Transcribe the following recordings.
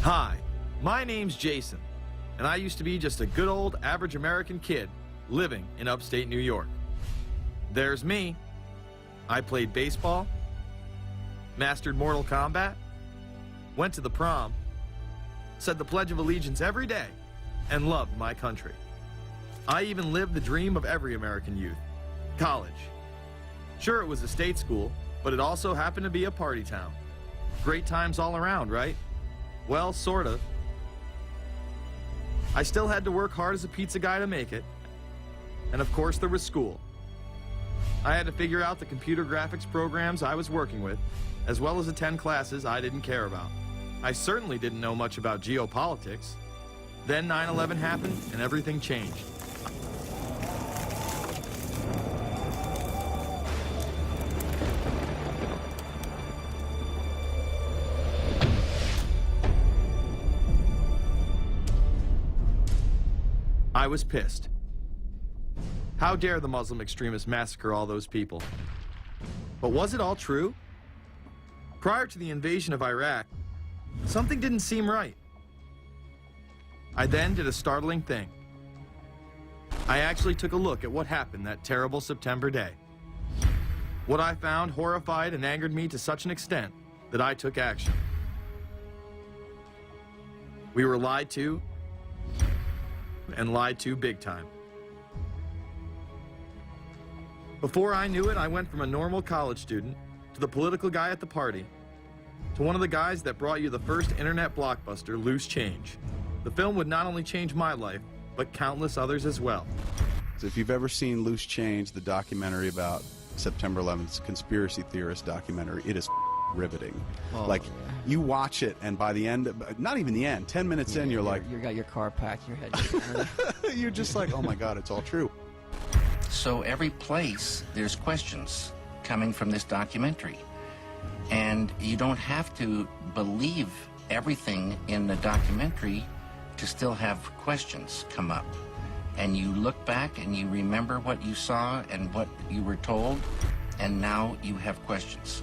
Hi, my name's Jason, and I used to be just a good old average American kid living in upstate New York. There's me. I played baseball, mastered Mortal Kombat, went to the prom, said the Pledge of Allegiance every day, and loved my country. I even lived the dream of every American youth, college. Sure, it was a state school, but it also happened to be a party town. Great times all around, right? Well, sort of. I still had to work hard as a pizza guy to make it. And of course, there was school. I had to figure out the computer graphics programs I was working with, as well as attend classes I didn't care about. I certainly didn't know much about geopolitics. Then 9/11 happened and everything changed. I was pissed. How dare the Muslim extremists massacre all those people? But was it all true? Prior to the invasion of Iraq, something didn't seem right. I then did a startling thing. I actually took a look at what happened that terrible September day. What I found horrified and angered me to such an extent that I took action. We were lied to, and lied to big time. Before I knew it, I went from a normal college student to the political guy at the party to one of the guys that brought you the first internet blockbuster, Loose Change. The film would not only change my life, but countless others as well. So if you've ever seen Loose Change, the documentary about September 11th, conspiracy theorist documentary, it is riveting. Oh, like, yeah. you watch it, and by the end, not even the end, 10 minutes in, you're like... You got your car packed, your head... You're just like, oh my God, it's all true. So every place, there's questions coming from this documentary. And you don't have to believe everything in the documentary to still have questions come up. And you look back and you remember what you saw and what you were told, and now you have questions.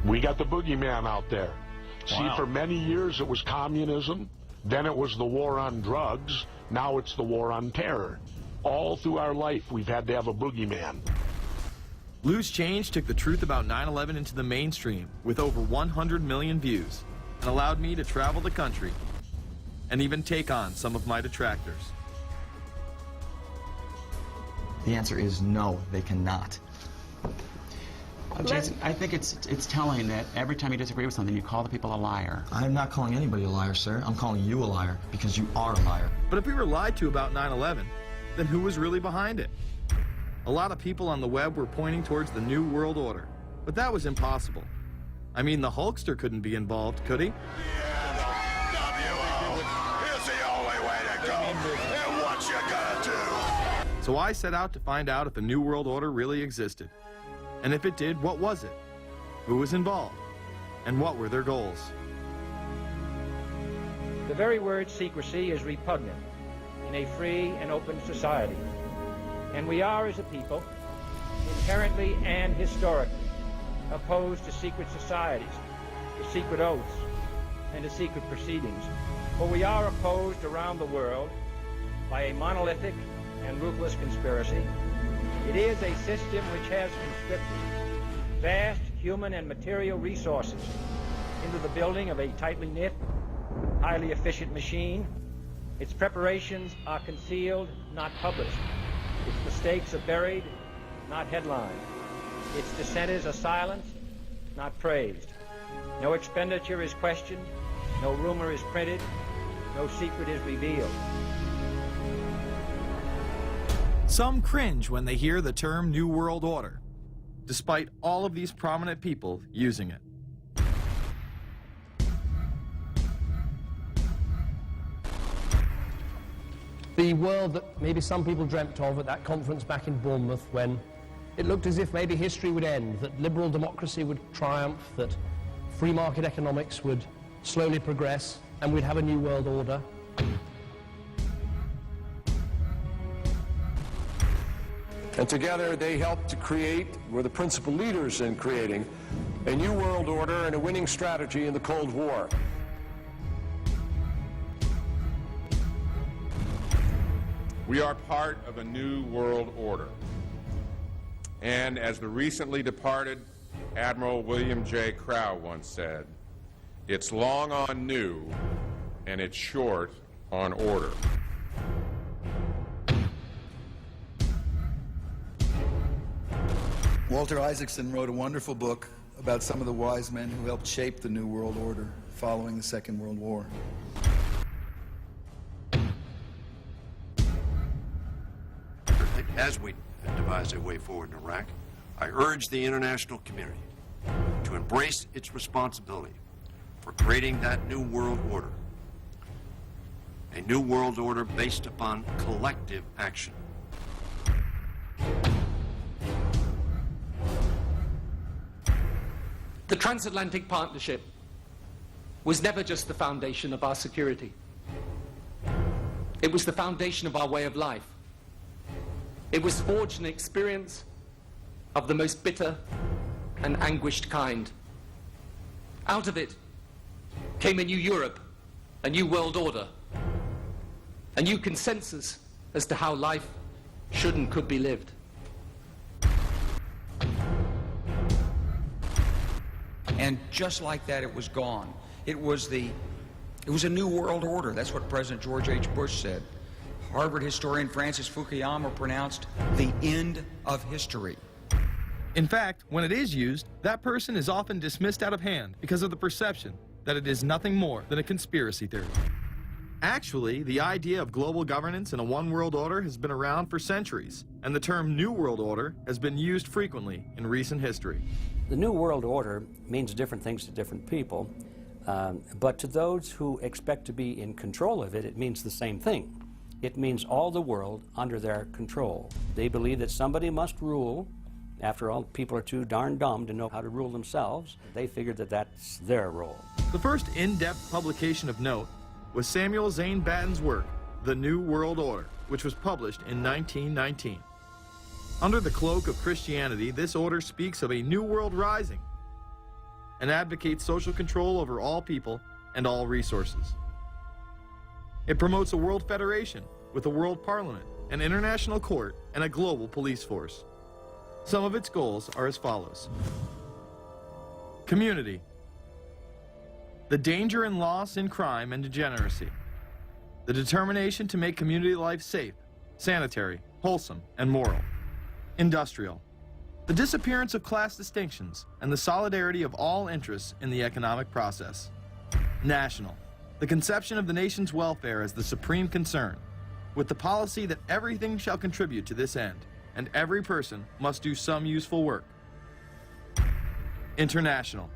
We got the boogeyman out there. See, for many years it was communism, then it was the war on drugs, now it's the war on terror. All through our life, we've had to have a boogeyman. Loose Change took the truth about 9/11 into the mainstream with over 100 million views and allowed me to travel the country and even take on some of my detractors. The answer is no, they cannot. Jason, I think it's telling that every time you disagree with something, you call the people a liar. I'm not calling anybody a liar, sir. I'm calling you a liar because you are a liar. But if we were lied to about 9/11, then who was really behind it? A lot of people on the web were pointing towards the New World Order, but that was impossible. I mean, the Hulkster couldn't be involved, could he? So I set out to find out if the New World Order really existed. And if it did, what was it? Who was involved? And what were their goals? The very word secrecy is repugnant in a free and open society. And we are, as a people, inherently and historically opposed to secret societies, to secret oaths, and to secret proceedings. For we are opposed around the world by a monolithic and ruthless conspiracy. It is a system which has conscripted vast human and material resources into the building of a tightly knit, highly efficient machine. Its preparations are concealed, not published. Its mistakes are buried, not headlined. Its dissenters are silenced, not praised. No expenditure is questioned, no rumor is printed, no secret is revealed. Some cringe when they hear the term New World Order, despite all of these prominent people using it. The world that maybe some people dreamt of at that conference back in Bournemouth, when it looked as if maybe history would end, that liberal democracy would triumph, that free market economics would slowly progress, and we'd have a new world order. And together they helped to create, were the principal leaders in creating, a new world order and a winning strategy in the Cold War. We are part of a new world order. And as the recently departed Admiral William J. Crowe once said, it's long on new and it's short on order. Walter Isaacson wrote a wonderful book about some of the wise men who helped shape the New World Order following the Second World War. As we devise a way forward in Iraq, I urge the international community to embrace its responsibility for creating that new world order. A new world order based upon collective action. The transatlantic partnership was never just the foundation of our security. It was the foundation of our way of life. It was forged an experience of the most bitter and anguished kind. Out of it came a new Europe, a new world order, a new consensus as to how life should and could be lived. And just like that, it was gone. It was a new world order. That's what President George H. Bush said. Harvard historian Francis Fukuyama pronounced the end of history. In fact, when it is used, that person is often dismissed out of hand because of the perception that it is nothing more than a conspiracy theory. Actually, the idea of global governance and a one world order has been around for centuries, and the term New World Order has been used frequently in recent history. The New World Order means different things to different people, but to those who expect to be in control of it, it means the same thing. It means all the world under their control. They believe that somebody must rule. After all, people are too darn dumb to know how to rule themselves. They figured that that's their role. The first in-depth publication of note was Samuel Zane Batten's work, The New World Order, which was published in 1919. Under the cloak of Christianity, this order speaks of a new world rising and advocates social control over all people and all resources. It promotes a world federation with a world parliament, an international court, and a global police force. Some of its goals are as follows. Community. The danger and loss in crime and degeneracy. The determination to make community life safe, sanitary, wholesome, and moral. Industrial. The disappearance of class distinctions and the solidarity of all interests in the economic process. National. The conception of the nation's welfare as the supreme concern, with the policy that everything shall contribute to this end, and every person must do some useful work. International.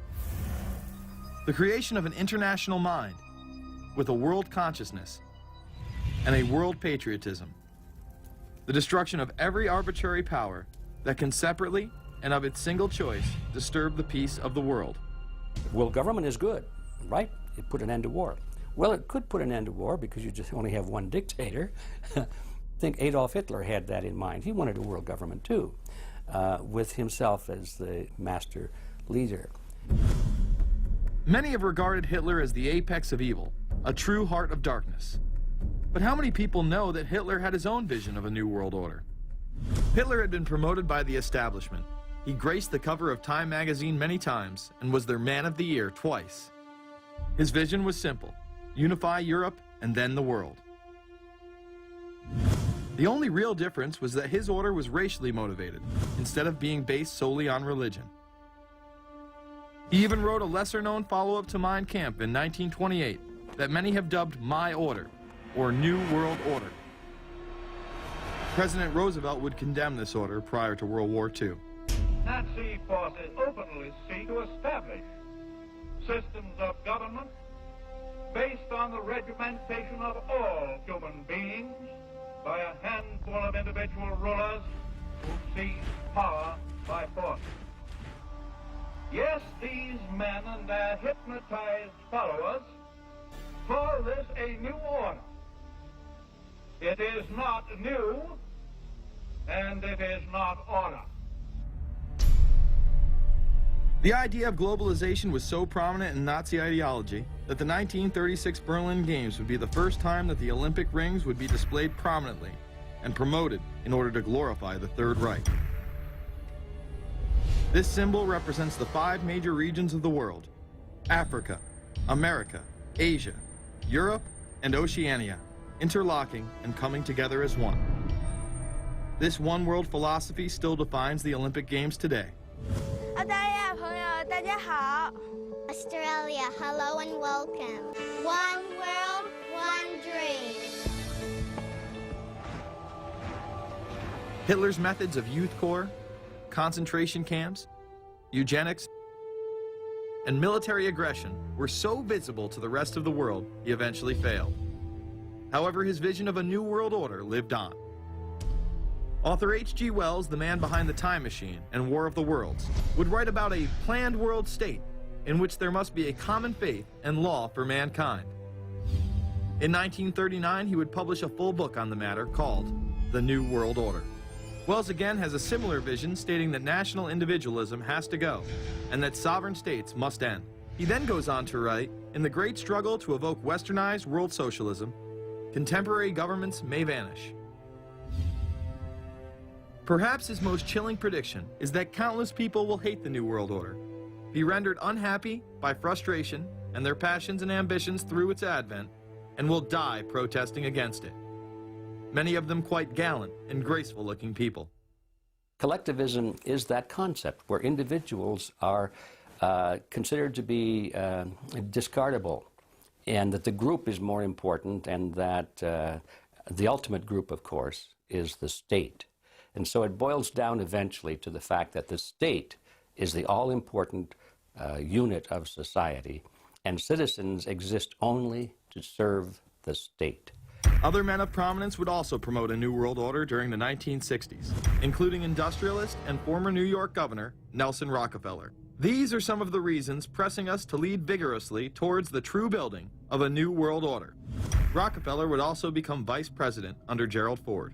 The creation of an international mind, with a world consciousness and a world patriotism. The destruction of every arbitrary power that can separately and of its single choice disturb the peace of the world. Well, government is good, right? It put an end to war. Well, it could put an end to war because you just only have one dictator. I think Adolf Hitler had that in mind. He wanted a world government too, with himself as the master leader. Many have regarded Hitler as the apex of evil, a true heart of darkness. But how many people know that Hitler had his own vision of a new world order? Hitler had been promoted by the establishment. He graced the cover of Time magazine many times and was their Man of the Year twice. His vision was simple: unify Europe and then the world. The only real difference was that his order was racially motivated, instead of being based solely on religion. He even wrote a lesser-known follow-up to Mein Kampf in 1928 that many have dubbed My Order, or New World Order. President Roosevelt would condemn this order prior to World War II. Nazi forces openly seek to establish systems of government based on the regimentation of all human beings by a handful of individual rulers who seize power by force. Yes, these men and their hypnotized followers call this a new order. It is not new, and it is not order. The idea of globalization was so prominent in Nazi ideology that the 1936 Berlin Games would be the first time that the Olympic rings would be displayed prominently and promoted in order to glorify the Third Reich. This symbol represents the 5 major regions of the world: Africa, America, Asia, Europe, and Oceania, interlocking and coming together as one. This one world philosophy still defines the Olympic Games today. Australia, hello and welcome. One world, one dream. Hitler's methods of youth corps, concentration camps, eugenics, and military aggression were so visible to the rest of the world, he eventually failed. However, his vision of a new world order lived on. Author H.G. Wells, the man behind The Time Machine and War of the Worlds, would write about a planned world state in which there must be a common faith and law for mankind. In 1939, he would publish a full book on the matter called The New World Order. Wells again has a similar vision, stating that national individualism has to go and that sovereign states must end. He then goes on to write, in the great struggle to evoke westernized world socialism, contemporary governments may vanish. Perhaps his most chilling prediction is that countless people will hate the New World Order, be rendered unhappy by frustration and their passions and ambitions through its advent, and will die protesting against it. Many of them quite gallant and graceful-looking people. Collectivism is that concept where individuals are considered to be discardable, and that the group is more important, and that the ultimate group, of course, is the state. And so it boils down eventually to the fact that the state is the all-important unit of society, and citizens exist only to serve the state. Other men of prominence would also promote a New World Order during the 1960s, including industrialist and former New York Governor Nelson Rockefeller. These are some of the reasons pressing us to lead vigorously towards the true building of a New World Order. Rockefeller would also become vice president under Gerald Ford.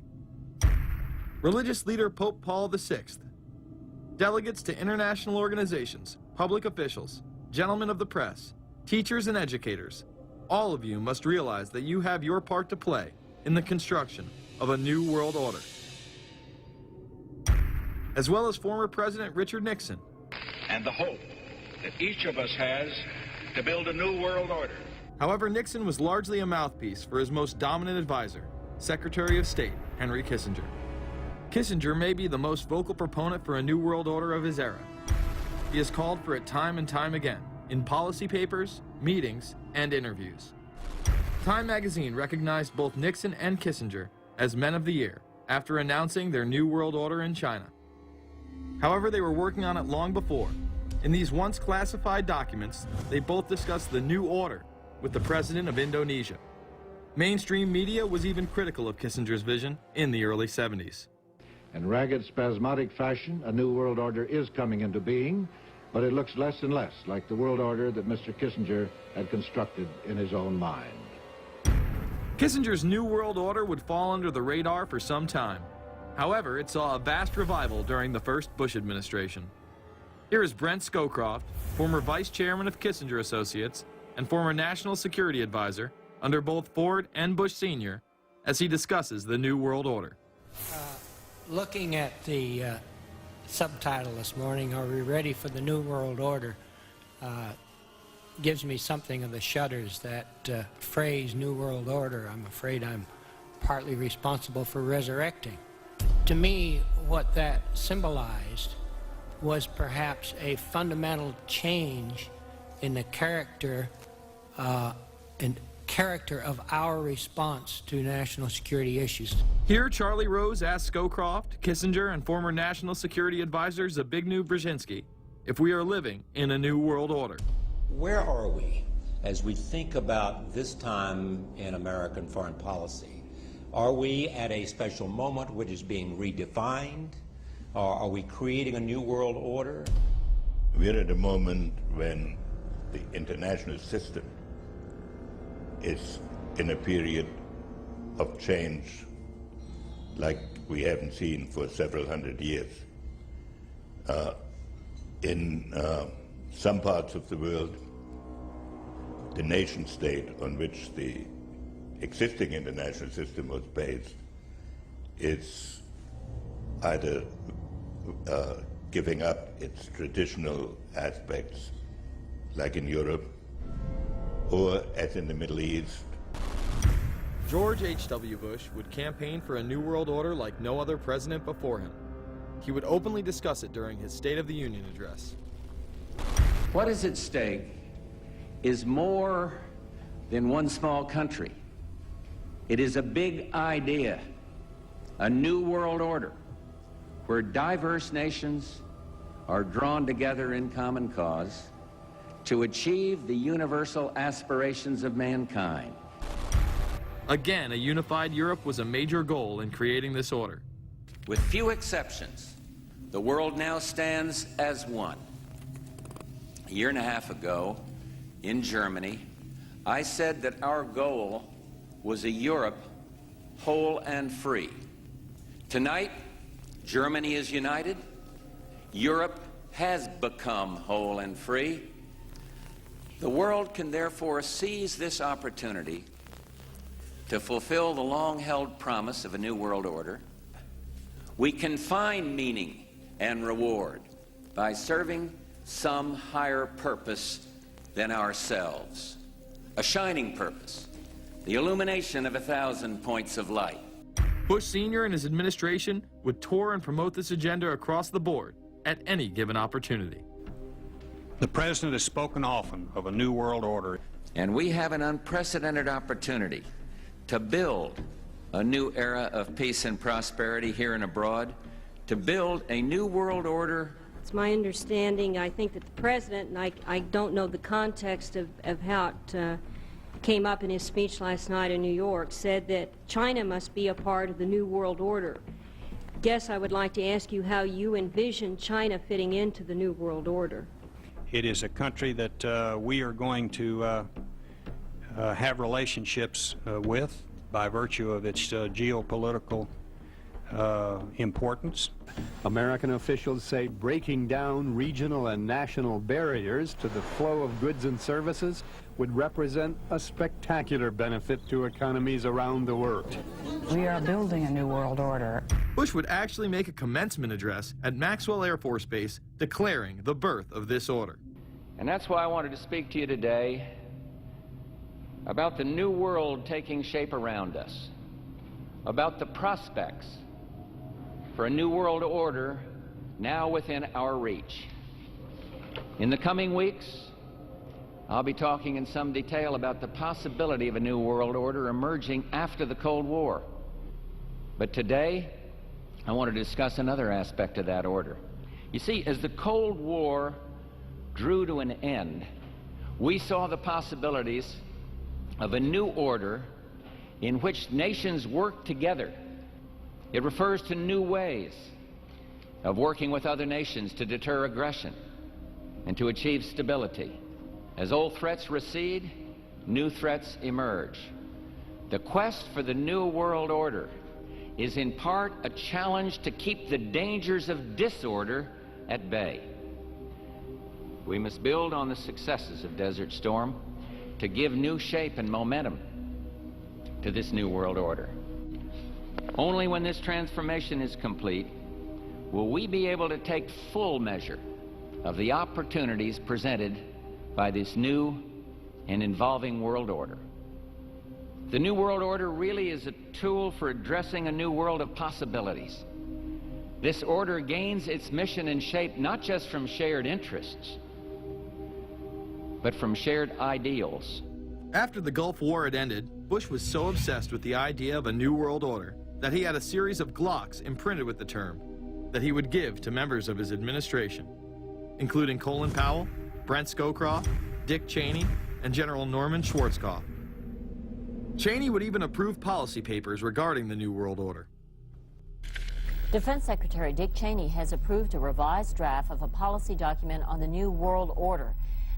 Religious leader Pope Paul VI, delegates to international organizations, public officials, gentlemen of the press, teachers and educators, all of you must realize that you have your part to play in the construction of a new world order. As well as former President Richard Nixon. And the hope that each of us has to build a new world order. However, Nixon was largely a mouthpiece for his most dominant advisor, Secretary of State Henry Kissinger. Kissinger may be the most vocal proponent for a new world order of his era. He has called for it time and time again, in policy papers, meetings, and interviews. Time magazine recognized both Nixon and Kissinger as Men of the Year after announcing their New World Order in China. However, they were working on it long before. In these once classified documents, they both discussed the new order with the president of Indonesia. Mainstream media was even critical of Kissinger's vision in the early 70s. In ragged, spasmodic fashion, a new world order is coming into being, but it looks less and less like the world order that Mr. Kissinger had constructed in his own mind. Kissinger's New World Order would fall under the radar for some time. However, it saw a vast revival during the first Bush administration. Here is Brent Scowcroft, former vice chairman of Kissinger Associates and former national security advisor under both Ford and Bush Sr., as he discusses the New World Order. Looking at the subtitle this morning, Are We Ready for the New World Order? Gives me something of the shudders. That phrase, New World Order, I'm afraid I'm partly responsible for resurrecting. To me, what that symbolized was perhaps a fundamental change in the character of our response to national security issues. Here, Charlie Rose asked Scowcroft, Kissinger, and former National Security Advisor Zbigniew Brzezinski if we are living in a new world order. Where are we as we think about this time in American foreign policy? Are we at a special moment which is being redefined? Or are we creating a new world order? We're at a moment when the international system is in a period of change like we haven't seen for several hundred years. In some parts of the world, the nation state on which the existing international system was based is either giving up its traditional aspects, like in Europe, or as in the Middle East. George H.W. Bush would campaign for a new world order like no other president before him. He would openly discuss it during his State of the Union address. What is at stake is more than one small country. It is a big idea, a new world order, where diverse nations are drawn together in common cause to achieve the universal aspirations of mankind. Again, a unified Europe was a major goal in creating this order. With few exceptions, the world now stands as one. A year and a half ago, in Germany, I said that our goal was a Europe whole and free. Tonight, Germany is united. Europe has become whole and free. The world can therefore seize this opportunity to fulfill the long-held promise of a new world order. We can find meaning and reward by serving some higher purpose than ourselves. A shining purpose, the illumination of 1,000 points of light. Bush Sr. and his administration would tour and promote this agenda across the board at any given opportunity. The President has spoken often of a new world order. And we have an unprecedented opportunity to build a new era of peace and prosperity here and abroad, to build a new world order. It's my understanding, I think that the President, and I don't know the context of how it came up in his speech last night in New York, said that China must be a part of the new world order. Guess I would like to ask you how you envision China fitting into the new world order. It is a country that we are going to have relationships with by virtue of its geopolitical importance. American officials say breaking down regional and national barriers to the flow of goods and services would represent a spectacular benefit to economies around the world. We are building a new world order. Bush would actually make a commencement address at Maxwell Air Force Base declaring the birth of this order. And that's why I wanted to speak to you today about the new world taking shape around us, about the prospects for a new world order now within our reach. In the coming weeks, I'll be talking in some detail about the possibility of a new world order emerging after the Cold War. But today, I want to discuss another aspect of that order. You see, as the Cold War drew to an end, we saw the possibilities of a new order in which nations work together. It refers to new ways of working with other nations to deter aggression and to achieve stability. As old threats recede, new threats emerge. The quest for the new world order is in part a challenge to keep the dangers of disorder at bay. We must build on the successes of Desert Storm to give new shape and momentum to this new world order. Only when this transformation is complete will we be able to take full measure of the opportunities presented by this new and evolving world order. The new world order really is a tool for addressing a new world of possibilities. This order gains its mission and shape not just from shared interests, but from shared ideals. After the Gulf War had ended, Bush was so obsessed with the idea of a new world order that he had a series of Glocks imprinted with the term that he would give to members of his administration, including Colin Powell, Brent Scowcroft, Dick Cheney, and General Norman Schwarzkopf. Cheney would even approve policy papers regarding the New World Order. Defense Secretary Dick Cheney has approved a revised draft of a policy document on the New World Order.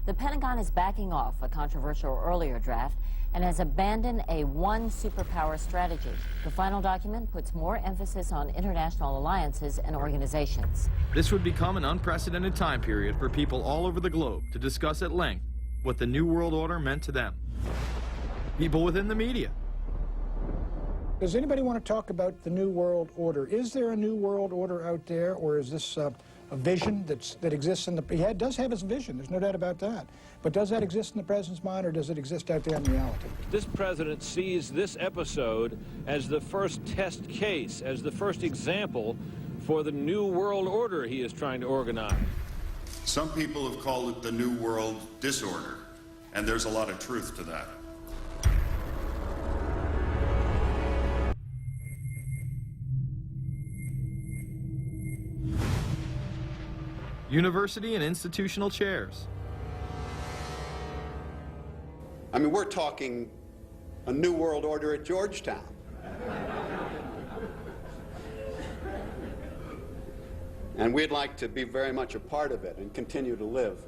The Pentagon is backing off a controversial earlier draft and has abandoned a one superpower strategy. The final document puts more emphasis on international alliances and organizations. This would become an unprecedented time period for people all over the globe to discuss at length what the New World Order meant to them. People within the media, Does anybody want to talk about the New World Order? Is there a New World Order out there, or is this a vision that exists in the... He does have his vision, there's no doubt about that. But does that exist in the president's mind, or does it exist out there in reality? This president sees this episode as the first test case, as the first example for the New World Order he is trying to organize. Some people have called it the New World Disorder, and there's a lot of truth to that. University and institutional chairs. I mean, we're talking a New World Order at Georgetown. And we'd like to be very much a part of it and continue to live.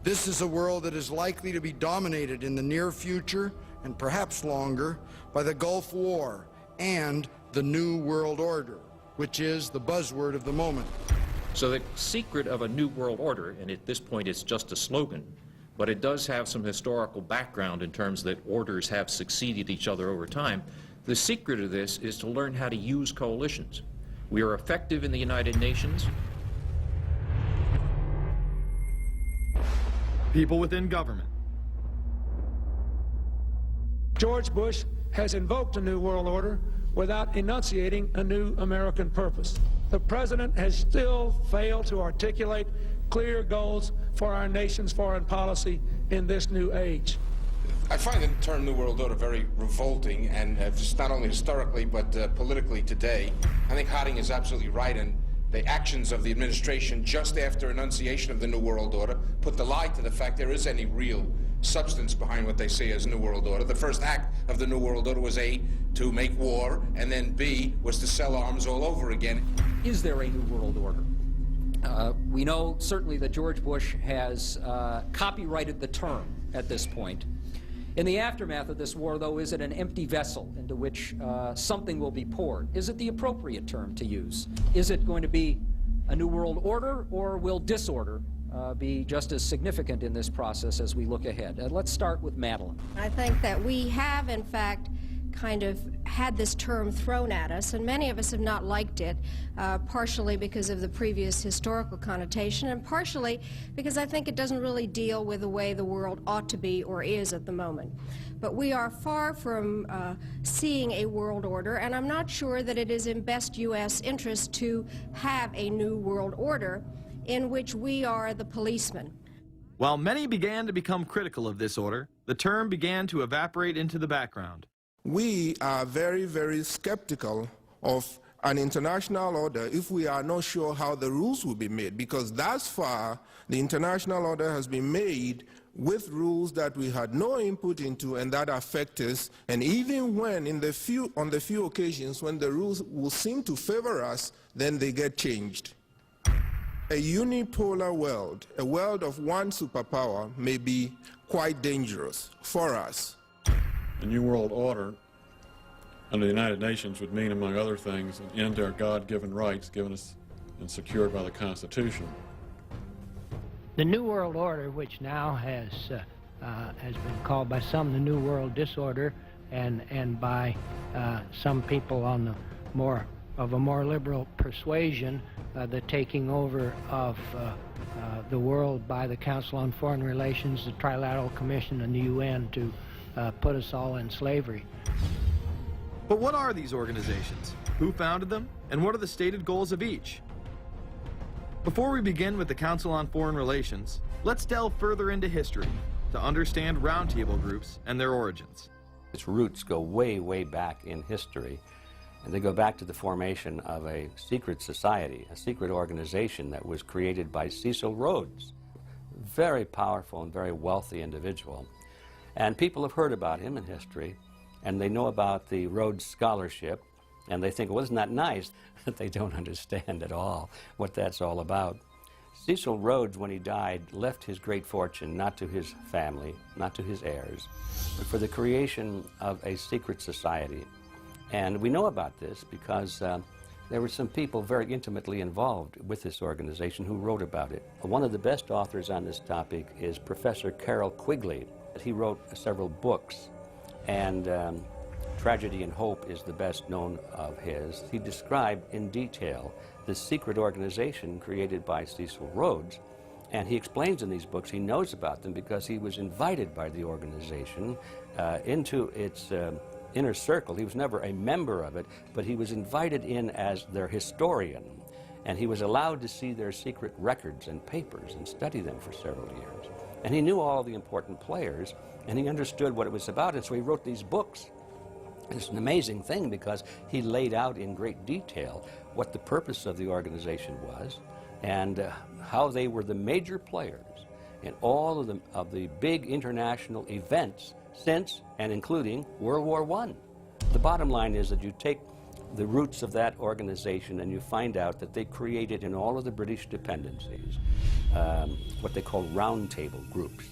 This is a world that is likely to be dominated in the near future, and perhaps longer, by the Gulf War and the New World Order, which is the buzzword of the moment. So the secret of a New World Order, and at this point it's just a slogan, but it does have some historical background in terms that orders have succeeded each other over time. The secret of this is to learn how to use coalitions. We are effective in the United Nations. People within government. George Bush has invoked a New World Order without enunciating a new American purpose. The president has still failed to articulate clear goals for our nation's foreign policy in this new age. I find the term New World Order very revolting, and just not only historically but politically today. I think Harding is absolutely right, and the actions of the administration just after enunciation of the New World Order put the lie to the fact there is any real substance behind what they say as New World Order. The first act of the New World Order was A, to make war, and then B, was to sell arms all over again. Is there a New World Order? We know certainly that George Bush has copyrighted the term at this point. In the aftermath of this war, though, is it an empty vessel into which something will be poured? Is it the appropriate term to use? Is it going to be a New World Order, or will disorder be just as significant in this process as we look ahead? Let's start with Madeleine. I think that we have, in fact, kind of had this term thrown at us, and many of us have not liked it, partially because of the previous historical connotation, and partially because I think it doesn't really deal with the way the world ought to be or is at the moment. But we are far from seeing a world order, and I'm not sure that it is in best U.S. interest to have a new world order in which we are the policeman. While many began to become critical of this order, the term began to evaporate into the background. We are very, very skeptical of an international order if we are not sure how the rules will be made, because thus far the international order has been made with rules that we had no input into and that affect us, and even when on the few occasions when the rules will seem to favor us, then they get changed. A unipolar world, a world of one superpower, may be quite dangerous for us. A New World Order under the United Nations would mean, among other things, an end to our God-given rights given us and secured by the Constitution. The New World Order, which now has been called by some the New World Disorder, and by some people on the more liberal persuasion, the taking over of the world by the Council on Foreign Relations, the Trilateral Commission, and the UN to put us all in slavery. But what are these organizations? Who founded them? And what are the stated goals of each? Before we begin with the Council on Foreign Relations, let's delve further into history to understand roundtable groups and their origins. Its roots go way, way back in history, and they go back to the formation of a secret society, a secret organization that was created by Cecil Rhodes, a very powerful and very wealthy individual. And people have heard about him in history, and they know about the Rhodes Scholarship, and they think, well, isn't that nice? That they don't understand at all what that's all about. Cecil Rhodes, when he died, left his great fortune not to his family, not to his heirs, but for the creation of a secret society. And we know about this because there were some people very intimately involved with this organization who wrote about it. One of the best authors on this topic is Professor Carroll Quigley. He wrote several books, and Tragedy and Hope is the best known of his. He described in detail the secret organization created by Cecil Rhodes, and he explains in these books he knows about them because he was invited by the organization into its inner circle. He was never a member of it, but he was invited in as their historian, and he was allowed to see their secret records and papers and study them for several years. And he knew all the important players, and he understood what it was about, and so he wrote these books. It's an amazing thing because he laid out in great detail what the purpose of the organization was and how they were the major players in all of the big international events since and including World War I. The bottom line is that you take the roots of that organization and you find out that they created in all of the British dependencies what they call roundtable groups.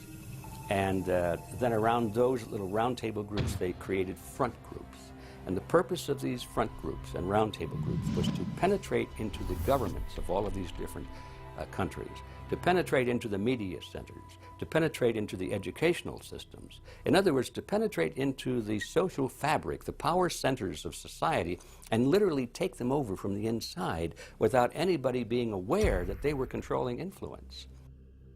And then around those little roundtable groups, they created front groups. And the purpose of these front groups and roundtable groups was to penetrate into the governments of all of these different countries, to penetrate into the media centers, to penetrate into the educational systems. In other words, to penetrate into the social fabric, the power centers of society, and literally take them over from the inside without anybody being aware that they were controlling influence.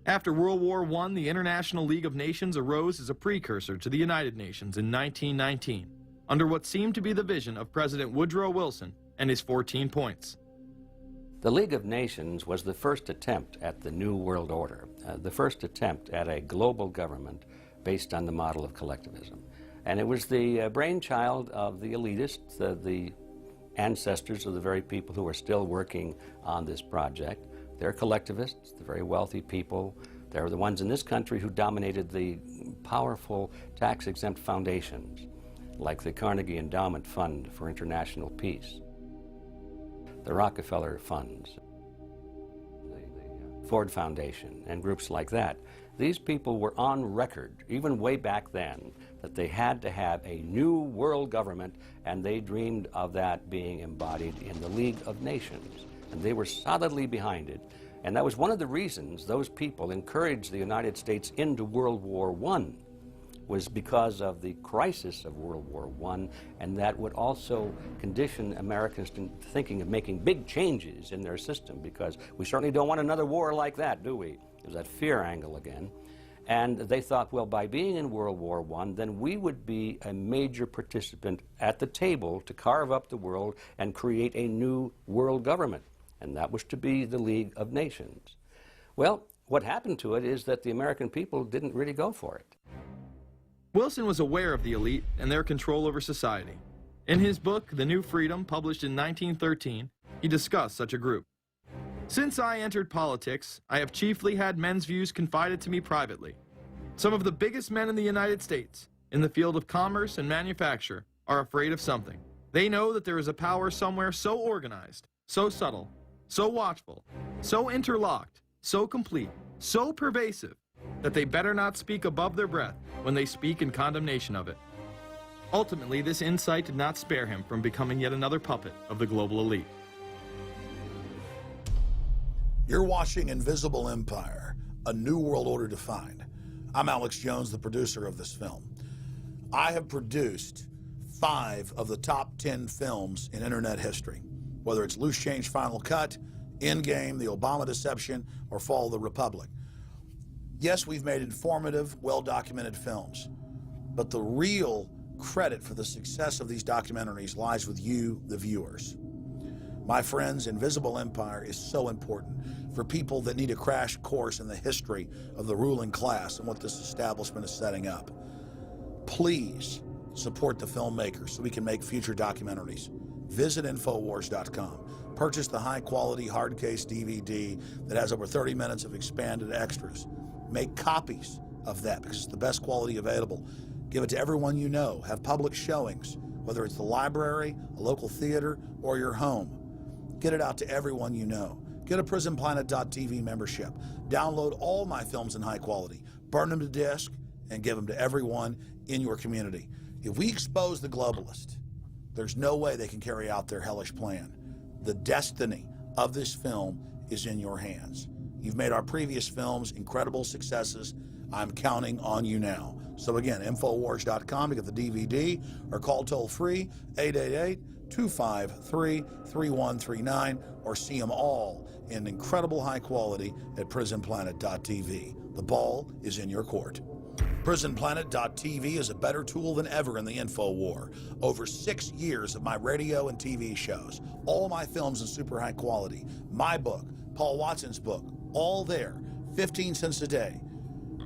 After World War I, the International League of Nations arose as a precursor to the United Nations in 1919, under what seemed to be the vision of President Woodrow Wilson and his 14 points. The League of Nations was the first attempt at the New World Order, the first attempt at a global government based on the model of collectivism. And it was the brainchild of the elitists, the ancestors of the very people who are still working on this project. They're collectivists, the very wealthy people. They're the ones in this country who dominated the powerful tax-exempt foundations, like the Carnegie Endowment Fund for International Peace, the Rockefeller Funds, the Ford Foundation, and groups like that. These people were on record, even way back then, that they had to have a new world government, and they dreamed of that being embodied in the League of Nations. And they were solidly behind it. And that was one of the reasons those people encouraged the United States into World War I, was because of the crisis of World War I, and that would also condition Americans to thinking of making big changes in their system, because we certainly don't want another war like that, do we? There's that fear angle again. And they thought, well, by being in World War I, then we would be a major participant at the table to carve up the world and create a new world government. And that was to be the League of Nations. Well, what happened to it is that the American people didn't really go for it. Wilson was aware of the elite and their control over society. In his book, The New Freedom, published in 1913, he discussed such a group. Since I entered politics, I have chiefly had men's views confided to me privately. Some of the biggest men in the United States, in the field of commerce and manufacture, are afraid of something. They know that there is a power somewhere so organized, so subtle, so watchful, so interlocked, so complete, so pervasive, that they better not speak above their breath when they speak in condemnation of it. Ultimately, this insight did not spare him from becoming yet another puppet of the global elite. You're watching Invisible Empire, A New World Order Defined. I'm Alex Jones, the producer of this film. I have produced 5 of the top 10 films in internet history, whether it's Loose Change Final Cut, Endgame, The Obama Deception, or Fall of the Republic. Yes, we've made informative, well-documented films, but the real credit for the success of these documentaries lies with you, the viewers. My friends, Invisible Empire is so important for people that need a crash course in the history of the ruling class and what this establishment is setting up. Please support the filmmakers so we can make future documentaries. Visit Infowars.com. Purchase the high-quality hard case DVD that has over 30 minutes of expanded extras. Make copies of that because it's the best quality available. Give it to everyone you know. Have public showings, whether it's the library, a local theater, or your home. Get it out to everyone you know. Get a PrisonPlanet.tv membership. Download all my films in high quality. Burn them to disk and give them to everyone in your community. If we expose the globalist, there's no way they can carry out their hellish plan. The destiny of this film is in your hands. You've made our previous films incredible successes. I'm counting on you now. So again, Infowars.com to get the DVD or call toll-free 888-253-3139 or see them all in incredible high quality at PrisonPlanet.tv. The ball is in your court. PrisonPlanet.tv is a better tool than ever in the info war. Over 6 years of my radio and TV shows, all my films in super high quality, my book, Paul Watson's book, all there, 15 cents a day.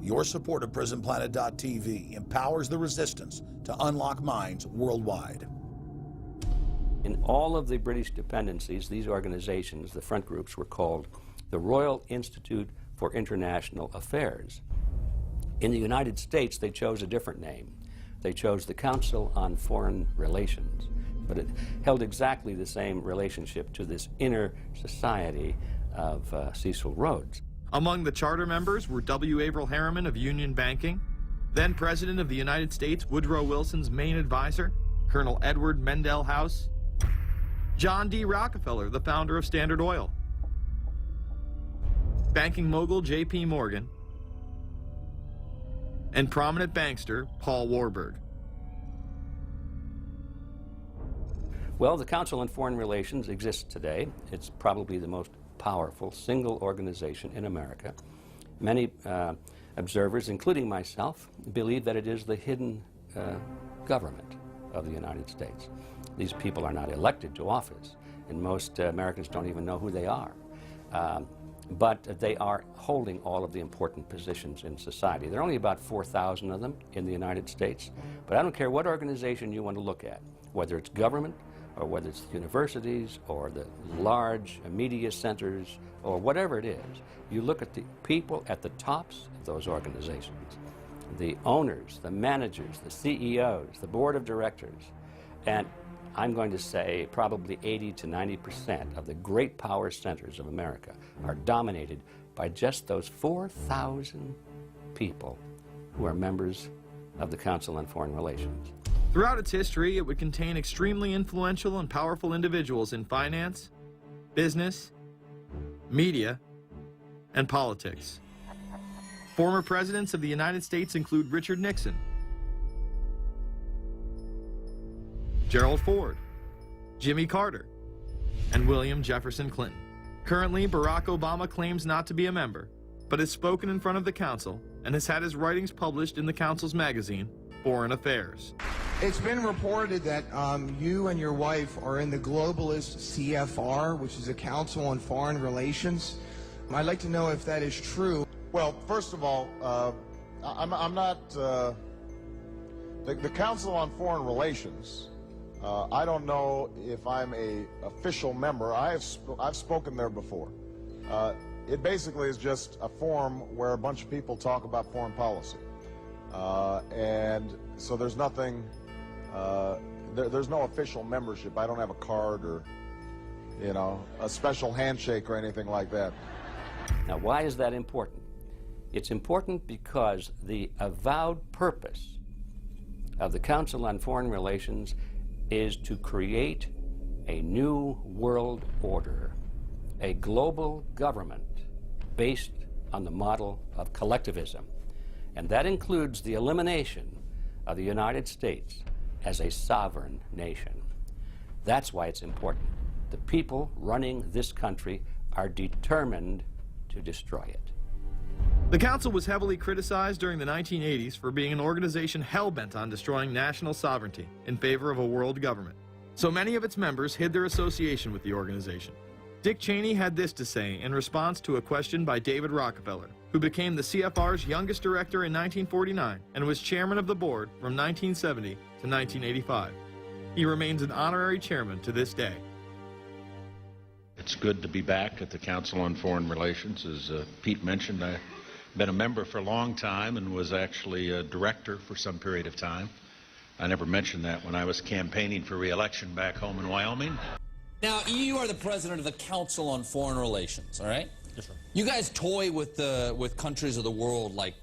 Your support of PrisonPlanet.tv empowers the resistance to unlock minds worldwide. In all of the British dependencies, these organizations, the front groups, were called the Royal Institute for International Affairs. In the United States, they chose a different name. They chose the Council on Foreign Relations, but it held exactly the same relationship to this inner society of Cecil Rhodes. Among the charter members were W. Averell Harriman of Union Banking, then President of the United States Woodrow Wilson's main advisor, Colonel Edward Mendell House, John D. Rockefeller, the founder of Standard Oil, banking mogul J.P. Morgan, and prominent bankster Paul Warburg. Well, the Council on Foreign Relations exists today. It's probably the most powerful single organization in America. Many observers, including myself, believe that it is the hidden government of the United States. These people are not elected to office, and most Americans don't even know who they are. But they are holding all of the important positions in society. There are only about 4,000 of them in the United States, but I don't care what organization you want to look at, whether it's government, or whether it's universities, or the large media centers, or whatever it is. You look at the people at the tops of those organizations, the owners, the managers, the CEOs, the board of directors, and I'm going to say probably 80 to 90% of the great power centers of America are dominated by just those 4,000 people who are members of the Council on Foreign Relations. Throughout its history, it would contain extremely influential and powerful individuals in finance, business, media, and politics. Former presidents of the United States include Richard Nixon, Gerald Ford, Jimmy Carter, and William Jefferson Clinton. Currently, Barack Obama claims not to be a member, but has spoken in front of the Council and has had his writings published in the Council's magazine, Foreign Affairs. It's been reported that you and your wife are in the globalist CFR, which is the Council on Foreign Relations. I'd like to know if that is true. Well, first of all, I'm not the Council on Foreign Relations. I don't know if I'm a official member. I've spoken there before. It basically is just a forum where a bunch of people talk about foreign policy, and so there's nothing. There's no official membership. I don't have a card or, a special handshake or anything like that. Now, why is that important? It's important because the avowed purpose of the Council on Foreign Relations is to create a new world order, a global government based on the model of collectivism. And that includes the elimination of the United States as a sovereign nation. That's why it's important. The people running this country are determined to destroy it. The Council was heavily criticized during the 1980s for being an organization hell-bent on destroying national sovereignty in favor of a world government. So many of its members hid their association with the organization. Dick Cheney had this to say in response to a question by David Rockefeller, who became the CFR's youngest director in 1949 and was chairman of the board from 1970 to 1985. He remains an honorary chairman to this day. It's good to be back at the Council on Foreign Relations. As Pete mentioned, I've been a member for a long time and was actually a director for some period of time. I never mentioned that when I was campaigning for re-election back home in Wyoming. Now, you are the president of the Council on Foreign Relations, all right? Yes, sir. You guys toy with countries of the world like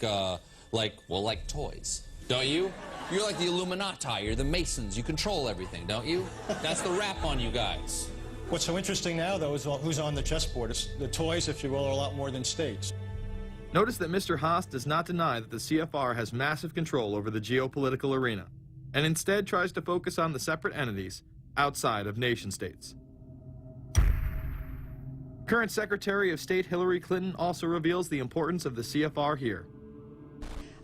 toys, don't you? You're like the Illuminati, you're the Masons, you control everything, don't you? That's the rap on you guys. What's so interesting now, though, is who's on the chessboard. The toys, if you will, are a lot more than states. Notice that Mr. Haas does not deny that the CFR has massive control over the geopolitical arena, and instead tries to focus on the separate entities outside of nation-states. Current Secretary of State Hillary Clinton also reveals the importance of the CFR here.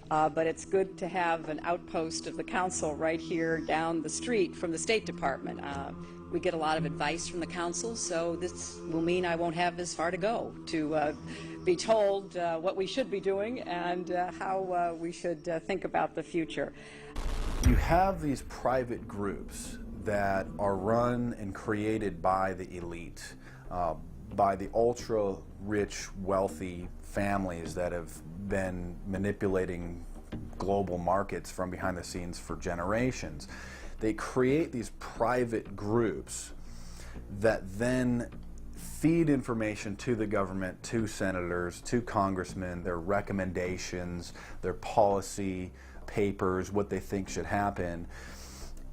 But it's good to have an outpost of the council right here down the street from the State Department. We get a lot of advice from the council, so this will mean I won't have as far to go to be told what we should be doing and how we should think about the future. You have these private groups that are run and created by the elite, by the ultra-rich, wealthy families that have been manipulating global markets from behind the scenes for generations. They create these private groups that then feed information to the government, to senators, to congressmen, their recommendations, their policy papers, what they think should happen.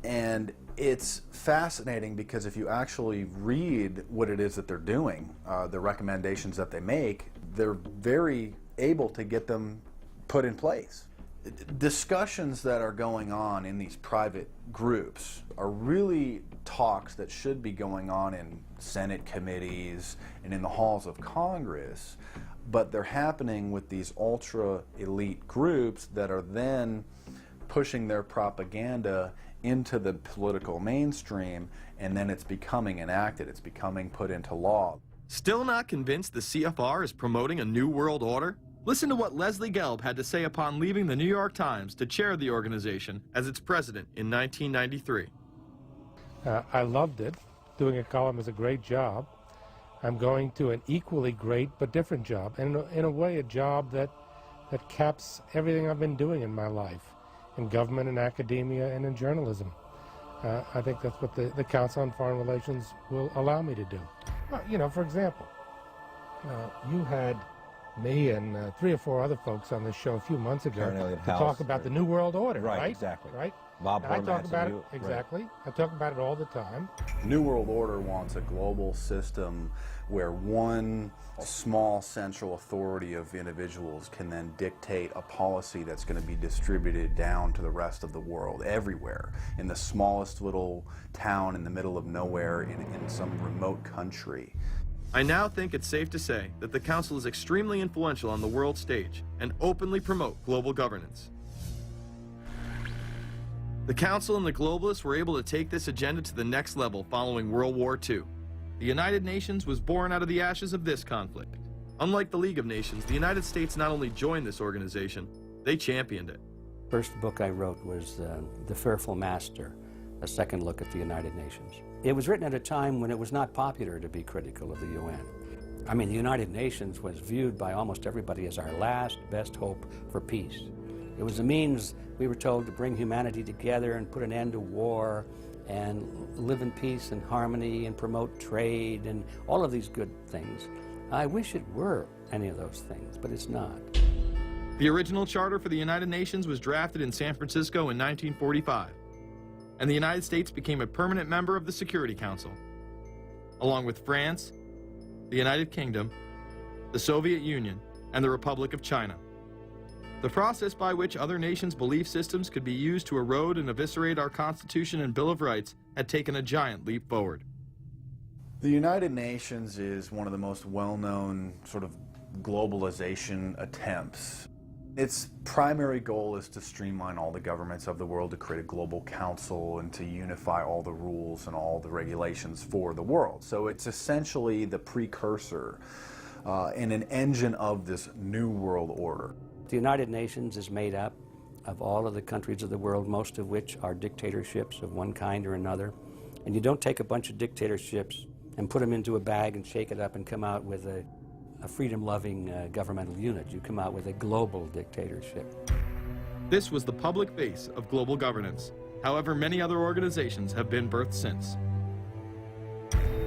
And it's fascinating because if you actually read what it is that they're doing, the recommendations that they make, they're very able to get them put in place. Discussions that are going on in these private groups are really talks that should be going on in Senate committees and in the halls of Congress, but they're happening with these ultra-elite groups that are then pushing their propaganda into the political mainstream, and then it's becoming enacted, it's becoming put into law. Still not convinced the CFR is promoting a new world order? Listen to what Leslie Gelb had to say upon leaving the New York Times to chair the organization as its president in 1993. I loved it. Doing a column is a great job. I'm going to an equally great but different job, and in a way a job that caps everything I've been doing in my life, in government and academia and in journalism. I think that's what the Council on Foreign Relations will allow me to do. Well, you know, for example, you had me and 3 or 4 other folks on this show a few months ago to talk about the New World Order, right? Exactly. Right? Bob I talk Hormats about it, and you, exactly. Right. I talk about it all the time. New World Order wants a global system where one small central authority of individuals can then dictate a policy that's going to be distributed down to the rest of the world, everywhere, in the smallest little town in the middle of nowhere in some remote country. I now think it's safe to say that the Council is extremely influential on the world stage and openly promote global governance. The Council and the globalists were able to take this agenda to the next level following World War II. The United Nations was born out of the ashes of this conflict. Unlike the League of Nations, the United States not only joined this organization, they championed it. First book I wrote was The Fearful Master, a second look at the United Nations. It was written at a time when it was not popular to be critical of the UN. I mean, the United Nations was viewed by almost everybody as our last best hope for peace. It was a means, we were told, to bring humanity together and put an end to war and live in peace and harmony and promote trade and all of these good things. I wish it were any of those things, but it's not. The original charter for the United Nations was drafted in San Francisco in 1945, and the United States became a permanent member of the Security Council, along with France, the United Kingdom, the Soviet Union, and the Republic of China. The process by which other nations' belief systems could be used to erode and eviscerate our Constitution and Bill of Rights had taken a giant leap forward. The United Nations is one of the most well-known sort of globalization attempts. Its primary goal is to streamline all the governments of the world, to create a global council and to unify all the rules and all the regulations for the world. So it's essentially the precursor and an engine of this new world order. The United Nations is made up of all of the countries of the world, most of which are dictatorships of one kind or another. And you don't take a bunch of dictatorships and put them into a bag and shake it up and come out with a freedom-loving governmental unit. You come out with a global dictatorship. This was the public base of global governance. However, many other organizations have been birthed since.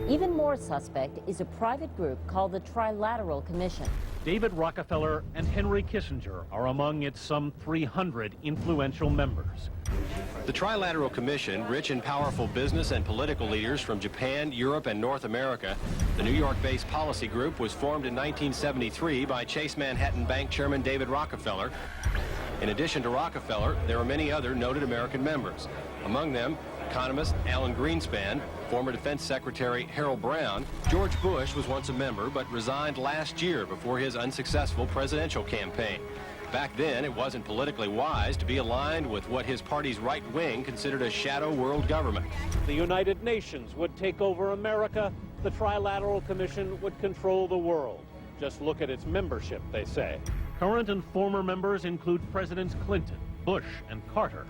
Even more fourth suspect is a private group called the Trilateral Commission. David Rockefeller and Henry Kissinger are among its some 300 influential members. The Trilateral Commission, rich and powerful business and political leaders from Japan, Europe, and North America. The New York-based policy group was formed in 1973 by Chase Manhattan Bank Chairman David Rockefeller. In addition to Rockefeller, there are many other noted American members. Among them, economist Alan Greenspan, former Defense Secretary Harold Brown. George Bush was once a member but resigned last year before his unsuccessful presidential campaign. Back then, it wasn't politically wise to be aligned with what his party's right wing considered a shadow world government. The United Nations would take over America. The Trilateral Commission would control the world. Just look at its membership, they say. Current and former members include Presidents Clinton, Bush, and Carter.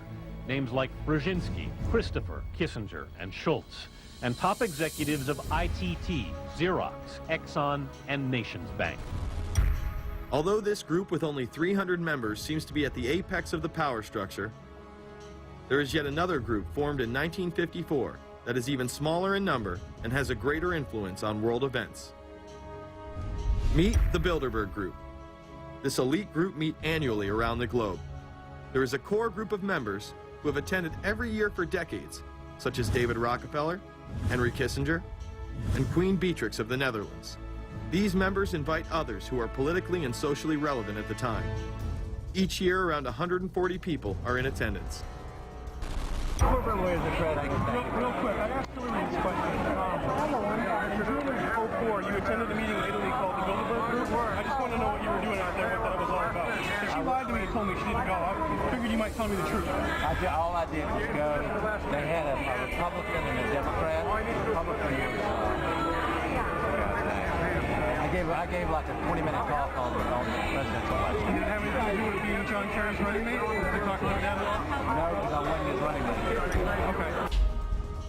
Names like Brzezinski, Christopher, Kissinger, and Schultz. And top executives of ITT, Xerox, Exxon, and Nations Bank. Although this group with only 300 members seems to be at the apex of the power structure, there is yet another group formed in 1954 that is even smaller in number and has a greater influence on world events. Meet the Bilderberg Group. This elite group meet annually around the globe. There is a core group of members who have attended every year for decades, such as David Rockefeller, Henry Kissinger, and Queen Beatrix of the Netherlands. These members invite others who are politically and socially relevant at the time. Each year, around 140 people are in attendance. Real quick, I asked Hillary this question. In June of 2004, you attended a meeting in Italy called the Bilderberg Group. I just want to know what you were doing out there, what that was all about. If she lied to me and told me she didn't go, I figured you might tell me the truth. All I did was go. They had a Republican and a Democrat. Republican was... I gave like a 20-minute talk on the presidential election. You didn't have anything to do with being John Kerry's running mate? Did they talk about that at all? No, because I wasn't his running mate. Okay.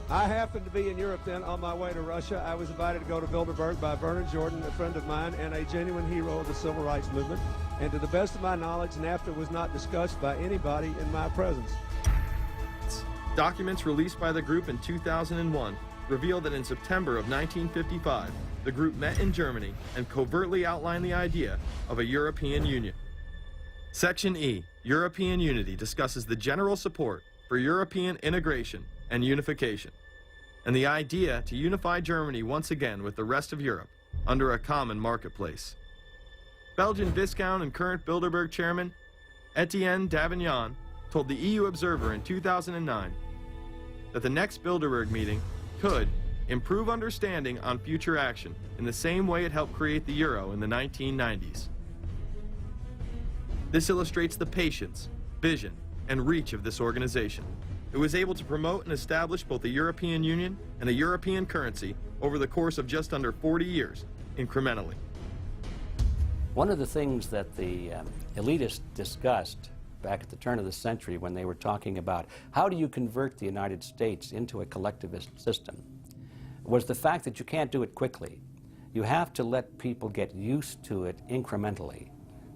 I happened to be in Europe then on my way to Russia. I was invited to go to Bilderberg by Vernon Jordan, a friend of mine and a genuine hero of the civil rights movement. And to the best of my knowledge, NAFTA was not discussed by anybody in my presence. Documents released by the group in 2001 reveal that in September of 1955, the group met in Germany and covertly outlined the idea of a European Union. Section E, European Unity, discusses the general support for European integration and unification, and the idea to unify Germany once again with the rest of Europe under a common marketplace. Belgian Viscount and current Bilderberg chairman Etienne Davignon told the EU Observer in 2009 that the next Bilderberg meeting could improve understanding on future action in the same way it helped create the euro in the 1990s. This illustrates the patience, vision, and reach of this organization. It was able to promote and establish both a European Union and a European currency over the course of just under 40 years, incrementally. One of the things that the elitists discussed back at the turn of the century when they were talking about how do you convert the United States into a collectivist system was the fact that you can't do it quickly. You have to let people get used to it incrementally,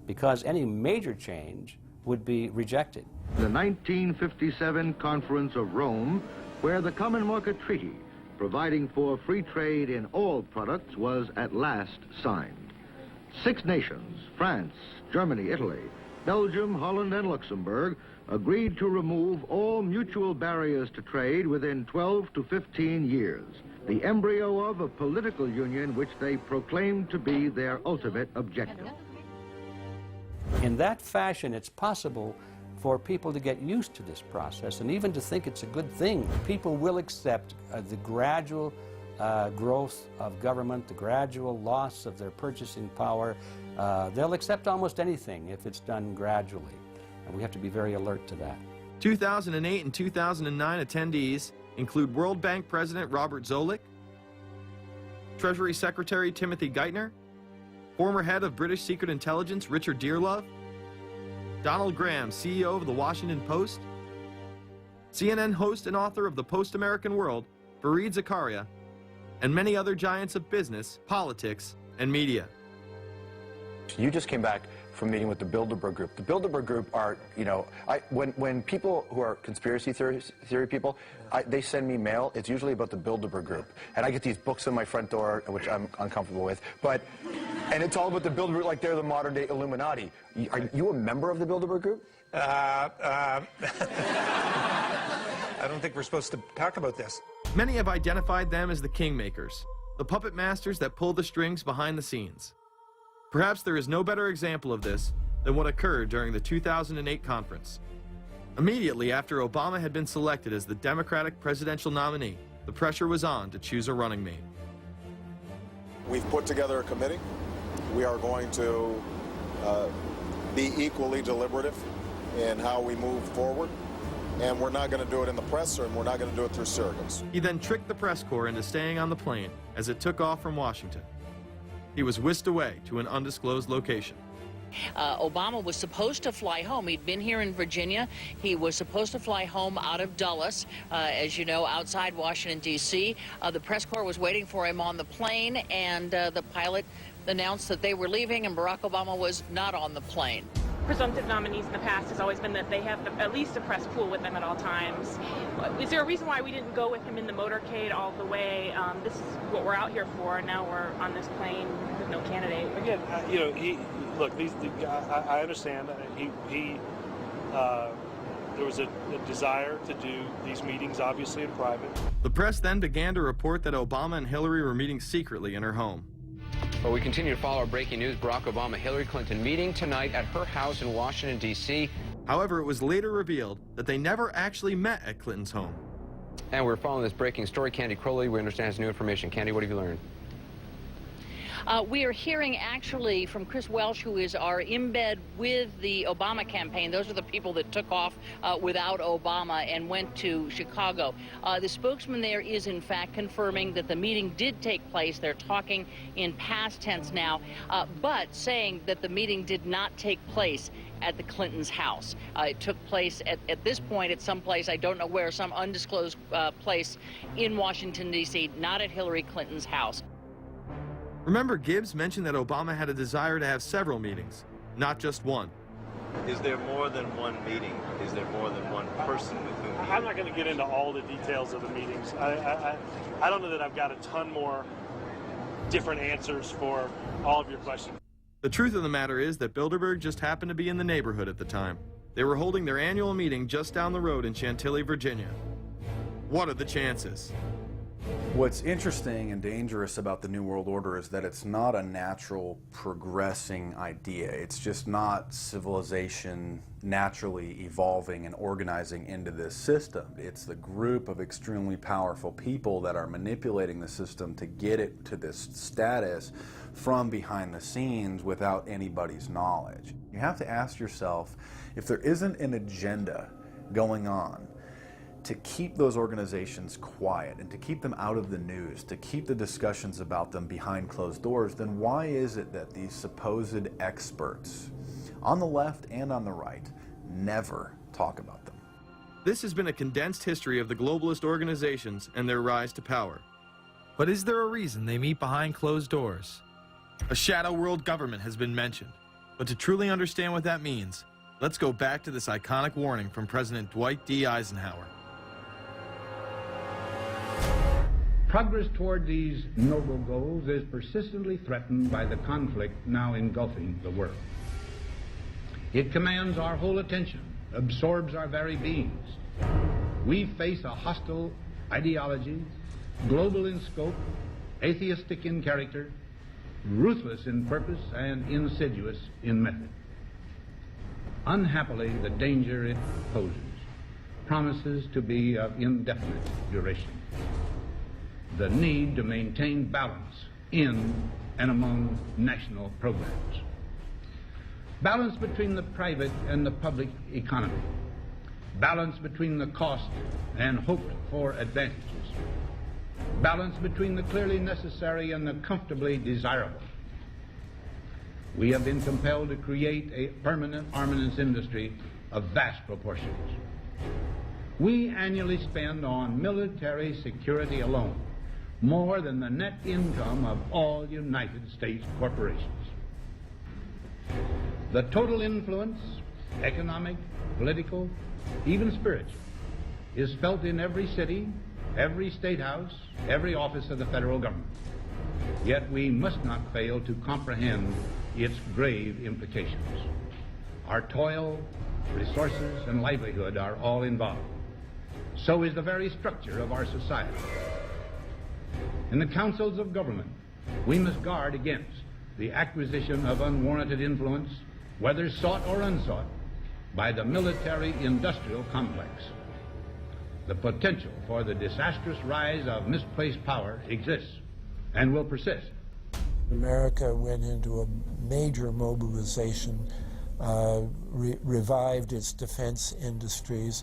because any major change would be rejected. The 1957 Conference of Rome, where the Common Market Treaty, providing for free trade in all products, was at last signed. 6 nations, France, Germany, Italy, Belgium, Holland, and Luxembourg, agreed to remove all mutual barriers to trade within 12 to 15 years, the embryo of a political union which they proclaimed to be their ultimate objective. In that fashion, it's possible for people to get used to this process and even to think it's a good thing. People will accept the gradual growth of government, the gradual loss of their purchasing power. They'll accept almost anything if it's done gradually, and we have to be very alert to that. 2008 and 2009 attendees include World Bank President Robert Zoellick, Treasury Secretary Timothy Geithner, former head of British Secret Intelligence Richard Dearlove, Donald Graham, CEO of the Washington Post, CNN host and author of The Post-American World, Fareed Zakaria, and many other giants of business, politics, and media. You just came back from meeting with the Bilderberg Group. The Bilderberg Group are, you know, when people who are conspiracy theory people, they send me mail, it's usually about the Bilderberg Group. And I get these books on my front door, which I'm uncomfortable with. And it's all about the Bilderberg, like they're the modern-day Illuminati. Are you a member of the Bilderberg Group? I don't think we're supposed to talk about this. Many have identified them as the kingmakers, the puppet masters that pull the strings behind the scenes. Perhaps there is no better example of this than what occurred during the 2008 conference. Immediately after Obama had been selected as the Democratic presidential nominee, the pressure was on to choose a running mate. We've put together a committee. We are going to be equally deliberative in how we move forward. And we're not going to do it in the press, and we're not going to do it through surrogates. He then tricked the press corps into staying on the plane as it took off from Washington. He was whisked away to an undisclosed location. Obama was supposed to fly home. He'd been here in Virginia. He was supposed to fly home out of Dulles, as you know, outside Washington, D.C. The press corps was waiting for him on the plane, and the pilot announced that they were leaving, and Barack Obama was not on the plane. Presumptive nominees in the past has always been that they have at least a press pool with them at all times. Is there a reason why we didn't go with him in the motorcade all the way? This is what we're out here for, and now we're on this plane with no candidate. Again, you know, I understand. There was a desire to do these meetings, obviously, in private. The press then began to report that Obama and Hillary were meeting secretly in her home. Well, we continue to follow our breaking news. Barack Obama, Hillary Clinton meeting tonight at her house in Washington, D.C. However, it was later revealed that they never actually met at Clinton's home. And we're following this breaking story. Candy Crowley, we understand, has new information. Candy, what have you learned? We are hearing actually from Chris Welsh, who is our embed with the Obama campaign. Those are the people that took off without Obama and went to Chicago. The spokesman there is in fact confirming that the meeting did take place. They're talking in past tense now, but saying that the meeting did not take place at the Clintons' house. It took place at this point at some place, I don't know where, some undisclosed place in Washington, D.C., not at Hillary Clinton's house. Remember, Gibbs mentioned that Obama had a desire to have several meetings, not just one. Is there more than one meeting? Is there more than one person with whom you... I'm not going to get into all the details of the meetings. I don't know that I've got a ton more different answers for all of your questions. The truth of the matter is that Bilderberg just happened to be in the neighborhood at the time. They were holding their annual meeting just down the road in Chantilly, Virginia. What are the chances? What's interesting and dangerous about the New World Order is that it's not a natural progressing idea. It's just not civilization naturally evolving and organizing into this system. It's the group of extremely powerful people that are manipulating the system to get it to this status from behind the scenes without anybody's knowledge. You have to ask yourself, if there isn't an agenda going on to keep those organizations quiet and to keep them out of the news, to keep the discussions about them behind closed doors, then why is it that these supposed experts on the left and on the right never talk about them? This has been a condensed history of the globalist organizations and their rise to power. But is there a reason they meet behind closed doors? A shadow world government has been mentioned, but to truly understand what that means, let's go back to this iconic warning from President Dwight D. Eisenhower. Progress toward these noble goals is persistently threatened by the conflict now engulfing the world. It commands our whole attention, absorbs our very beings. We face a hostile ideology, global in scope, atheistic in character, ruthless in purpose, and insidious in method. Unhappily, the danger it poses promises to be of indefinite duration. The need to maintain balance in and among national programs. Balance between the private and the public economy. Balance between the cost and hoped for advantages. Balance between the clearly necessary and the comfortably desirable. We have been compelled to create a permanent armaments industry of vast proportions. We annually spend on military security alone more than the net income of all United States corporations. The total influence, economic, political, even spiritual, is felt in every city, every state house, every office of the federal government. Yet we must not fail to comprehend its grave implications. Our toil, resources, and livelihood are all involved. So is the very structure of our society. In the councils of government, we must guard against the acquisition of unwarranted influence, whether sought or unsought, by the military-industrial complex. The potential for the disastrous rise of misplaced power exists and will persist. America went into a major mobilization, revived its defense industries,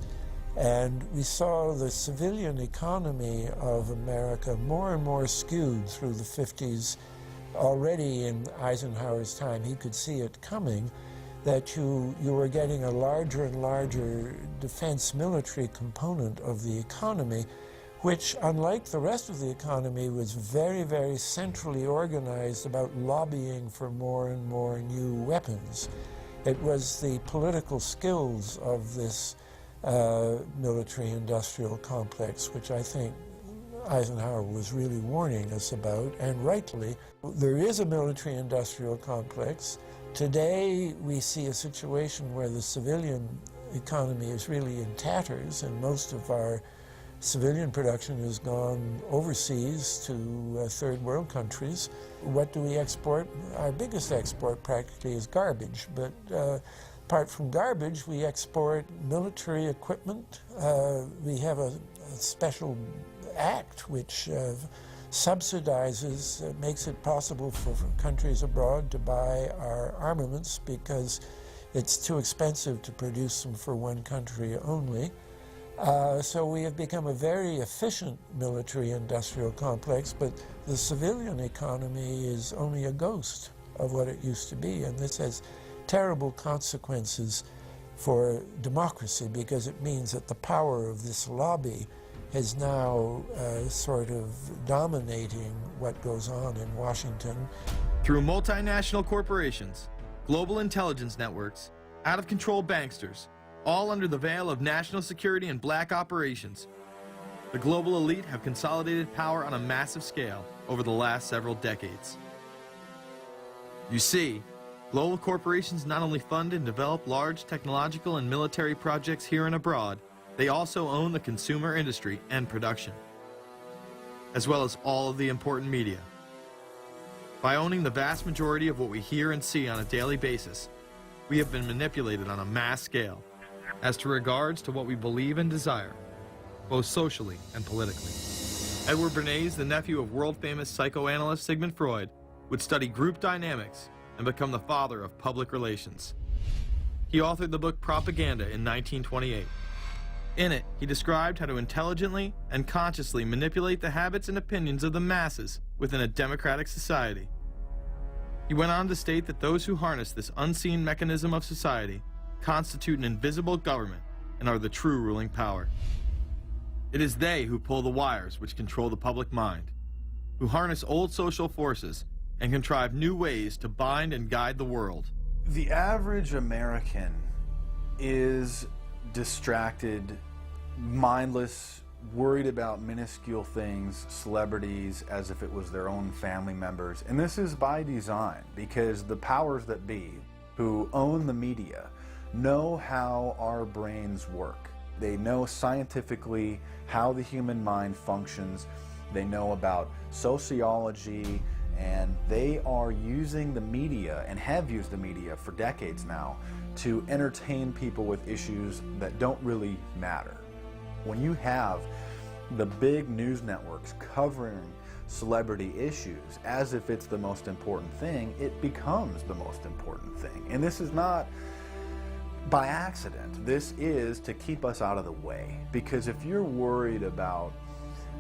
and we saw the civilian economy of America more and more skewed through the 50s. Already in Eisenhower's time, he could see it coming, that you were getting a larger and larger defense military component of the economy, which, unlike the rest of the economy, was very, very centrally organized about lobbying for more and more new weapons. It was the political skills of this military-industrial complex, which I think Eisenhower was really warning us about, and rightly. There is a military-industrial complex. Today, we see a situation where the civilian economy is really in tatters, and most of our civilian production has gone overseas to third world countries. What do we export? Our biggest export practically is garbage, but apart from garbage, we export military equipment. We have a special act which subsidizes, makes it possible for countries abroad to buy our armaments because it's too expensive to produce them for one country only. So we have become a very efficient military-industrial complex, but the civilian economy is only a ghost of what it used to be, and this has terrible consequences for democracy because it means that the power of this lobby is now sort of dominating what goes on in Washington. Through multinational corporations, global intelligence networks, out-of-control banksters, all under the veil of national security and black operations, the global elite have consolidated power on a massive scale over the last several decades. You see, global corporations not only fund and develop large technological and military projects here and abroad, they also own the consumer industry and production, as well as all of the important media. By owning the vast majority of what we hear and see on a daily basis, we have been manipulated on a mass scale as to regards to what we believe and desire, both socially and politically. Edward Bernays, the nephew of world-famous psychoanalyst Sigmund Freud, would study group dynamics and become the father of public relations. He authored the book Propaganda in 1928. In it, he described how to intelligently and consciously manipulate the habits and opinions of the masses within a democratic society. He went on to state that those who harness this unseen mechanism of society constitute an invisible government and are the true ruling power. It is they who pull the wires which control the public mind, who harness old social forces and contrive new ways to bind and guide the world. The average American is distracted, mindless, worried about minuscule things, celebrities, as if it was their own family members. And this is by design, because the powers that be, who own the media, know how our brains work. They know scientifically how the human mind functions. They know about sociology, and they are using the media, and have used the media for decades now, to entertain people with issues that don't really matter. When you have the big news networks covering celebrity issues as if it's the most important thing, it becomes the most important thing. And this is not by accident. This is to keep us out of the way. Because if you're worried about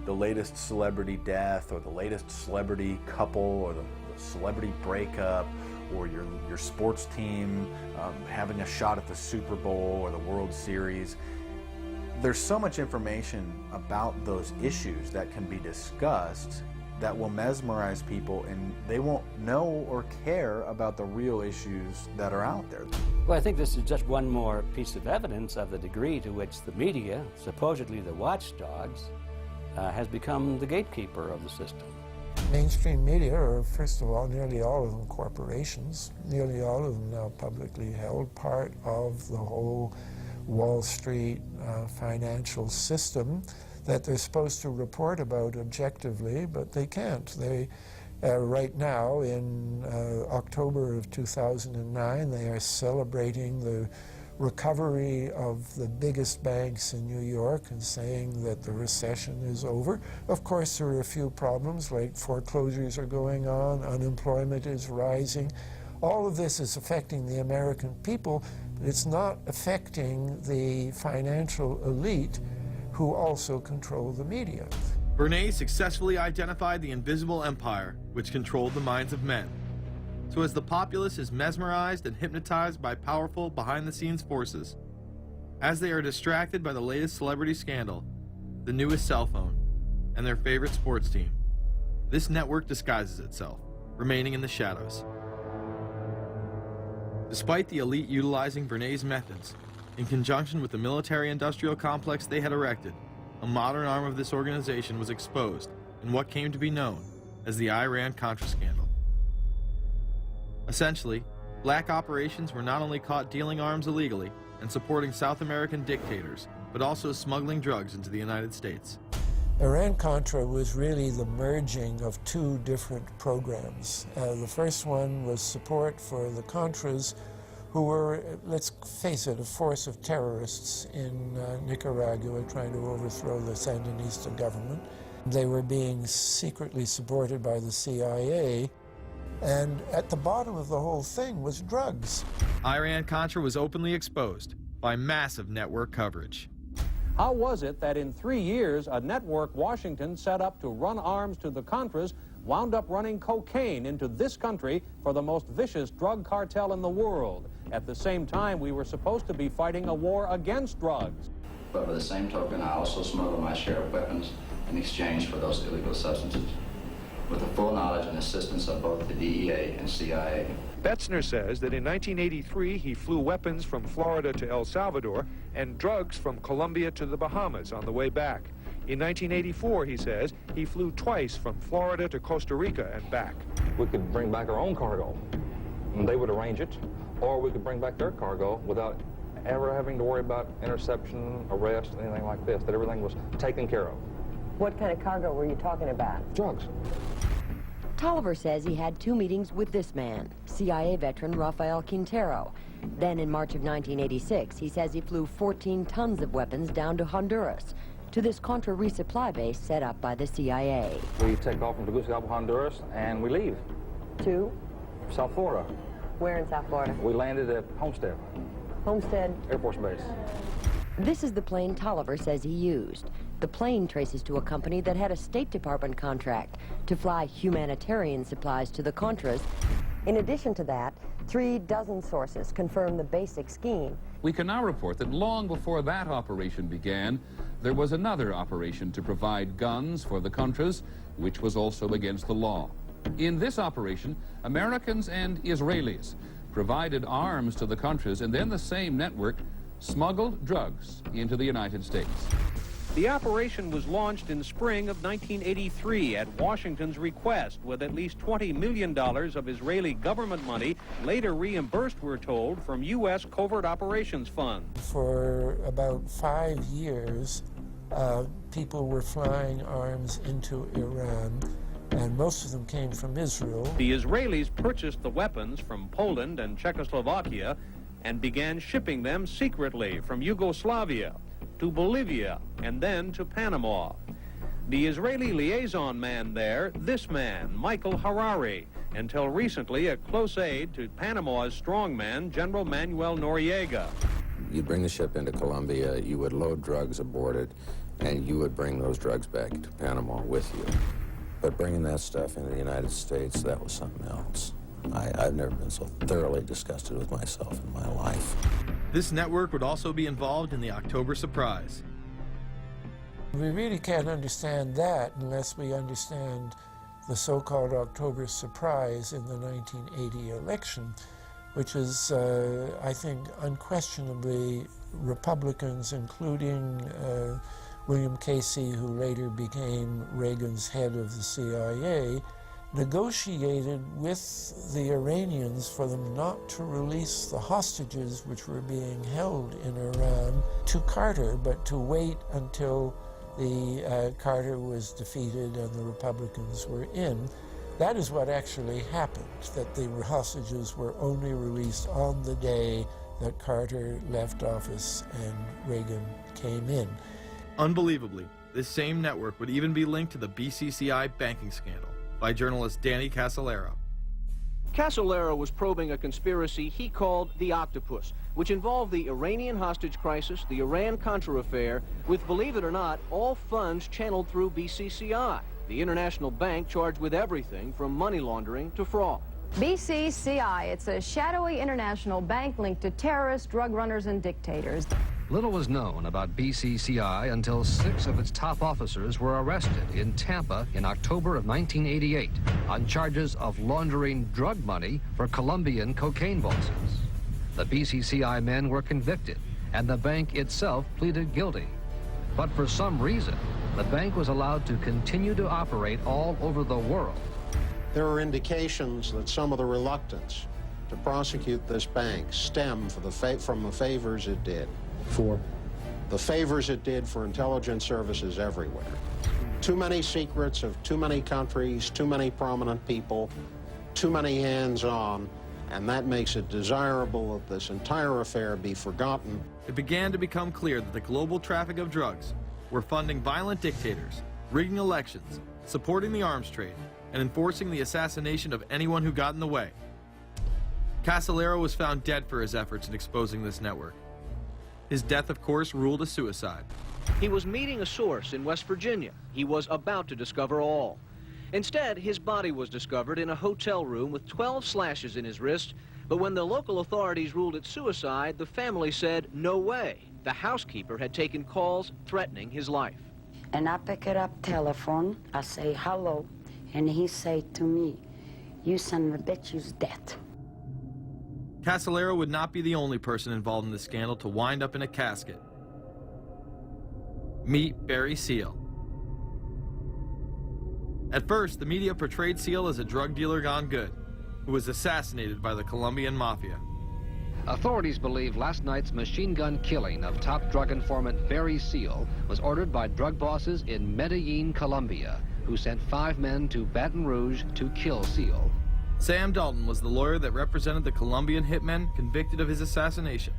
the latest celebrity death or the latest celebrity couple or the celebrity breakup or your sports team having a shot at the Super Bowl or the World Series, there's so much information about those issues that can be discussed that will mesmerize people, and they won't know or care about the real issues that are out there. Well, I think this is just one more piece of evidence of the degree to which the media, supposedly the watchdogs, has become the gatekeeper of the system. Mainstream media are, first of all, nearly all of them corporations, nearly all of them now publicly held, part of the whole Wall Street financial system that they're supposed to report about objectively, but they can't. They, right now, in October of 2009, they are celebrating the recovery of the biggest banks in New York and saying that the recession is over. Of course, there are a few problems, like foreclosures are going on, unemployment is rising. All of this is affecting the American people, but it's not affecting the financial elite who also control the media. Bernays successfully identified the invisible empire which controlled the minds of men. So as the populace is mesmerized and hypnotized by powerful behind-the-scenes forces, as they are distracted by the latest celebrity scandal, the newest cell phone, and their favorite sports team, this network disguises itself, remaining in the shadows. Despite the elite utilizing Bernays' methods, in conjunction with the military-industrial complex they had erected, a modern arm of this organization was exposed in what came to be known as the Iran-Contra scandal. Essentially, black operations were not only caught dealing arms illegally and supporting South American dictators, but also smuggling drugs into the United States. Iran-Contra was really the merging of two different programs. The first one was support for the Contras, who were, let's face it, a force of terrorists in Nicaragua trying to overthrow the Sandinista government. They were being secretly supported by the CIA, and at the bottom of the whole thing was drugs. Iran-Contra was openly exposed by massive network coverage. How was it that in 3 years, a network Washington set up to run arms to the Contras wound up running cocaine into this country for the most vicious drug cartel in the world? At the same time, we were supposed to be fighting a war against drugs. But by the same token, I also smuggle my share of weapons in exchange for those illegal substances, with the full knowledge and assistance of both the DEA and CIA. Betzner says that in 1983, he flew weapons from Florida to El Salvador and drugs from Colombia to the Bahamas on the way back. In 1984, he says, he flew twice from Florida to Costa Rica and back. We could bring back our own cargo, and they would arrange it, or we could bring back their cargo without ever having to worry about interception, arrest, anything like this, that everything was taken care of. What kind of cargo were you talking about? Drugs. Tolliver says he had 2 meetings with this man, CIA veteran Rafael Quintero. Then in March of 1986, he says he flew 14 tons of weapons down to Honduras, to this Contra resupply base set up by the CIA. We take off from Tegucigalpa, Honduras, and we leave. To? South Florida. Where in South Florida? We landed at Homestead. Homestead? Air Force Base. This is the plane Tolliver says he used. The plane traces to a company that had a State Department contract to fly humanitarian supplies to the Contras. In addition to that, 3 dozen sources confirm the basic scheme. We can now report that long before that operation began, there was another operation to provide guns for the Contras, which was also against the law. In this operation, Americans and Israelis provided arms to the Contras, and then the same network smuggled drugs into the United States. The operation was launched in spring of 1983 at Washington's request, with at least $20 million of Israeli government money later reimbursed, we're told, from U.S. Covert Operations Fund. For about 5 years, people were flying arms into Iran, and most of them came from Israel. The Israelis purchased the weapons from Poland and Czechoslovakia and began shipping them secretly from Yugoslavia to Bolivia, and then to Panama. The Israeli liaison man there, this man, Michael Harari, until recently a close aide to Panama's strongman, General Manuel Noriega. You'd bring the ship into Colombia, you would load drugs aboard it, and you would bring those drugs back to Panama with you. But bringing that stuff into the United States, that was something else. I've never been so thoroughly disgusted with myself in my life. This network would also be involved in the October surprise. We really can't understand that unless we understand the so-called October surprise in the 1980 election, which is, I think, unquestionably Republicans, including William Casey, who later became Reagan's head of the CIA, negotiated with the Iranians for them not to release the hostages which were being held in Iran to Carter, but to wait until the Carter was defeated and the Republicans were in. That is what actually happened, that the hostages were only released on the day that Carter left office and Reagan came in. Unbelievably, this same network would even be linked to the BCCI banking scandal by journalist Danny Casolaro. Casolaro was probing a conspiracy he called the Octopus, which involved the Iranian hostage crisis, the Iran-Contra affair, with, believe it or not, all funds channeled through BCCI, the international bank charged with everything from money laundering to fraud. BCCI, it's a shadowy international bank linked to terrorists, drug runners, and dictators. Little was known about BCCI until 6 of its top officers were arrested in Tampa in October of 1988 on charges of laundering drug money for Colombian cocaine bosses. The BCCI men were convicted, and the bank itself pleaded guilty. But for some reason, the bank was allowed to continue to operate all over the world. There are indications that some of the reluctance to prosecute this bank stemmed from the favors it did. The favors it did for intelligence services everywhere. Too many secrets of too many countries, too many prominent people, too many hands-on, and that makes it desirable that this entire affair be forgotten. It began to become clear that the global traffic of drugs were funding violent dictators, rigging elections, supporting the arms trade, and enforcing the assassination of anyone who got in the way. Casolaro was found dead for his efforts in exposing this network. His death, of course, ruled a suicide. He was meeting a source in West Virginia. He was about to discover all. Instead, his body was discovered in a hotel room with 12 slashes in his wrist, but when the local authorities ruled it suicide, the family said, no way. The housekeeper had taken calls threatening his life. And I pick it up telephone, I say hello, and he say to me, you son of a bitch, you's dead. Casolaro would not be the only person involved in the scandal to wind up in a casket. Meet Barry Seal. At first, the media portrayed Seal as a drug dealer gone good, who was assassinated by the Colombian mafia. Authorities believe last night's machine gun killing of top drug informant Barry Seal was ordered by drug bosses in Medellin, Colombia, who sent 5 men to Baton Rouge to kill Seal. Sam Dalton was the lawyer that represented the Colombian hitmen convicted of his assassination.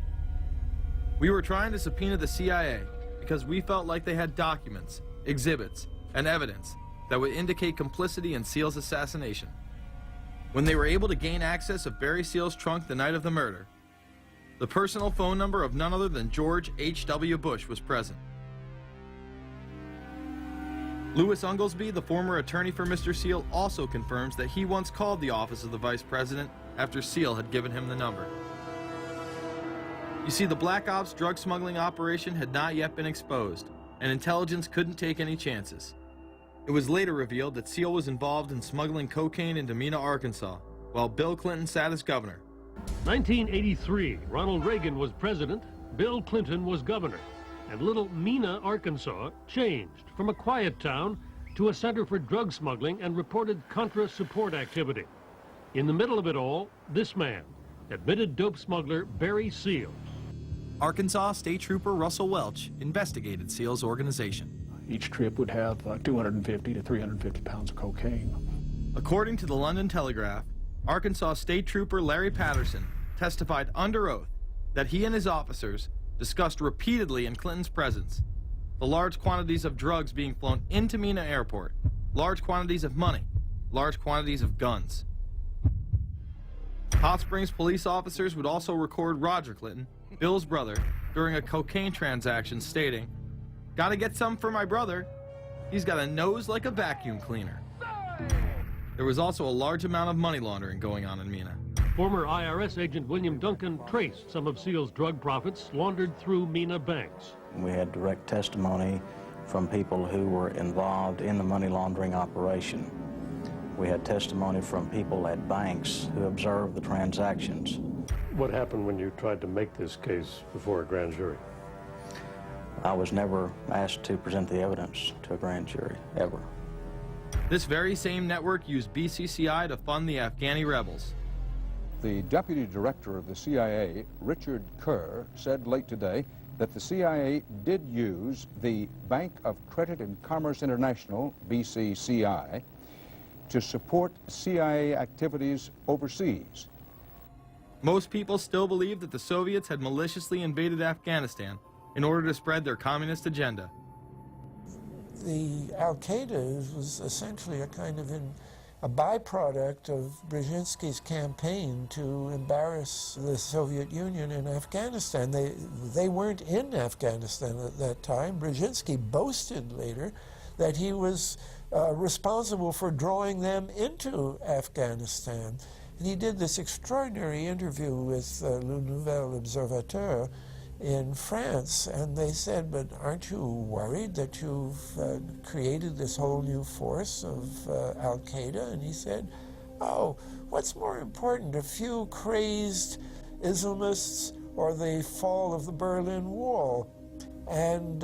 We were trying to subpoena the CIA because we felt like they had documents, exhibits, and evidence that would indicate complicity in Seal's assassination. When they were able to gain access of Barry Seal's trunk the night of the murder, the personal phone number of none other than George H.W. Bush was present. Louis Unglesby, the former attorney for Mr. Seal, also confirms that he once called the office of the vice president after Seal had given him the number. You see, the Black Ops drug smuggling operation had not yet been exposed, and intelligence couldn't take any chances. It was later revealed that Seal was involved in smuggling cocaine into Mena, Arkansas, while Bill Clinton sat as governor. 1983, Ronald Reagan was president, Bill Clinton was governor. And little Mena, Arkansas, changed from a quiet town to a center for drug smuggling and reported Contra support activity. In the middle of it all, this man, admitted dope smuggler Barry Seal. Arkansas State Trooper Russell Welch investigated Seal's organization. Each trip would have 250 to 350 pounds of cocaine. According to the London Telegraph, Arkansas State Trooper Larry Patterson testified under oath that he and his officers discussed repeatedly in Clinton's presence the large quantities of drugs being flown into Mena Airport, large quantities of money, large quantities of guns. Hot Springs police officers would also record Roger Clinton, Bill's brother, during a cocaine transaction stating, "Gotta get some for my brother. He's got a nose like a vacuum cleaner." There was also a large amount of money laundering going on in Mena. Former IRS agent William Duncan traced some of Seal's drug profits laundered through Mena banks. We had direct testimony from people who were involved in the money laundering operation. We had testimony from people at banks who observed the transactions. What happened when you tried to make this case before a grand jury? I was never asked to present the evidence to a grand jury, ever. This very same network used BCCI to fund the Afghani rebels. The deputy director of the CIA, Richard Kerr, said late today that the CIA did use the Bank of Credit and Commerce International, BCCI, to support CIA activities overseas. Most people still believe that the Soviets had maliciously invaded Afghanistan in order to spread their communist agenda. The Al-Qaeda was essentially a kind of a byproduct of Brzezinski's campaign to embarrass the Soviet Union in Afghanistan. They weren't in Afghanistan at that time. Brzezinski boasted later that he was responsible for drawing them into Afghanistan. And he did this extraordinary interview with Le Nouvel Observateur in France, and they said, but aren't you worried that you've created this whole new force of Al-Qaeda? And he said, oh, what's more important, a few crazed Islamists or the fall of the Berlin Wall? And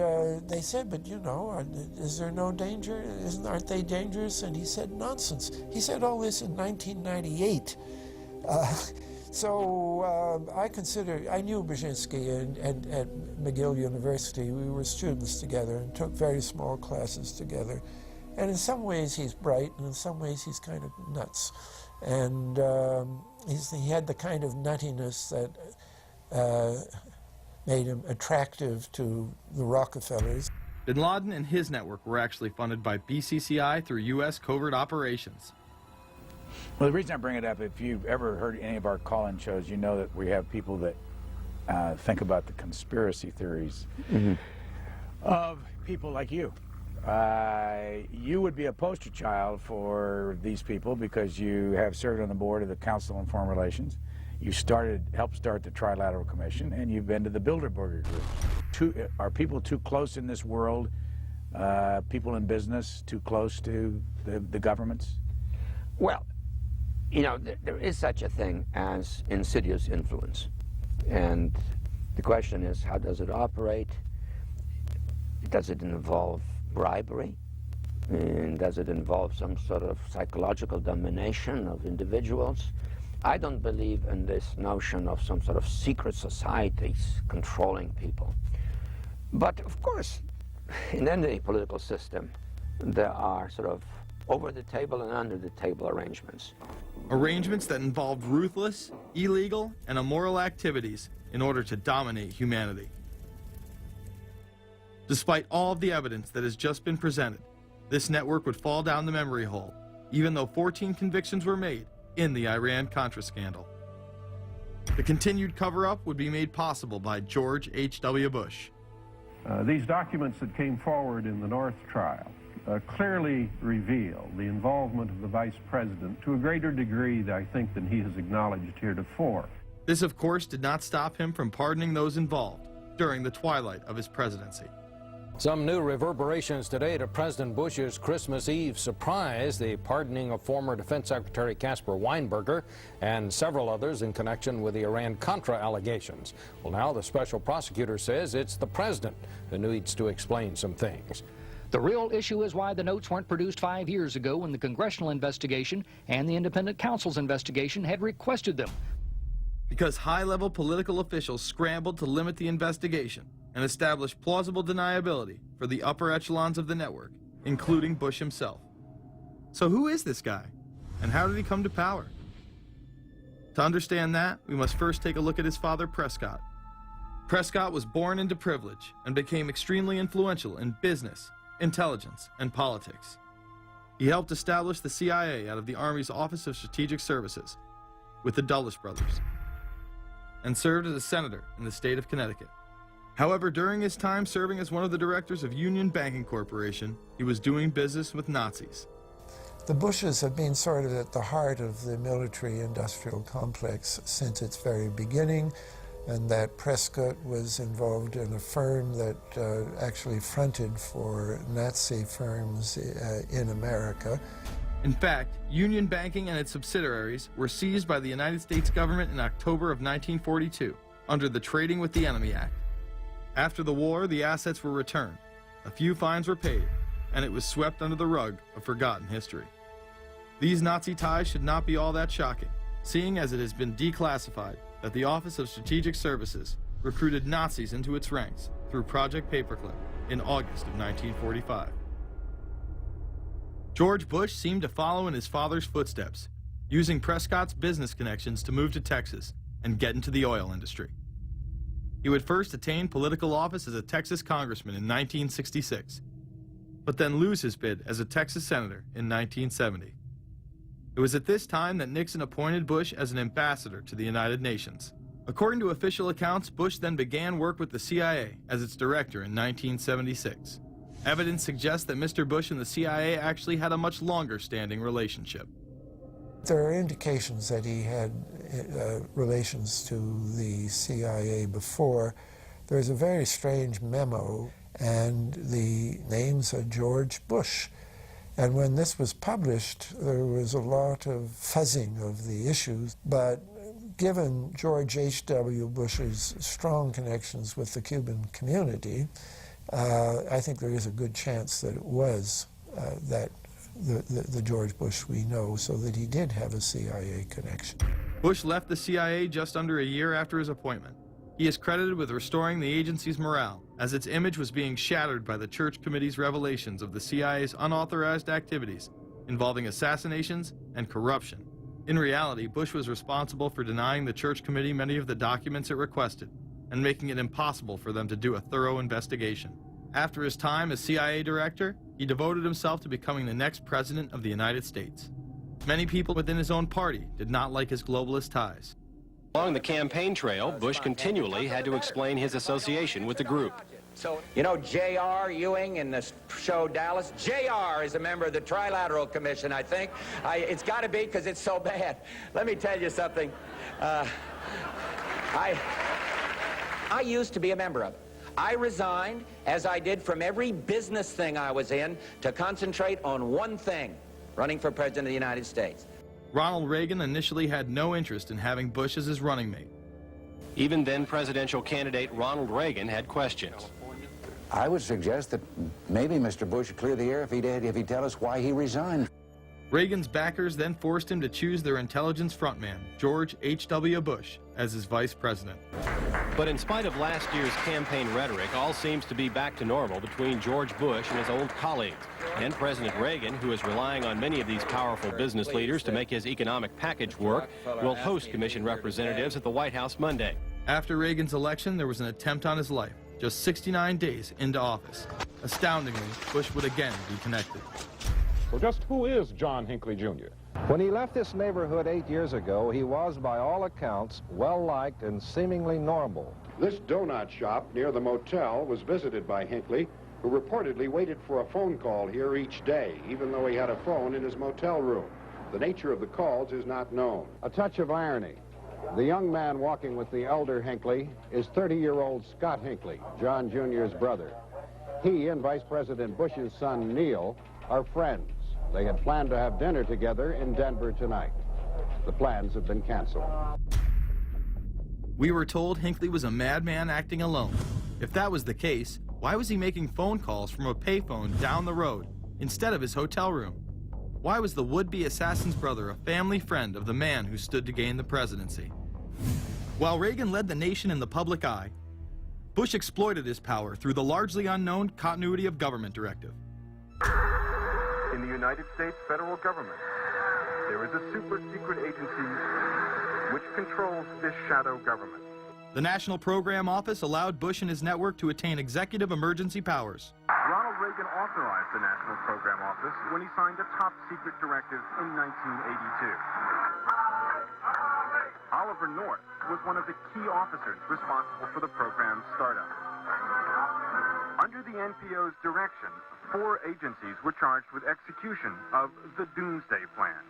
they said, but you know, is there no danger? Aren't they dangerous? And he said, nonsense. He said all this in 1998. So I knew Brzezinski at McGill University. We were students together and took very small classes together. And in some ways he's bright, and in some ways he's kind of nuts. And he had the kind of nuttiness that made him attractive to the Rockefellers. Bin Laden and his network were actually funded by BCCI through U.S. covert operations. Well, the reason I bring it up, if you've ever heard any of our call-in shows, you know that we have people that think about the conspiracy theories of people like you. You would be a poster child for these people because you have served on the board of the Council on Foreign Relations. You helped start the Trilateral Commission, and you've been to the Bilderberger Group. Are people too close in this world, people in business, too close to the governments? Well, you know, there is such a thing as insidious influence. And the question is, how does it operate? Does it involve bribery? And does it involve some sort of psychological domination of individuals? I don't believe in this notion of some sort of secret societies controlling people. But of course, in any political system, there are sort of over-the-table and under-the-table arrangements. Arrangements that involved ruthless, illegal, and immoral activities in order to dominate humanity. Despite all of the evidence that has just been presented, this network would fall down the memory hole, even though 14 convictions were made in the Iran-Contra scandal. The continued cover-up would be made possible by George H.W. Bush. These documents that came forward in the North trial clearly reveal the involvement of the vice president to a greater degree, I think, than he has acknowledged heretofore. This, of course, did not stop him from pardoning those involved during the twilight of his presidency. Some new reverberations today to President Bush's Christmas Eve surprise, the pardoning of former Defense Secretary Caspar Weinberger and several others in connection with the Iran-Contra allegations. Well, now the special prosecutor says it's the president who needs to explain some things. The real issue is why the notes weren't produced 5 years ago when the congressional investigation and the independent counsel's investigation had requested them. Because high-level political officials scrambled to limit the investigation and establish plausible deniability for the upper echelons of the network, including Bush himself. So who is this guy, and how did he come to power? To understand that, we must first take a look at his father, Prescott. Prescott was born into privilege and became extremely influential in business, intelligence, and politics. He helped establish the CIA out of the Army's Office of Strategic Services with the Dulles brothers, and served as a senator in the state of Connecticut. However, during his time serving as one of the directors of Union Banking Corporation, he was doing business with Nazis. The Bushes have been sort of at the heart of the military-industrial complex since its very beginning, and that Prescott was involved in a firm that actually fronted for Nazi firms in America. In fact, Union Banking and its subsidiaries were seized by the United States government in October of 1942 under the Trading with the Enemy Act. After the war, the assets were returned, a few fines were paid, and it was swept under the rug of forgotten history. These Nazi ties should not be all that shocking, seeing as it has been declassified that the Office of Strategic Services recruited Nazis into its ranks through Project Paperclip in August of 1945. George Bush seemed to follow in his father's footsteps, using Prescott's business connections to move to Texas and get into the oil industry. He would first attain political office as a Texas congressman in 1966, but then lose his bid as a Texas senator in 1970. It was at this time that Nixon appointed Bush as an ambassador to the United Nations. According to official accounts, Bush then began work with the CIA as its director in 1976. Evidence suggests that Mr. Bush and the CIA actually had a much longer-standing relationship. There are indications that he had relations to the CIA before. There's a very strange memo, and the names are George Bush. And when this was published, there was a lot of fuzzing of the issues, but given George H.W. Bush's strong connections with the Cuban community, I think there is a good chance that it was that the George Bush we know, so that he did have a CIA connection. Bush left the CIA just under a year after his appointment. He is credited with restoring the agency's morale, as its image was being shattered by the Church Committee's revelations of the CIA's unauthorized activities involving assassinations and corruption. In reality, Bush was responsible for denying the Church Committee many of the documents it requested and making it impossible for them to do a thorough investigation. After his time as CIA director, he devoted himself to becoming the next president of the United States. Many people within his own party did not like his globalist ties. Along the campaign trail, Bush continually had to explain his association with the group. You know J.R. Ewing in the show Dallas? J.R. is a member of the Trilateral Commission, I think. It's got to be because it's so bad. Let me tell you something. I used to be a member of it. I resigned, as I did from every business thing I was in, to concentrate on one thing, running for President of the United States. Ronald Reagan initially had no interest in having Bush as his running mate. Even then presidential candidate Ronald Reagan had questions. I would suggest that maybe Mr. Bush would clear the air if he'd tell us why he resigned. Reagan's backers then forced him to choose their intelligence frontman, George H.W. Bush, as his vice president. But in spite of last year's campaign rhetoric, all seems to be back to normal between George Bush and his old colleagues. And President Reagan, who is relying on many of these powerful business leaders to make his economic package work, will host commission representatives at the White House Monday. After Reagan's election, there was an attempt on his life, just 69 days into office. Astoundingly, Bush would again be connected. So just who is John Hinckley, Jr.? When he left this neighborhood 8 years ago, he was, by all accounts, well-liked and seemingly normal. This donut shop near the motel was visited by Hinckley, who reportedly waited for a phone call here each day, even though he had a phone in his motel room. The nature of the calls is not known. A touch of irony. The young man walking with the elder Hinckley is 30-year-old Scott Hinckley, John Jr.'s brother. He and Vice President Bush's son, Neil, are friends. They had planned to have dinner together in Denver tonight. The plans have been canceled. We were told Hinckley was a madman acting alone. If that was the case, why was he making phone calls from a payphone down the road instead of his hotel room? Why was the would-be assassin's brother a family friend of the man who stood to gain the presidency? While Reagan led the nation in the public eye, Bush exploited his power through the largely unknown Continuity of Government Directive. In the United States federal government, there is a super-secret agency which controls this shadow government. The National Program Office allowed Bush and his network to attain executive emergency powers. Ronald Reagan authorized the National Program Office when he signed a top-secret directive in 1982. Oliver North was one of the key officers responsible for the program's startup. Under the NPO's direction, 4 agencies were charged with execution of the Doomsday Plan: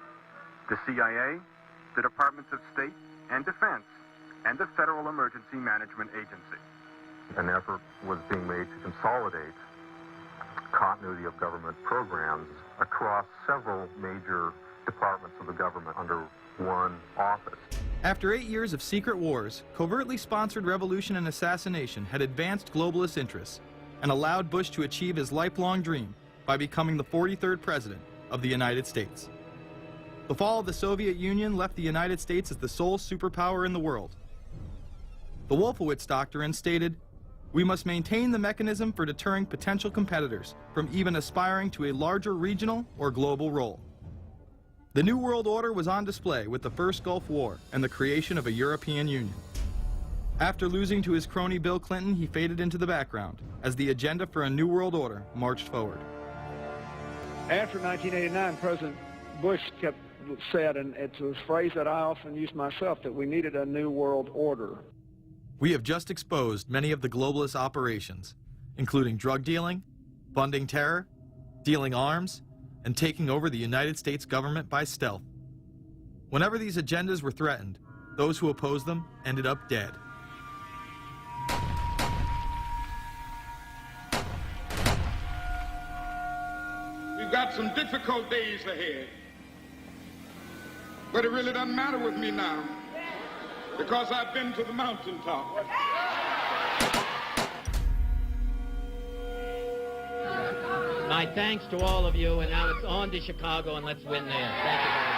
the CIA, the Departments of State and Defense, and the Federal Emergency Management Agency. An effort was being made to consolidate continuity of government programs across several major departments of the government under one office. After 8 years of secret wars, covertly sponsored revolution and assassination had advanced globalist interests and allowed Bush to achieve his lifelong dream by becoming the 43rd president of the United States. The fall of the Soviet Union left the United States as the sole superpower in the world. The Wolfowitz Doctrine stated, "We must maintain the mechanism for deterring potential competitors from even aspiring to a larger regional or global role." The New World Order was on display with the first Gulf War and the creation of a European Union. After losing to his crony Bill Clinton, he faded into the background as the agenda for a New World Order marched forward. After 1989, President Bush said, and it's a phrase that I often use myself, that we needed a New World Order. We have just exposed many of the globalist operations, including drug dealing, funding terror, dealing arms, and taking over the United States government by stealth. Whenever these agendas were threatened, those who opposed them ended up dead. We've got some difficult days ahead, but it really doesn't matter with me now, because I've been to the mountaintop. My thanks to all of you, and now it's on to Chicago, and let's win there. Thank you very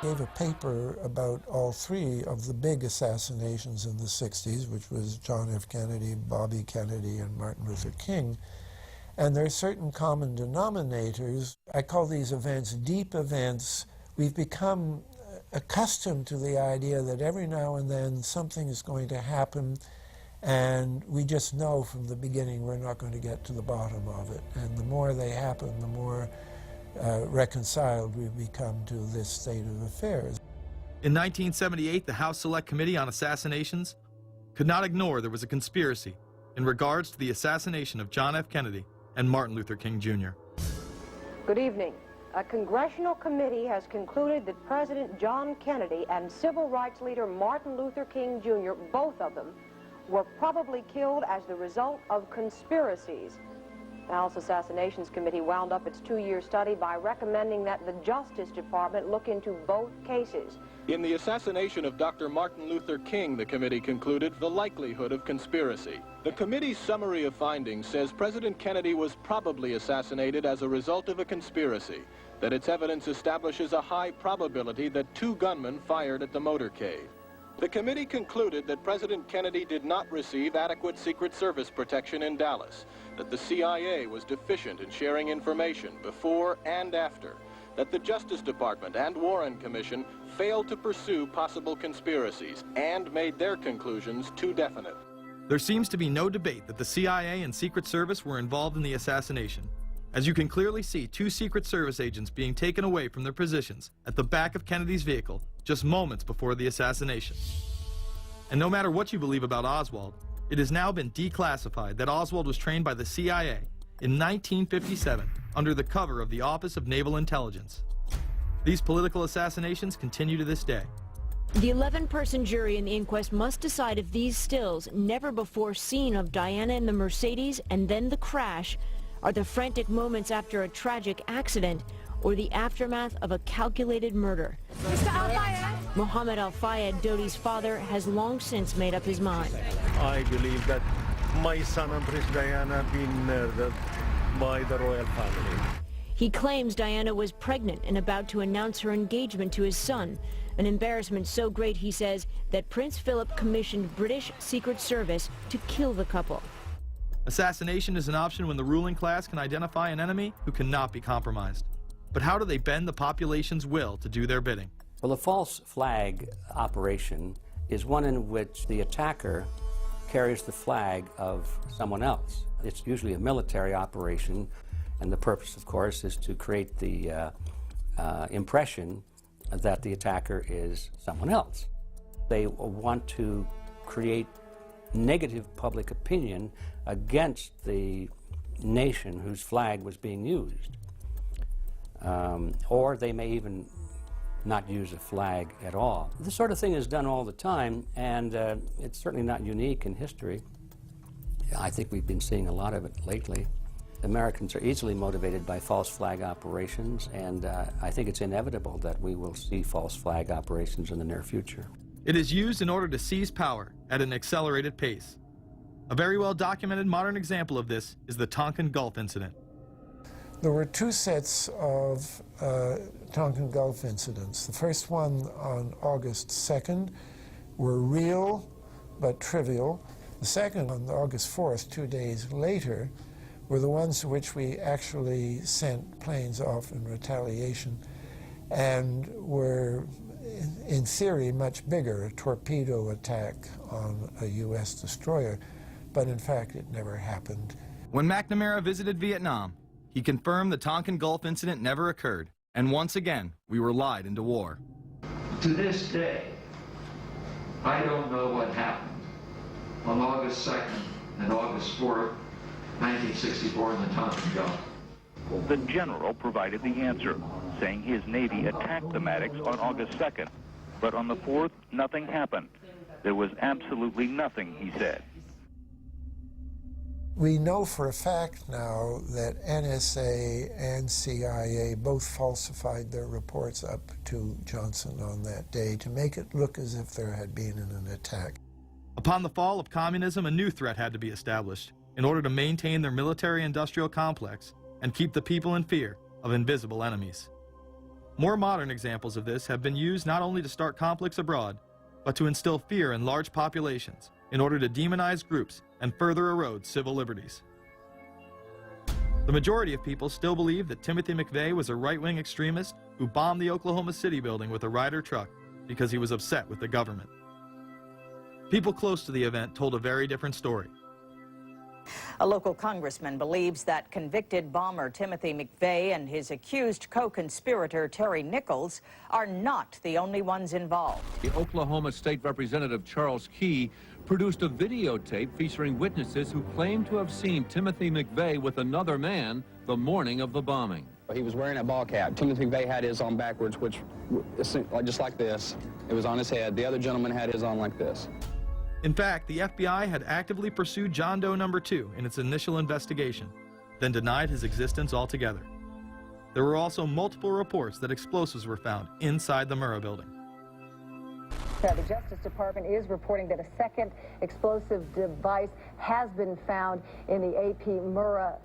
much. Gave a paper about all three of the big assassinations in the 60s, which was John F. Kennedy, Bobby Kennedy, and Martin Luther King. And there are certain common denominators. I call these events deep events. We've become accustomed to the idea that every now and then something is going to happen, and we just know from the beginning we're not going to get to the bottom of it. And the more they happen, the more reconciled we've become to this state of affairs. In 1978, the House Select Committee on Assassinations could not ignore there was a conspiracy in regards to the assassination of John F. Kennedy and Martin Luther King Jr. Good evening. A congressional committee has concluded that President John Kennedy and civil rights leader Martin Luther King Jr., both of them, were probably killed as the result of conspiracies. The House Assassinations Committee wound up its 2-year study by recommending that the Justice Department look into both cases. In the assassination of Dr. Martin Luther King, the committee concluded the likelihood of conspiracy. The committee's summary of findings says President Kennedy was probably assassinated as a result of a conspiracy, that its evidence establishes a high probability that 2 gunmen fired at the motorcade. The committee concluded that President Kennedy did not receive adequate Secret Service protection in Dallas, that the CIA was deficient in sharing information before and after, that the Justice Department and Warren Commission failed to pursue possible conspiracies and made their conclusions too definite. There seems to be no debate that the CIA and Secret Service were involved in the assassination, as you can clearly see 2 Secret Service agents being taken away from their positions at the back of Kennedy's vehicle just moments before the assassination. And no matter what you believe about Oswald, it has now been declassified that Oswald was trained by the CIA in 1957 under the cover of the Office of Naval Intelligence. These political assassinations continue to this day. The 11-person jury in the inquest must decide if these stills, never before seen of Diana in the Mercedes and then the crash, are the frantic moments after a tragic accident or the aftermath of a calculated murder. Mr. Al-Fayed? Mohammed Al-Fayed, Dodi's father, has long since made up his mind. I believe that my son and Princess Diana have been murdered by the royal family. He claims Diana was pregnant and about to announce her engagement to his son, an embarrassment so great, he says, that Prince Philip commissioned British Secret Service to kill the couple. Assassination is an option when the ruling class can identify an enemy who cannot be compromised. But how do they bend the population's will to do their bidding? Well, the false flag operation is one in which the attacker carries the flag of someone else. It's usually a military operation, and the purpose, of course, is to create the impression that the attacker is someone else. They want to create negative public opinion against the nation whose flag was being used. Or they may even not use a flag at all. This sort of thing is done all the time, and it's certainly not unique in history. I think we've been seeing a lot of it lately. Americans are easily motivated by false flag operations, and I think it's inevitable that we will see false flag operations in the near future. It is used in order to seize power at an accelerated pace. A very well-documented modern example of this is the Tonkin Gulf incident. There were two sets of Tonkin Gulf incidents. The first one on August 2nd were real but trivial. The second on August 4th, 2 days later, were the ones to which we actually sent planes off in retaliation and were, in theory, much bigger, a torpedo attack on a U.S. destroyer, but in fact it never happened. When McNamara visited Vietnam, he confirmed the Tonkin Gulf incident never occurred, and once again, we were lied into war. To this day, I don't know what happened on August 2nd and August 4th, 1964 in the Tonkin Gulf. The general provided the answer, saying his Navy attacked the Maddox on August 2nd. But on the 4th, nothing happened. There was absolutely nothing, he said. We know for a fact now that NSA and CIA both falsified their reports up to Johnson on that day to make it look as if there had been an attack. Upon the fall of communism, a new threat had to be established in order to maintain their military-industrial complex and keep the people in fear of invisible enemies. More modern examples of this have been used not only to start conflicts abroad, but to instill fear in large populations in order to demonize groups and further erode civil liberties. The majority of people still believe that Timothy McVeigh was a right-wing extremist who bombed the Oklahoma City building with a Ryder truck because he was upset with the government. People close to the event told a very different story. A local congressman believes that convicted bomber Timothy McVeigh and his accused co-conspirator Terry Nichols are not the only ones involved. The Oklahoma State Representative Charles Key produced a videotape featuring witnesses who claim to have seen Timothy McVeigh with another man the morning of the bombing. He was wearing a ball cap. Timothy McVeigh had his on backwards, which just like this. It was on his head. The other gentleman had his on like this. In fact, the FBI had actively pursued John Doe No. 2 in its initial investigation, then denied his existence altogether. There were also multiple reports that explosives were found inside the Murrah building. The Justice Department is reporting that a second explosive device has been found in the AP Murrah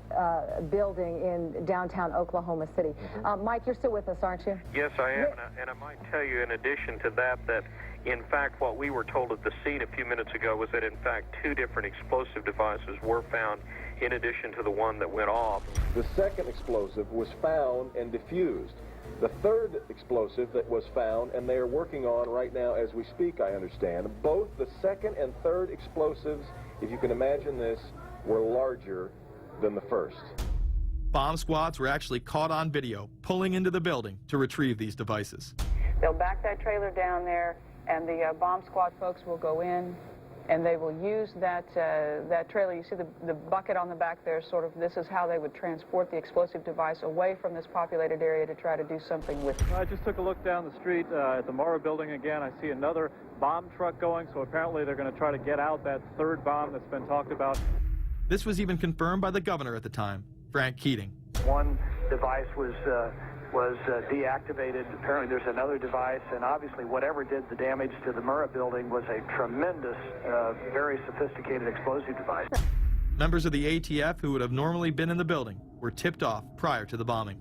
building in downtown Oklahoma City. Mike, you're still with us, aren't you? Yes, I am, and I might tell you in addition to that, in fact, what we were told at the scene a few minutes ago was that, in fact, 2 different explosive devices were found in addition to the one that went off. The second explosive was found and defused. The third explosive that was found, and they are working on right now as we speak, I understand, both the second and third explosives, if you can imagine this, were larger than the first. Bomb squads were actually caught on video pulling into the building to retrieve these devices. They'll back that trailer down there, and the bomb squad folks will go in, and they will use that trailer. You see the bucket on the back there, sort of, this is how they would transport the explosive device away from this populated area to try to do something with it. I just took a look down the street at the Murrah building again. I see another bomb truck going, so apparently they're going to try to get out that third bomb that's been talked about. This was even confirmed by the governor at the time, Frank Keating. One device was deactivated. Apparently there's another device, and obviously whatever did the damage to the Murrah building was a tremendous, very sophisticated explosive device. Members of the ATF who would have normally been in the building were tipped off prior to the bombing.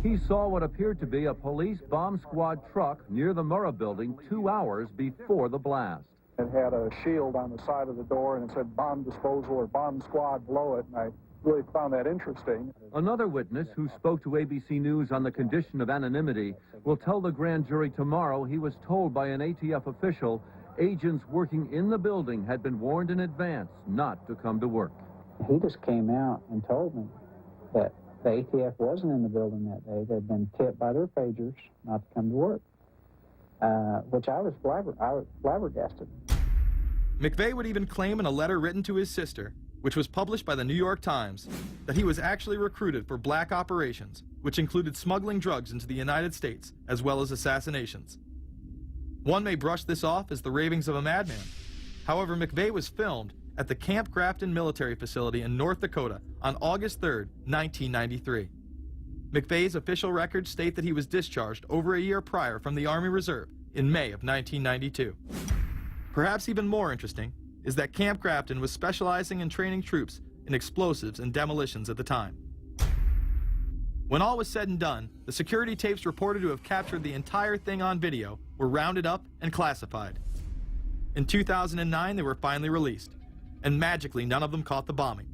He saw what appeared to be a police bomb squad truck near the Murrah building 2 hours before the blast. It had a shield on the side of the door, and it said bomb disposal or bomb squad below it, and I really found that interesting. Another witness who spoke to ABC News on the condition of anonymity will tell the grand jury tomorrow he was told by an ATF official agents working in the building had been warned in advance not to come to work. He just came out and told me that the ATF wasn't in the building that day. They'd been tipped by their pagers not to come to work, which I was flabbergasted. McVeigh would even claim in a letter written to his sister, which was published by the New York Times, that he was actually recruited for black operations, which included smuggling drugs into the United States, as well as assassinations. One may brush this off as the ravings of a madman. However, McVeigh was filmed at the Camp Grafton military facility in North Dakota on August 3, 1993. McVeigh's official records state that he was discharged over a year prior from the Army Reserve in May of 1992. Perhaps even more interesting is that Camp Grafton was specializing in training troops in explosives and demolitions at the time. When all was said and done, the security tapes reported to have captured the entire thing on video were rounded up and classified. In 2009, they were finally released, and magically none of them caught the bombing.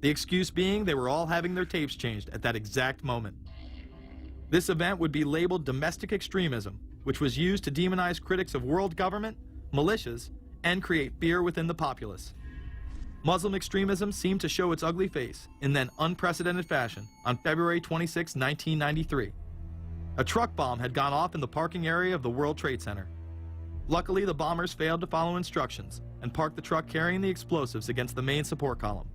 The excuse being they were all having their tapes changed at that exact moment. This event would be labeled domestic extremism, which was used to demonize critics of world government, militias, and create fear within the populace. Muslim extremism seemed to show its ugly face in then unprecedented fashion on February 26, 1993. A truck bomb had gone off in the parking area of the World Trade Center. Luckily, the bombers failed to follow instructions and parked the truck carrying the explosives against the main support column.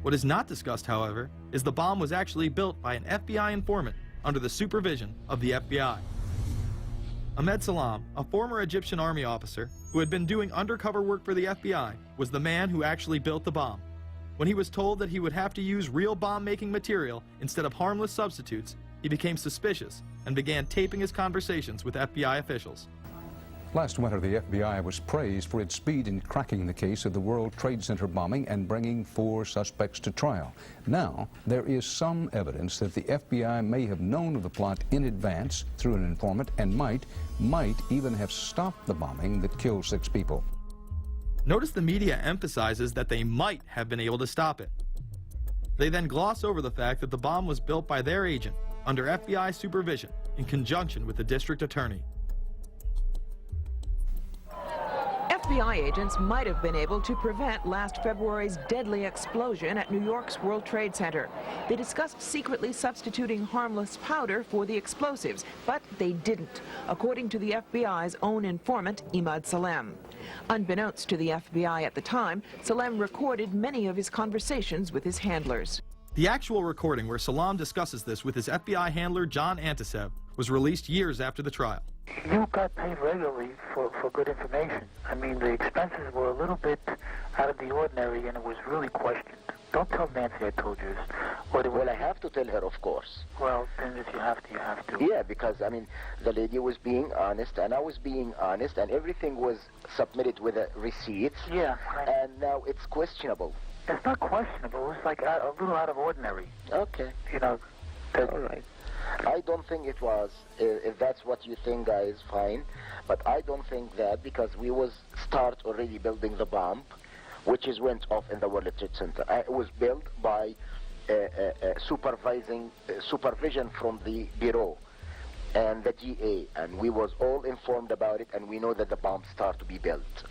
What is not discussed, however, is the bomb was actually built by an FBI informant under the supervision of the FBI. Ahmed Salam, a former Egyptian army officer who had been doing undercover work for the FBI, was the man who actually built the bomb. When he was told that he would have to use real bomb-making material instead of harmless substitutes, he became suspicious and began taping his conversations with FBI officials. Last winter, the FBI was praised for its speed in cracking the case of the World Trade Center bombing and bringing 4 suspects to trial. Now, there is some evidence that the FBI may have known of the plot in advance through an informant and might even have stopped the bombing that killed 6 people. Notice the media emphasizes that they might have been able to stop it. They then gloss over the fact that the bomb was built by their agent under FBI supervision in conjunction with the district attorney. FBI agents might have been able to prevent last February's deadly explosion at New York's World Trade Center. They discussed secretly substituting harmless powder for the explosives, but they didn't, according to the FBI's own informant, Imad Salem. Unbeknownst to the FBI at the time, Salem recorded many of his conversations with his handlers. The actual recording where Salam discusses this with his FBI handler, John Antisev, was released years after the trial. You got paid regularly for good information. I mean, the expenses were a little bit out of the ordinary, and it was really questioned. Don't tell Nancy I told you this. Well, I have to tell her, of course. Well, then if you have to, you have to. Yeah, because, I mean, the lady was being honest, and I was being honest, and everything was submitted with a receipt. Yeah. And now it's questionable. It's not questionable. It's like a little out of ordinary. Okay. You know. All right. I don't think it was. If that's what you think, guys, fine. But I don't think that, because we was start already building the bomb, which is went off in the World Trade Center. It was built by supervision from the Bureau and the DA, and we was all informed about it, and we know that the bomb start to be built.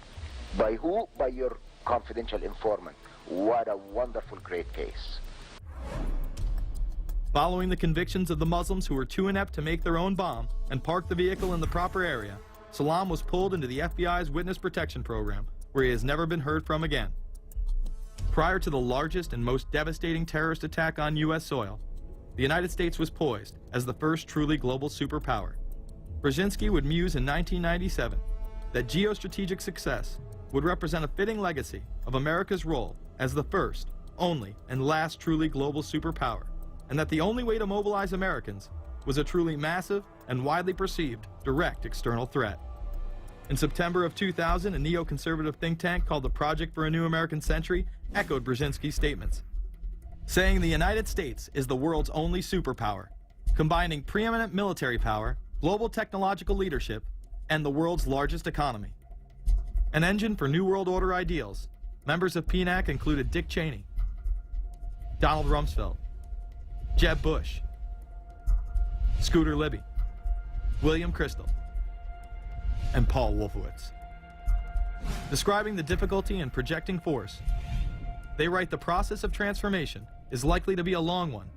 By who? By your confidential informant. What a wonderful, great case. Following the convictions of the Muslims who were too inept to make their own bomb and park the vehicle in the proper area, Salam was pulled into the FBI's Witness Protection Program, where he has never been heard from again. Prior to the largest and most devastating terrorist attack on U.S. soil, the United States was poised as the first truly global superpower. Brzezinski would muse in 1997 that geostrategic success would represent a fitting legacy of America's role as the first, only, and last truly global superpower, and that the only way to mobilize Americans was a truly massive and widely perceived direct external threat. In September of 2000, a neoconservative think tank called the Project for a New American Century echoed Brzezinski's statements, saying the United States is the world's only superpower, combining preeminent military power, global technological leadership, and the world's largest economy. An engine for New World Order ideals, members of PNAC included Dick Cheney, Donald Rumsfeld, Jeb Bush, Scooter Libby, William Kristol, and Paul Wolfowitz. Describing the difficulty in projecting force, they write the process of transformation is likely to be a long one,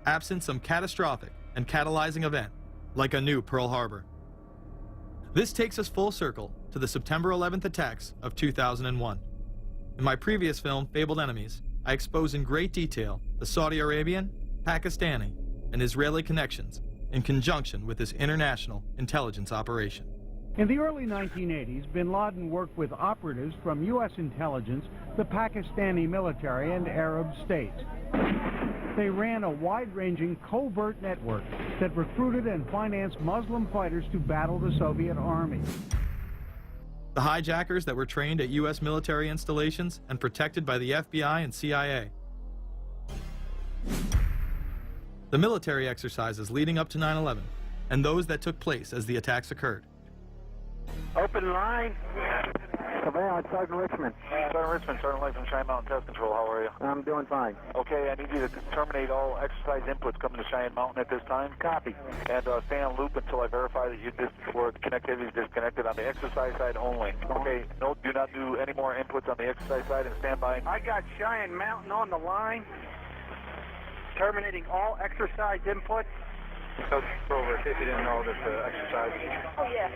absent some catastrophic and catalyzing event, like a new Pearl Harbor. This takes us full circle to the September 11th attacks of 2001. In my previous film, Fabled Enemies, I expose in great detail the Saudi Arabian, Pakistani, and Israeli connections in conjunction with this international intelligence operation. In the early 1980s, bin Laden worked with operatives from U.S. intelligence, the Pakistani military, and Arab states. They ran a wide-ranging covert network that recruited and financed Muslim fighters to battle the Soviet army. The hijackers that were trained at U.S. military installations and protected by the FBI and CIA. The military exercises leading up to 9/11, and those that took place as the attacks occurred. Open line. Savannah, Sergeant Richmond. Sergeant Richmond, Sergeant Light from Cheyenne Mountain Test Control. How are you? I'm doing fine. Okay, I need you to terminate all exercise inputs coming to Cheyenne Mountain at this time. Copy. And stay on loop until I verify that connectivity is disconnected on the exercise side only. Okay, no, do not do any more inputs on the exercise side and stand by. I got Cheyenne Mountain on the line. Terminating all exercise inputs. So, over, in case you didn't know that the exercise. Oh, yeah.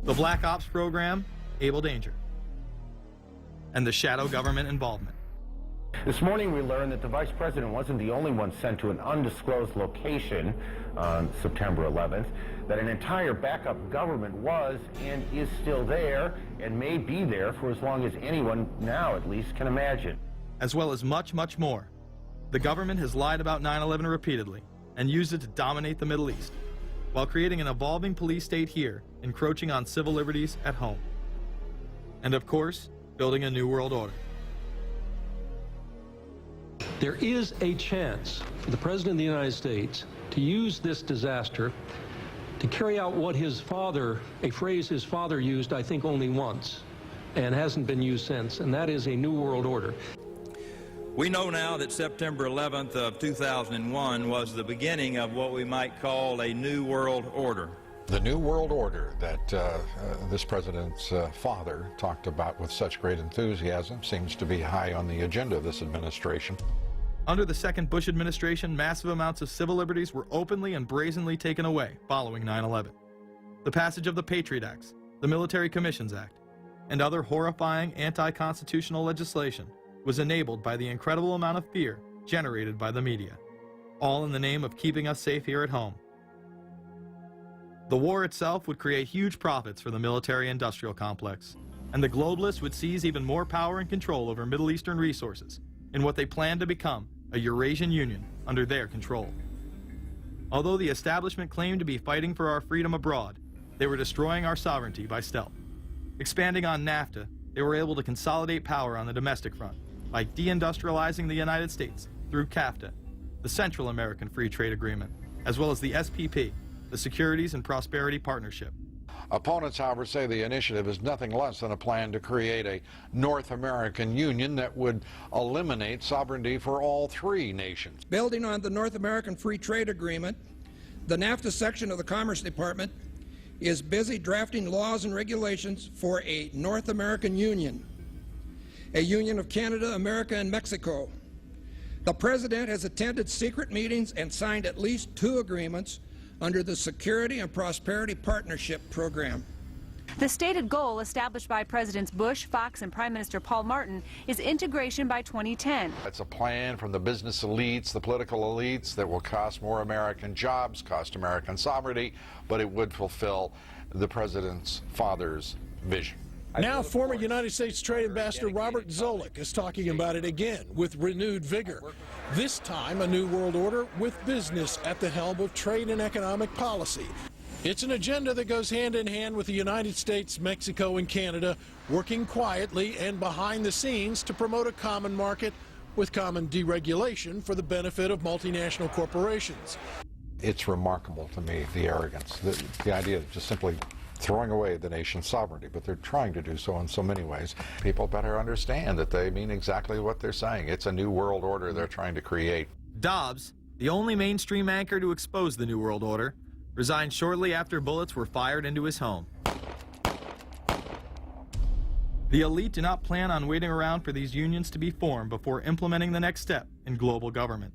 The Black Ops program, Able Danger, and the shadow government involvement. This morning we learned that the Vice President wasn't the only one sent to an undisclosed location on September 11th, that an entire backup government was and is still there and may be there for as long as anyone now at least can imagine. As well as much, much more. The government has lied about 9/11 repeatedly and used it to dominate the Middle East, while creating an evolving police state here, encroaching on civil liberties at home. And of course, building a new world order. There is a chance for the President of the United States to use this disaster to carry out what his father, a phrase his father used, I think, only once, and hasn't been used since, and that is a new world order. We know now that September 11th of 2001 was the beginning of what we might call a new world order. The new world order that this president's father talked about with such great enthusiasm seems to be high on the agenda of this administration. Under the second Bush administration, massive amounts of civil liberties were openly and brazenly taken away following 9/11. The passage of the Patriot Acts, the Military Commissions Act, and other horrifying anti-constitutional legislation was enabled by the incredible amount of fear generated by the media, all in the name of keeping us safe here at home. The war itself would create huge profits for the military-industrial complex, and the globalists would seize even more power and control over Middle Eastern resources in what they planned to become a Eurasian Union under their control. Although the establishment claimed to be fighting for our freedom abroad, they were destroying our sovereignty by stealth. Expanding on NAFTA, they were able to consolidate power on the domestic front by deindustrializing the United States through CAFTA, the Central American Free Trade Agreement, as well as the SPP, the Securities and Prosperity Partnership. Opponents, however, say the initiative is nothing less than a plan to create a North American Union that would eliminate sovereignty for all three nations. Building on the North American Free Trade Agreement, the NAFTA section of the Commerce Department is busy drafting laws and regulations for a North American Union, a union of Canada, America, and Mexico. The President has attended secret meetings and signed at least 2 agreements under the Security and Prosperity Partnership Program. The stated goal established by Presidents Bush, Fox, and Prime Minister Paul Martin is integration by 2010. It's a plan from the business elites, the political elites, that will cost more American jobs, cost American sovereignty, but it would fulfill the President's father's vision. Now, former United States Trade Ambassador Robert Zoellick is talking about it again with renewed vigor. This time, a new world order with business at the helm of trade and economic policy. It's an agenda that goes hand in hand with the United States, Mexico, and Canada, working quietly and behind the scenes to promote a common market with common deregulation for the benefit of multinational corporations. It's remarkable to me, the arrogance, the idea of just simply throwing away the nation's sovereignty, but they're trying to do so in so many ways. People better understand that they mean exactly what they're saying. It's a new world order they're trying to create. Dobbs, the only mainstream anchor to expose the New World Order, resigned shortly after bullets were fired into his home. The elite do not plan on waiting around for these unions to be formed before implementing the next step in global government.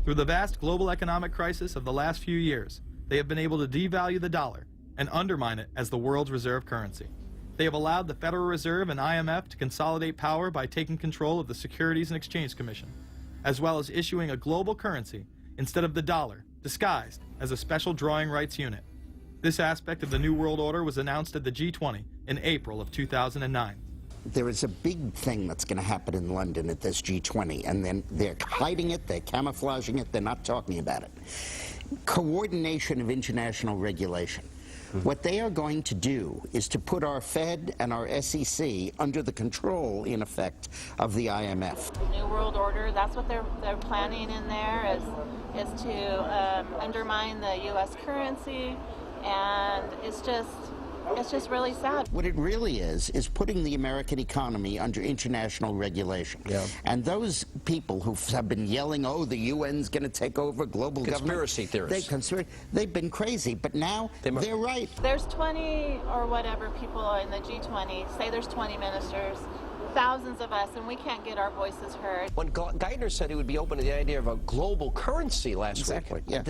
Through the vast global economic crisis of the last few years, they have been able to devalue the dollar and undermine it as the world's reserve currency. They have allowed the Federal Reserve and IMF to consolidate power by taking control of the Securities and Exchange Commission, as well as issuing a global currency instead of the dollar, disguised as a special drawing rights unit. This aspect of the New World Order was announced at the G20 in April of 2009. There is a big thing that's going to happen in London at this G20, and then they're hiding it, they're camouflaging it, they're not talking about it. Coordination of international regulation. What they are going to do is to put our Fed and our SEC under the control, in effect, of the IMF. The New World Order, that's what they're planning in there, is to undermine the U.S. currency, and it's just really sad. What it really is putting the American economy under international regulation. Yeah. And those people who have been yelling, oh, the UN's going to take over global conspiracy government. Theorists. They've been crazy, but now they're right. There's 20 or whatever people in the G20, say there's 20 ministers, thousands of us, and we can't get our voices heard. When Geithner said he would be open to the idea of a global currency last week, yeah.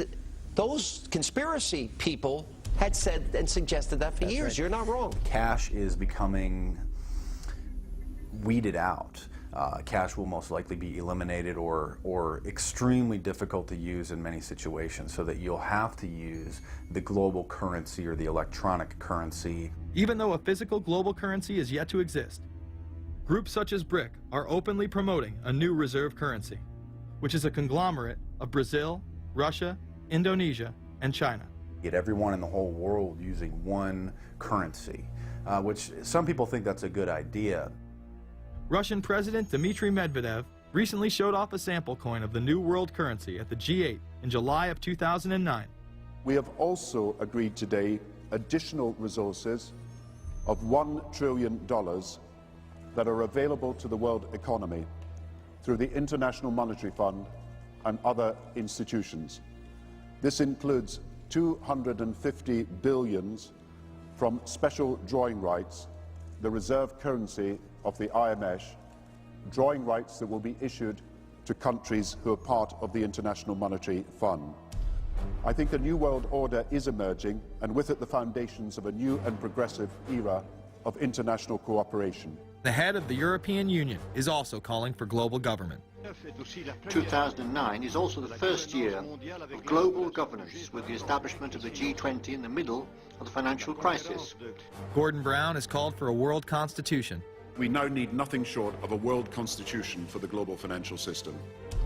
Those conspiracy people had said and suggested that for years. Right. You're not wrong. Cash is becoming weeded out. Cash will most likely be eliminated or extremely difficult to use in many situations, so that you'll have to use the global currency or the electronic currency. Even though a physical global currency is yet to exist, groups such as BRIC are openly promoting a new reserve currency, which is a conglomerate of Brazil, Russia, Indonesia, and China. Get everyone in the whole world using one currency, which some people think that's a good idea. Russian President Dmitry Medvedev recently showed off a sample coin of the new world currency at the G8 in July of 2009. We have also agreed today additional resources of $1 trillion that are available to the world economy through the International Monetary Fund and other institutions. This includes 250 billion from special drawing rights, the reserve currency of the IMF, drawing rights that will be issued to countries who are part of the International Monetary Fund. I think a new world order is emerging, and with it the foundations of a new and progressive era of international cooperation. The head of the European Union is also calling for global government. 2009 is also the first year of global governance, with the establishment of the G20 in the middle of the financial crisis. Gordon Brown has called for a world constitution. We now need nothing short of a world constitution for the global financial system.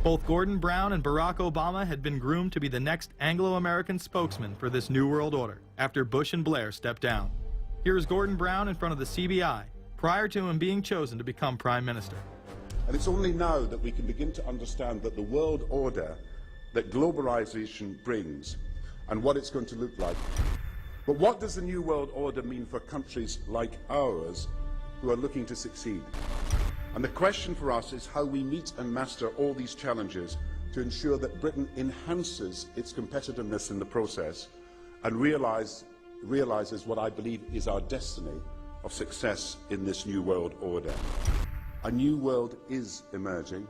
Both Gordon Brown and Barack Obama had been groomed to be the next Anglo-American spokesman for this new world order after Bush and Blair stepped down. Here is Gordon Brown in front of the CBI prior to him being chosen to become Prime Minister. And it's only now that we can begin to understand that the world order that globalization brings and what it's going to look like. But what does the new world order mean for countries like ours who are looking to succeed? And the question for us is how we meet and master all these challenges to ensure that Britain enhances its competitiveness in the process and realizes what I believe is our destiny of success in this new world order. A new world is emerging.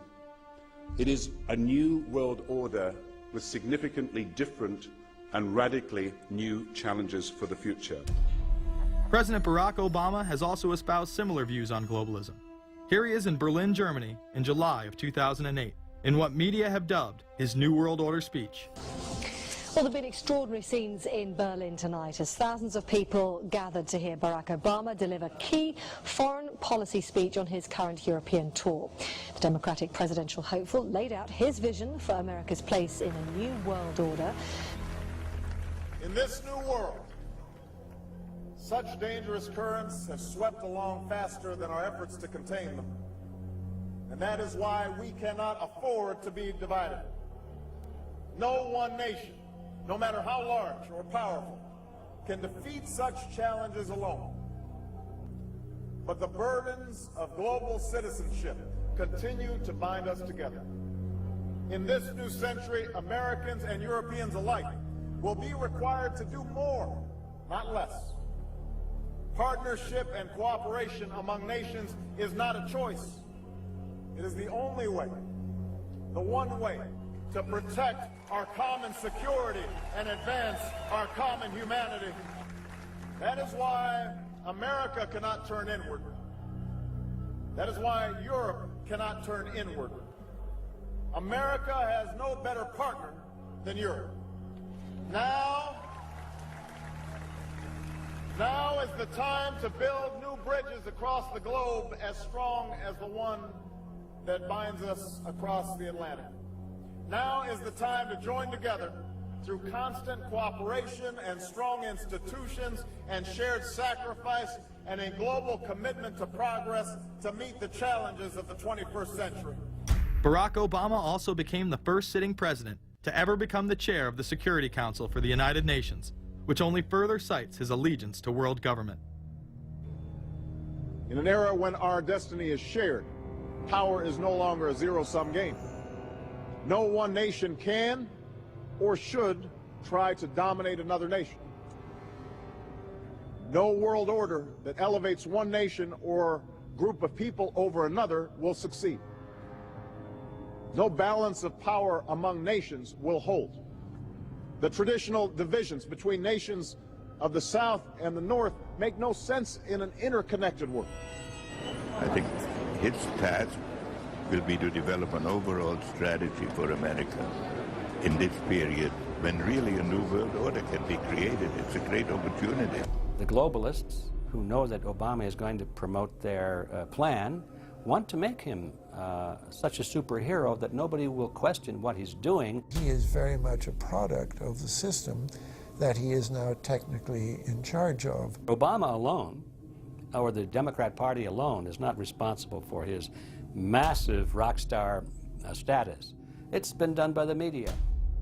It is a new world order with significantly different and radically new challenges for the future. President Barack Obama has also espoused similar views on globalism. Here he is in Berlin, Germany, in July of 2008, in what media have dubbed his New World Order speech. Well, there have been extraordinary scenes in Berlin tonight as thousands of people gathered to hear Barack Obama deliver key foreign policy speech on his current European tour. The Democratic presidential hopeful laid out his vision for America's place in a new world order. In this new world, such dangerous currents have swept along faster than our efforts to contain them. And that is why we cannot afford to be divided. No one nation, no matter how large or powerful, can defeat such challenges alone. But the burdens of global citizenship continue to bind us together. In this new century, Americans and Europeans alike will be required to do more, not less. Partnership and cooperation among nations is not a choice. It is the only way, the one way, to protect our common security and advance our common humanity. That is why America cannot turn inward. That is why Europe cannot turn inward. America has no better partner than Europe. Now Now is the time to build new bridges across the globe as strong as the one that binds us across the Atlantic. Now is the time to join together through constant cooperation and strong institutions and shared sacrifice and a global commitment to progress to meet the challenges of the 21st century. Barack Obama also became the first sitting president to ever become the chair of the Security Council for the United Nations, which only further cites his allegiance to world government. In an era when our destiny is shared, power is no longer a zero-sum game. No one nation can or should try to dominate another nation. No world order that elevates one nation or group of people over another will succeed. No balance of power among nations will hold. The traditional divisions between nations of the South and the North make no sense in an interconnected world. I think his task will be to develop an overall strategy for America in this period when really a new world order can be created. It's a great opportunity. The globalists, who know that Obama is going to promote their plan, want to make him such a superhero that nobody will question what he's doing. He is very much a product of the system that he is now technically in charge of. Obama alone, or the Democrat Party alone, is not responsible for his massive rock star status. It's been done by the media.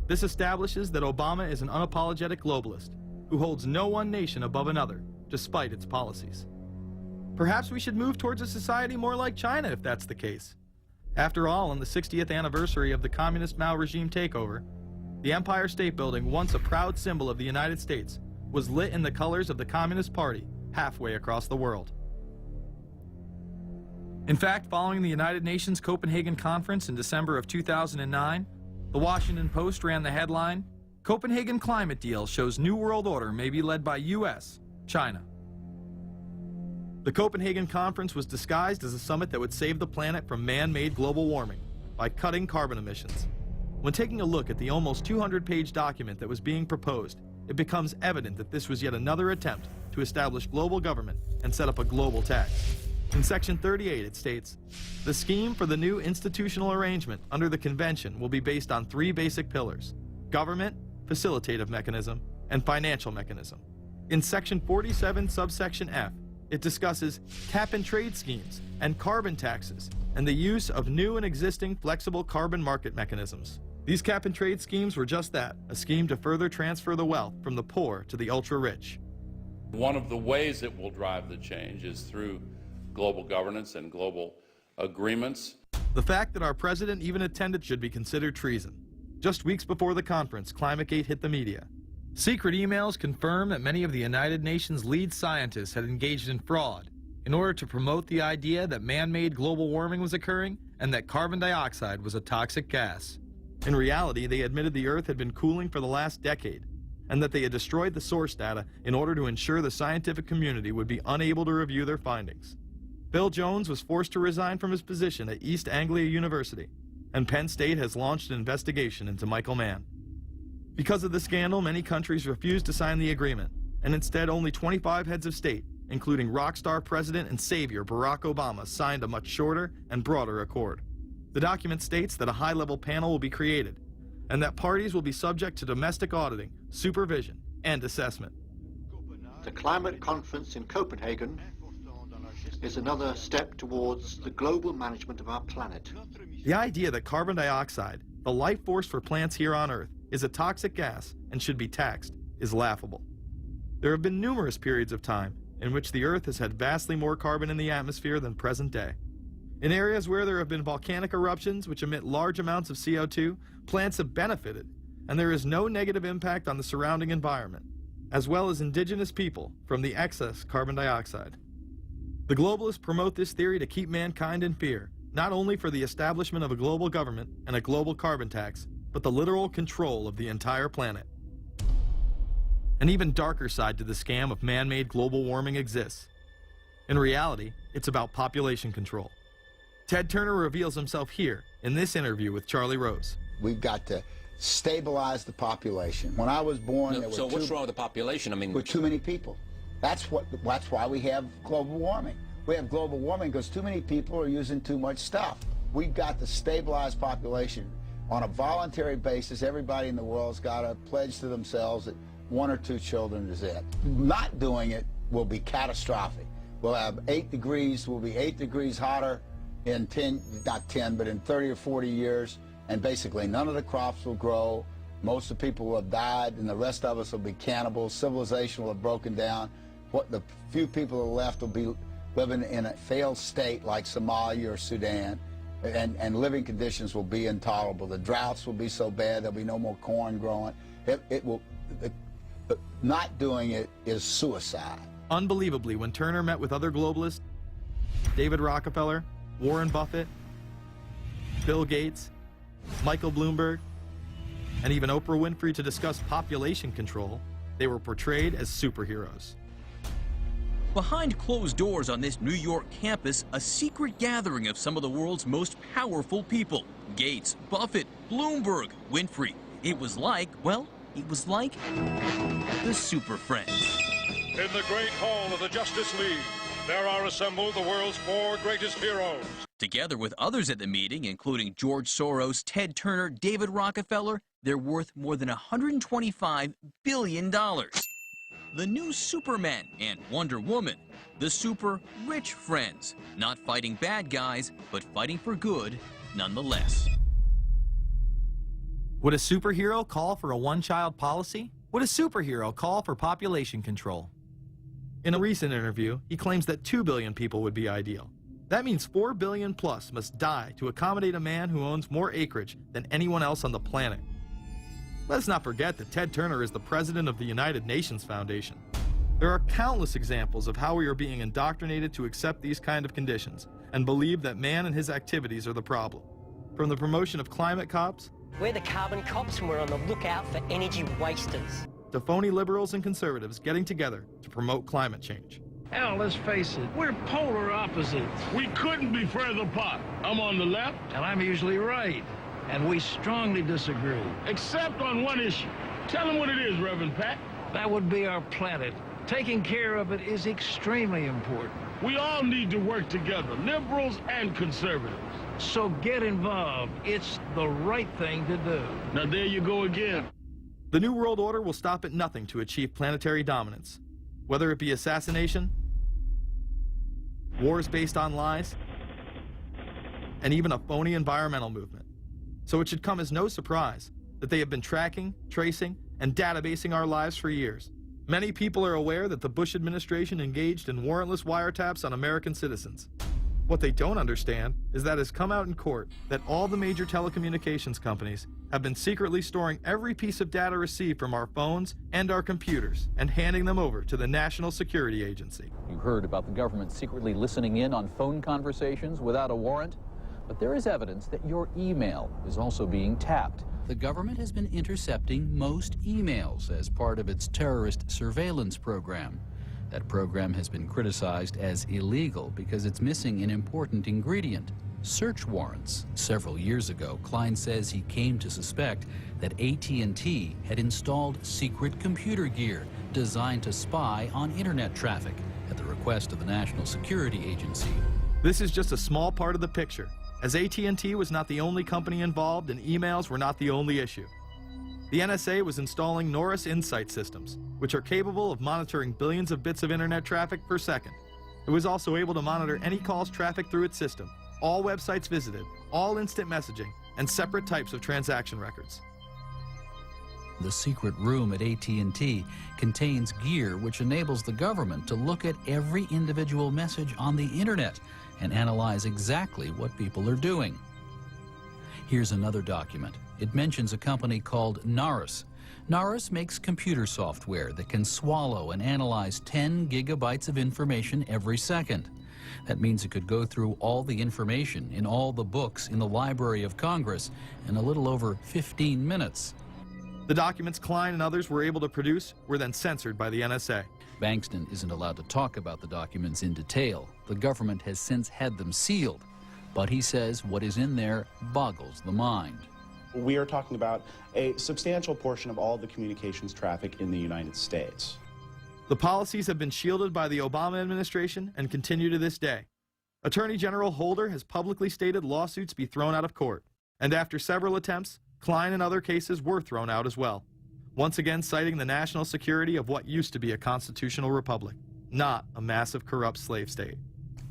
This establishes that Obama is an unapologetic globalist who holds no one nation above another, despite its policies. Perhaps we should move towards a society more like China if that's the case. After all, on the 60th anniversary of the communist Mao regime takeover, the Empire State Building, once a proud symbol of the United States, was lit in the colors of the Communist Party halfway across the world. In fact, following the United Nations Copenhagen Conference in December of 2009, the Washington Post ran the headline, "Copenhagen Climate Deal Shows New World Order May Be Led by U.S., China." The Copenhagen Conference was disguised as a summit that would save the planet from man-made global warming by cutting carbon emissions. When taking a look at the almost 200-page document that was being proposed, it becomes evident that this was yet another attempt to establish global government and set up a global tax. In Section 38, it states, "The scheme for the new institutional arrangement under the Convention will be based on 3 basic pillars: government, facilitative mechanism, and financial mechanism." In Section 47, subsection F, it discusses cap-and-trade schemes and carbon taxes and the use of new and existing flexible carbon market mechanisms. These cap-and-trade schemes were just that, a scheme to further transfer the wealth from the poor to the ultra-rich. One of the ways it will drive the change is through global governance and global agreements. The fact that our president even attended should be considered treason. Just weeks before the conference, ClimateGate hit the media. Secret emails confirm that many of the United Nations lead scientists had engaged in fraud in order to promote the idea that man-made global warming was occurring and that carbon dioxide was a toxic gas. In reality, they admitted the Earth had been cooling for the last decade and that they had destroyed the source data in order to ensure the scientific community would be unable to review their findings. Bill Jones was forced to resign from his position at East Anglia University, and Penn State has launched an investigation into Michael Mann. Because of the scandal, many countries refused to sign the agreement, and instead only 25 heads of state, including rock star President and Savior Barack Obama, signed a much shorter and broader accord. The document states that a high-level panel will be created, and that parties will be subject to domestic auditing, supervision, and assessment. The climate conference in Copenhagen is another step towards the global management of our planet. The idea that carbon dioxide, the life force for plants here on Earth, is a toxic gas and should be taxed is laughable. There have been numerous periods of time in which the Earth has had vastly more carbon in the atmosphere than present day. In areas where there have been volcanic eruptions which emit large amounts of CO2, plants have benefited, and there is no negative impact on the surrounding environment, as well as indigenous people from the excess carbon dioxide. The globalists promote this theory to keep mankind in fear, not only for the establishment of a global government and a global carbon tax, but the literal control of the entire planet. An even darker side to the scam of man-made global warming exists. In reality, it's about population control. Ted Turner reveals himself here in this interview with Charlie Rose. We've got to stabilize the population. When I was born, there were what's wrong with the population? I mean, too many people. That's why we have global warming. We have global warming because too many people are using too much stuff. We've got to stabilize population on a voluntary basis. Everybody in the world's got to pledge to themselves that 1 or 2 children is it. Not doing it will be catastrophic. We'll have 8 degrees, we'll be 8 degrees hotter in 30 or 40 years, and basically none of the crops will grow. Most of the people will have died, and the rest of us will be cannibals. Civilization will have broken down. What the few people that are left will be living in a failed state like Somalia or Sudan, and living conditions will be intolerable. The droughts will be so bad there'll be no more corn growing. Not doing it is suicide. Unbelievably, when Turner met with other globalists, David Rockefeller, Warren Buffett, Bill Gates, Michael Bloomberg, and even Oprah Winfrey to discuss population control, they were portrayed as superheroes. Behind closed doors on this New York campus, a secret gathering of some of the world's most powerful people. Gates, Buffett, Bloomberg, Winfrey. It was like, well, it was like the Super Friends. In the great hall of the Justice League, there are assembled the world's 4 greatest heroes. Together with others at the meeting, including George Soros, Ted Turner, David Rockefeller, they're worth more than $125 billion. The new Superman and Wonder Woman, the super rich friends, not fighting bad guys, but fighting for good nonetheless. Would a superhero call for a one-child policy? Would a superhero call for population control? In a recent interview, he claims that 2 billion people would be ideal. That means 4 billion plus must die to accommodate a man who owns more acreage than anyone else on the planet. Let's not forget that Ted Turner is the president of the United Nations Foundation. There are countless examples of how we are being indoctrinated to accept these kind of conditions and believe that man and his activities are the problem. From the promotion of climate cops, we're the carbon cops and we're on the lookout for energy wasters, to phony liberals and conservatives getting together to promote climate change. Hell, let's face it, we're polar opposites. We couldn't be further apart. I'm on the left. And I'm usually right. And we strongly disagree. Except on one issue. Tell them what it is, Reverend Pat. That would be our planet. Taking care of it is extremely important. We all need to work together, liberals and conservatives. So get involved. It's the right thing to do. Now there you go again. The New World Order will stop at nothing to achieve planetary dominance. Whether it be assassination, wars based on lies, and even a phony environmental movement. So it should come as no surprise that they have been tracking, tracing, and databasing our lives for years. Many people are aware that the Bush administration engaged in warrantless wiretaps on American citizens. What they don't understand is that it's come out in court that all the major telecommunications companies have been secretly storing every piece of data received from our phones and our computers and handing them over to the National Security Agency. You heard about the government secretly listening in on phone conversations without a warrant, but there is evidence that your email is also being tapped. The government has been intercepting most emails as part of its terrorist surveillance program. That program has been criticized as illegal because it's missing an important ingredient: search warrants. Several years ago, Klein says he came to suspect that AT&T had installed secret computer gear designed to spy on internet traffic at the request of the National Security Agency. This is just a small part of the picture, as AT&T was not the only company involved and emails were not the only issue. The NSA was installing Norris Insight systems, which are capable of monitoring billions of bits of internet traffic per second. It was also able to monitor any calls trafficked through its system, all websites visited, all instant messaging, and separate types of transaction records. The secret room at AT&T contains gear which enables the government to look at every individual message on the internet and analyze exactly what people are doing. Here's another document. It mentions a company called Narus. Narus makes computer software that can swallow and analyze 10 gigabytes of information every second. That means it could go through all the information in all the books in the Library of Congress in a little over 15 minutes. The documents Klein and others were able to produce were then censored by the NSA. Bankston isn't allowed to talk about the documents in detail. The government has since had them sealed, but he says what is in there boggles the mind. We are talking about a substantial portion of all the communications traffic in the United States. The policies have been shielded by the Obama administration and continue to this day. Attorney General Holder has publicly stated lawsuits be thrown out of court, and after several attempts, Klein and other cases were thrown out as well, once again citing the national security of what used to be a constitutional republic, not a massive corrupt slave state.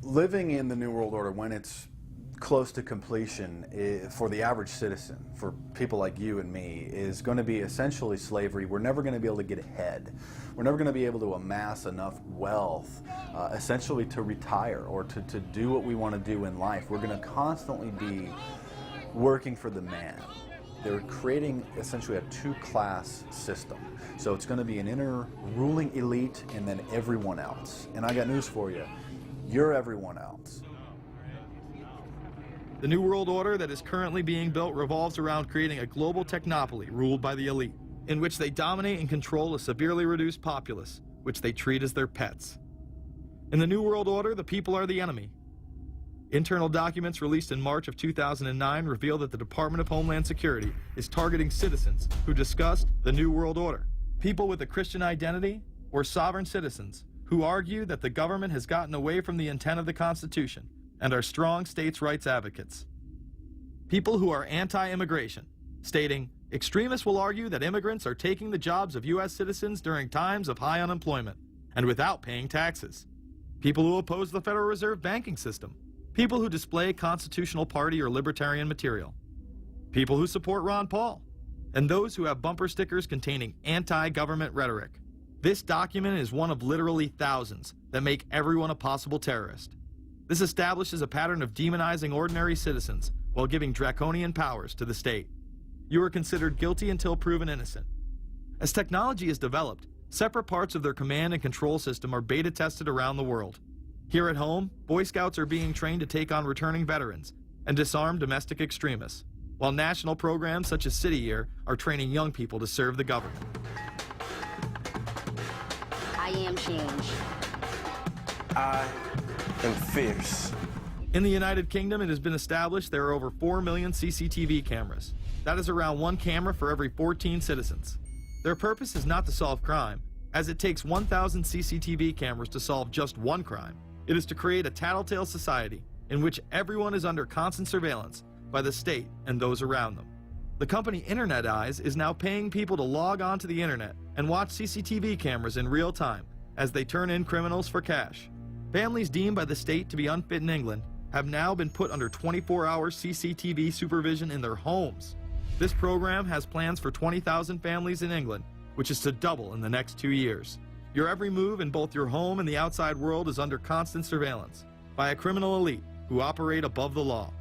Living in the New World Order, when it's close to completion, for the average citizen, for people like you and me, is going to be essentially slavery. We're never going to be able to get ahead. We're never going to be able to amass enough wealth, essentially to retire or to do what we want to do in life. We're going to constantly be working for the man. They're creating essentially a two-class system. So it's going to be an inner ruling elite and then everyone else. And I got news for you. You're everyone else. The New World Order that is currently being built revolves around creating a global technopoly ruled by the elite, in which they dominate and control a severely reduced populace, which they treat as their pets. In the New World Order, the people are the enemy. Internal documents released in March of 2009 reveal that the Department of Homeland Security is targeting citizens who discussed the New World Order, people with a Christian identity or sovereign citizens who argue that the government has gotten away from the intent of the Constitution and are strong states' rights advocates. People who are anti-immigration, stating, extremists will argue that immigrants are taking the jobs of U.S. citizens during times of high unemployment and without paying taxes. People who oppose the Federal Reserve banking system. People who display constitutional party or libertarian material. People who support Ron Paul. And those who have bumper stickers containing anti-government rhetoric. This document is one of literally thousands that make everyone a possible terrorist. This establishes a pattern of demonizing ordinary citizens while giving draconian powers to the state. You are considered guilty until proven innocent. As technology is developed, separate parts of their command and control system are beta tested around the world. Here at home, Boy Scouts are being trained to take on returning veterans and disarm domestic extremists, while national programs such as City Year are training young people to serve the government. I am change. I am fierce. In the United Kingdom, it has been established there are over 4 million CCTV cameras. That is around 1 camera for every 14 citizens. Their purpose is not to solve crime, as it takes 1,000 CCTV cameras to solve just one crime. It is to create a tattletale society in which everyone is under constant surveillance by the state and those around them. The company Internet Eyes is now paying people to log onto the internet and watch CCTV cameras in real time as they turn in criminals for cash. Families deemed by the state to be unfit in England have now been put under 24-hour CCTV supervision in their homes. This program has plans for 20,000 families in England, which is to double in the next 2 years. Your every move in both your home and the outside world is under constant surveillance by a criminal elite who operate above the law.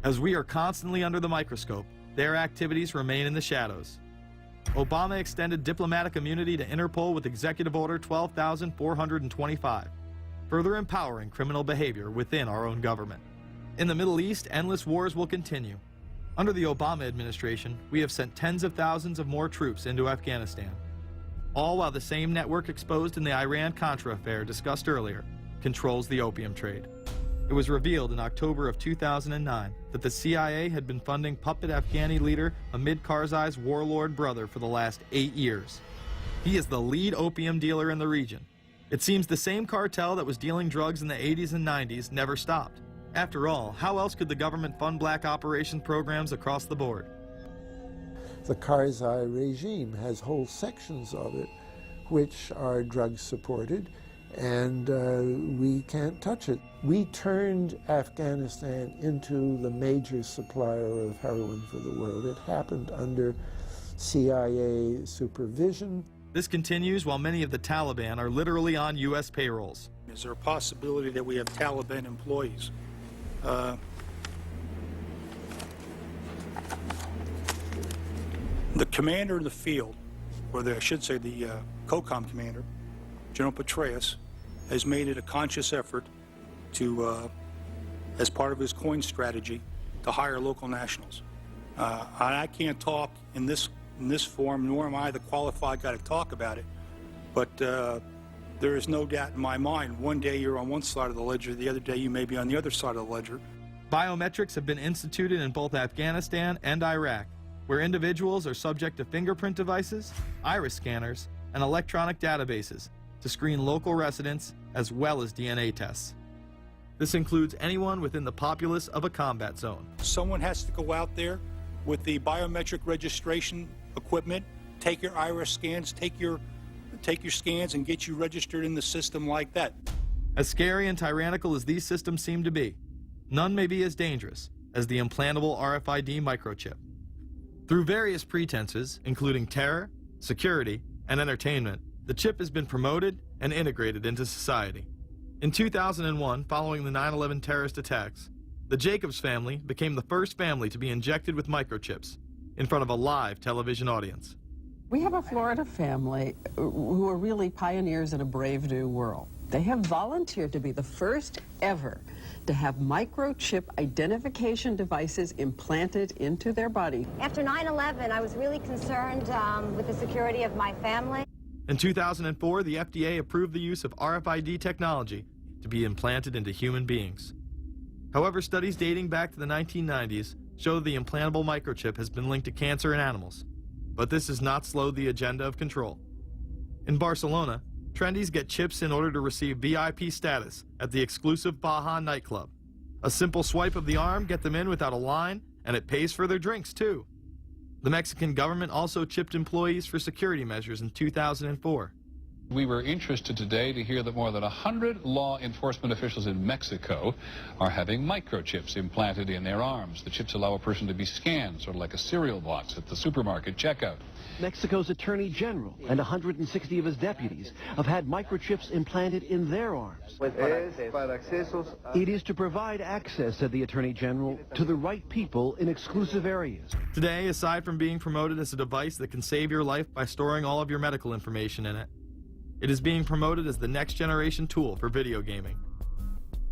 As we are constantly under the microscope, their activities remain in the shadows. Obama extended diplomatic immunity to Interpol with Executive Order 12,425. Further empowering criminal behavior within our own government. In the Middle East, endless wars will continue. Under the Obama administration, we have sent tens of thousands of more troops into Afghanistan. All while the same network exposed in the Iran-Contra affair discussed earlier controls the opium trade. It was revealed in October of 2009 that the CIA had been funding puppet Afghani leader Hamid Karzai's warlord brother for the last 8 years. He is the lead opium dealer in the region. It seems the same cartel that was dealing drugs in the 80s and 90s never stopped. After all, how else could the government fund black operation programs across the board? The Karzai regime has whole sections of it which are drug-supported, and we can't touch it. We turned Afghanistan into the major supplier of heroin for the world. It happened under CIA supervision. This continues while many of the Taliban are literally on U.S. payrolls. Is there a possibility that we have Taliban employees? The commander in the field, or I should say the COCOM commander, General Petraeus, has made it a conscious effort to, as part of his coin strategy, to hire local nationals. I can't talk in this forum, nor am I the qualified guy to talk about it, but there is no doubt in my mind, one day you're on one side of the ledger, the other day you may be on the other side of the ledger. Biometrics have been instituted in both Afghanistan and Iraq, where individuals are subject to fingerprint devices, iris scanners, and electronic databases to screen local residents as well as DNA tests. This includes anyone within the populace of a combat zone. Someone has to go out there with the biometric registration equipment, take your iris scans, take your scans and get you registered in the system like that. As scary and tyrannical as these systems seem to be, none may be as dangerous as the implantable RFID microchip. Through various pretenses, including terror, security, and entertainment, the chip has been promoted and integrated into society. In 2001, following the 9/11 terrorist attacks, the Jacobs family became the first family to be injected with microchips in front of a live television audience. We have a Florida family who are really pioneers in a brave new world. They have volunteered to be the first ever to have microchip identification devices implanted into their body. After 9/11, I was really concerned with the security of my family. In 2004, the FDA approved the use of RFID technology to be implanted into human beings. However, studies dating back to the 1990s show the implantable microchip has been linked to cancer in animals. But this has not slowed the agenda of control. In Barcelona, trendies get chips in order to receive VIP status at the exclusive Baja nightclub. A simple swipe of the arm gets them in without a line, and it pays for their drinks too. The Mexican government also chipped employees for security measures in 2004. We were interested today to hear that more than 100 law enforcement officials in Mexico are having microchips implanted in their arms. The chips allow a person to be scanned, sort of like a cereal box at the supermarket checkout. Mexico's Attorney General and 160 of his deputies have had microchips implanted in their arms. It is to provide access, said the Attorney General, to the right people in exclusive areas. Today, aside from being promoted as a device that can save your life by storing all of your medical information in it, it is being promoted as the next generation tool for video gaming.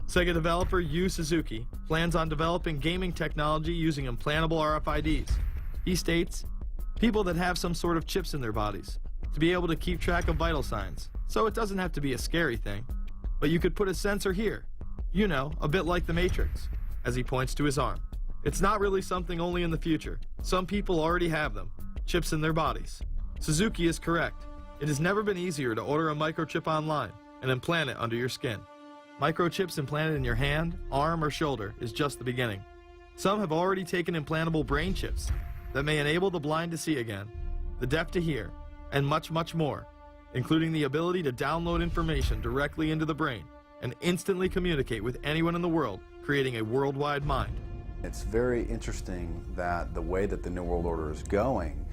Sega developer Yu Suzuki plans on developing gaming technology using implantable RFIDs. He states, people that have some sort of chips in their bodies, to be able to keep track of vital signs, so it doesn't have to be a scary thing. But you could put a sensor here, you know, a bit like the Matrix, as he points to his arm. It's not really something only in the future. Some people already have them, chips in their bodies. Suzuki is correct. It has never been easier to order a microchip online and implant it under your skin. Microchips implanted in your hand, arm, or shoulder is just the beginning. Some have already taken implantable brain chips that may enable the blind to see again, the deaf to hear, and much, much more, including the ability to download information directly into the brain and instantly communicate with anyone in the world, creating a worldwide mind. It's very interesting that the way that the New World Order is going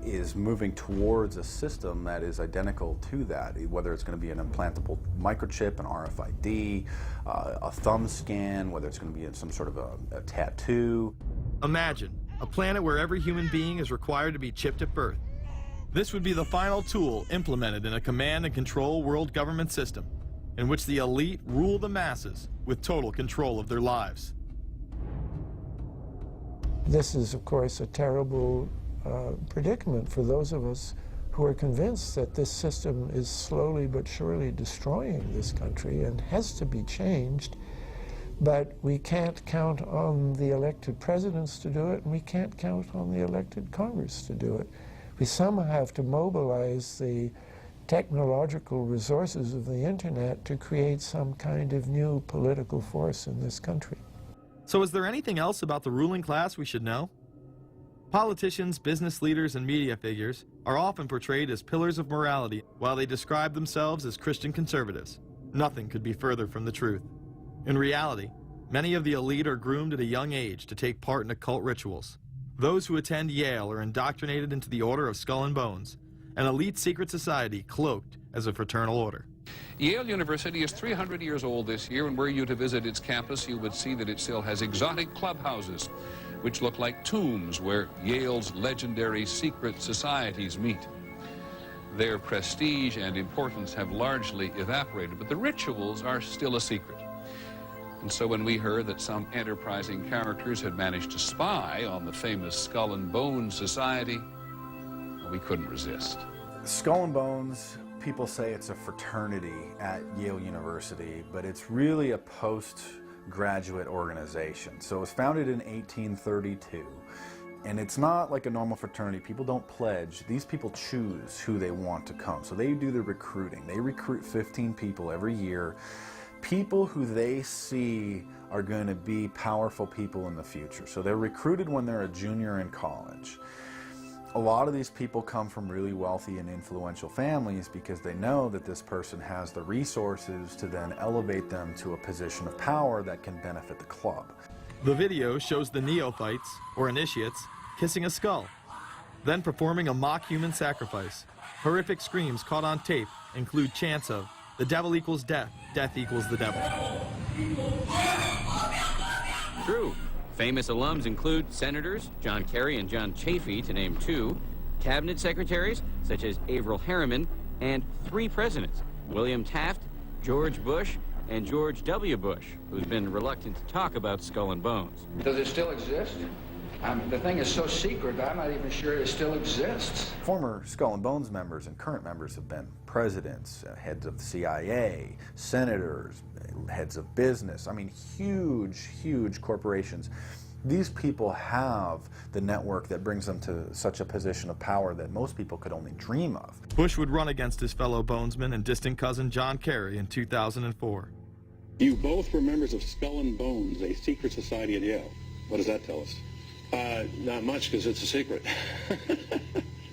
is moving towards a system that is identical to that, whether it's going to be an implantable microchip, an RFID, a thumb scan, whether it's going to be some sort of a tattoo. Imagine a planet where every human being is required to be chipped at birth. This would be the final tool implemented in a command and control world government system in which the elite rule the masses with total control of their lives. This is, of course, a terrible predicament for those of us who are convinced that this system is slowly but surely destroying this country and has to be changed. But we can't count on the elected presidents to do it, and we can't count on the elected Congress to do it. We somehow have to mobilize the technological resources of the internet to create some kind of new political force in this country. So is there anything else about the ruling class we should know? Politicians, business leaders, and media figures are often portrayed as pillars of morality while they describe themselves as Christian conservatives. Nothing could be further from the truth. In reality, many of the elite are groomed at a young age to take part in occult rituals. Those who attend Yale are indoctrinated into the Order of Skull and Bones, an elite secret society cloaked as a fraternal order. Yale University is 300 years old this year, and were you to visit its campus, you would see that it still has exotic clubhouses, which look like tombs where Yale's legendary secret societies meet. Their prestige and importance have largely evaporated, but the rituals are still a secret. And so when we heard that some enterprising characters had managed to spy on the famous Skull and Bones Society, we couldn't resist. Skull and Bones, people say it's a fraternity at Yale University, but it's really a postgraduate organization. So it was founded in 1832. And it's not like a normal fraternity. People don't pledge. These people choose who they want to come. So they do the recruiting. They recruit 15 people every year, people who they see are going to be powerful people in the future. So they're recruited when they're a junior in college. A lot of these people come from really wealthy and influential families because they know that this person has the resources to then elevate them to a position of power that can benefit the club. The video shows the neophytes, or initiates, kissing a skull, then performing a mock human sacrifice. Horrific screams caught on tape include chants of, "The devil equals death, death equals the devil." True. Famous alums include Senators John Kerry and John Chafee, to name two, cabinet secretaries such as Averell Harriman, and 3 presidents, William Taft, George Bush, and George W. Bush, who's been reluctant to talk about Skull and Bones. Does it still exist? The thing is so secret, I'm not even sure it still exists. Former Skull and Bones members and current members have been presidents, heads of the CIA, senators, heads of business. I mean, huge, huge corporations. These people have the network that brings them to such a position of power that most people could only dream of. Bush would run against his fellow Bonesman and distant cousin John Kerry in 2004. You both were members of Skull and Bones, a secret society at Yale. What does that tell us? Not much, because it's a secret.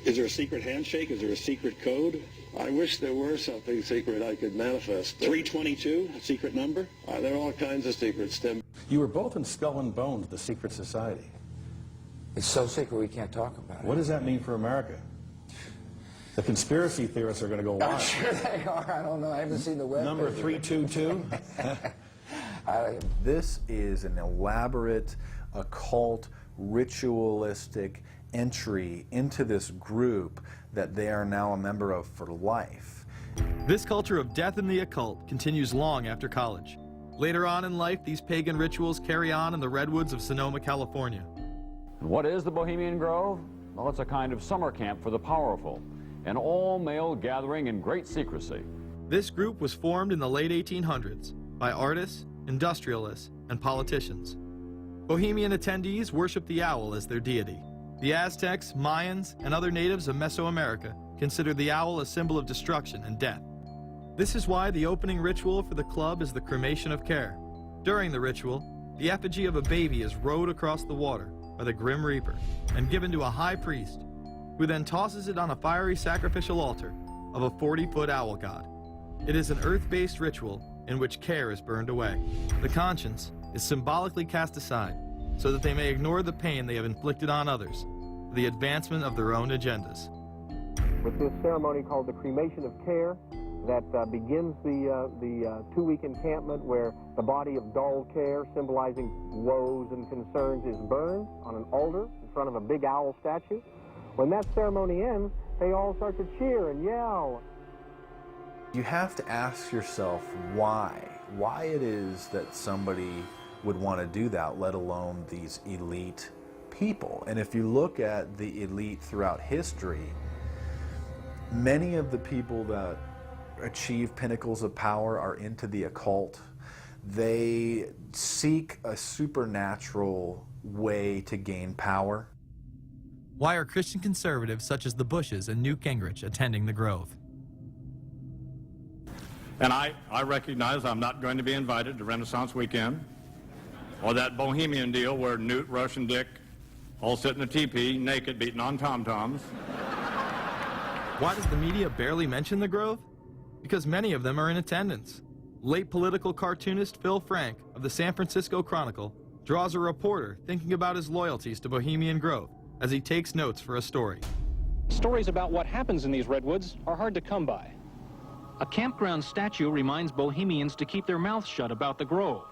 Is there a secret handshake? Is there a secret code? I wish there were something secret I could manifest. 322, a secret number? There are all kinds of secrets, Tim. You were both in Skull and Bones, the secret society. It's so secret we can't talk about it. What does that mean for America? The conspiracy theorists are going to go wild. I'm sure they are. I don't know. I haven't seen the web. Number 322? This is an elaborate, occult, ritualistic entry into this group that they are now a member of for life. This culture of death and the occult continues long after college. Later on in life, these pagan rituals carry on in the redwoods of Sonoma, California. What is the Bohemian Grove? Well, it's a kind of summer camp for the powerful, an all-male gathering in great secrecy. This group was formed in the late 1800s by artists, industrialists, and politicians. Bohemian attendees worship the owl as their deity. The Aztecs, Mayans, and other natives of Mesoamerica considered the owl a symbol of destruction and death. This is why the opening ritual for the club is the cremation of care. During the ritual, the effigy of a baby is rowed across the water by the Grim Reaper and given to a high priest, who then tosses it on a fiery sacrificial altar of a 40-foot owl god. It is an earth-based ritual in which care is burned away. The conscience is symbolically cast aside so that they may ignore the pain they have inflicted on others for the advancement of their own agendas. With this ceremony called the cremation of care, that begins the 2-week encampment where the body of dull care, symbolizing woes and concerns, is burned on an altar in front of a big owl statue. When that ceremony ends, they all start to cheer and yell. You have to ask yourself why it is that somebody would want to do that, let alone these elite people. And if you look at the elite throughout history, many of the people that achieve pinnacles of power are into the occult. They seek a supernatural way to gain power. Why are Christian conservatives such as the Bushes and Newt Gingrich attending the Grove? And I recognize I'm not going to be invited to Renaissance Weekend or that Bohemian deal where Newt, Rush, and Dick all sit in a teepee naked beating on tom-toms. Why does the media barely mention the Grove? Because many of them are in attendance. Late political cartoonist Phil Frank of the San Francisco Chronicle draws a reporter thinking about his loyalties to Bohemian Grove as he takes notes for a story. Stories about what happens in these redwoods are hard to come by. A campground statue reminds Bohemians to keep their mouths shut about the Grove.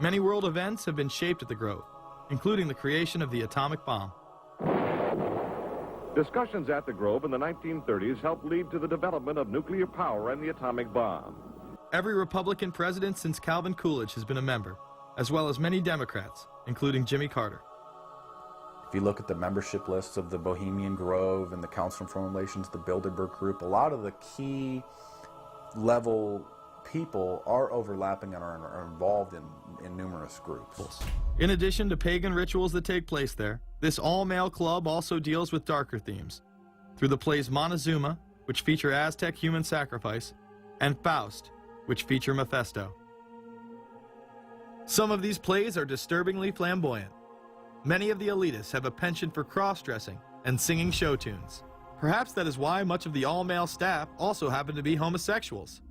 Many world events have been shaped at the Grove, including the creation of the atomic bomb. Discussions at the Grove in the 1930s helped lead to the development of nuclear power and the atomic bomb. Every Republican president since Calvin Coolidge has been a member, as well as many Democrats, including Jimmy Carter. If you look at the membership lists of the Bohemian Grove and the Council on Foreign Relations, the Bilderberg Group, a lot of the key level people are overlapping and are involved in numerous groups. In addition to pagan rituals that take place there, this all-male club also deals with darker themes through the plays Montezuma, which feature Aztec human sacrifice, and Faust, which feature Mephisto. Some of these plays are disturbingly flamboyant. Many of the elitists have a penchant for cross-dressing and singing show tunes. Perhaps that is why much of the all-male staff also happen to be homosexuals.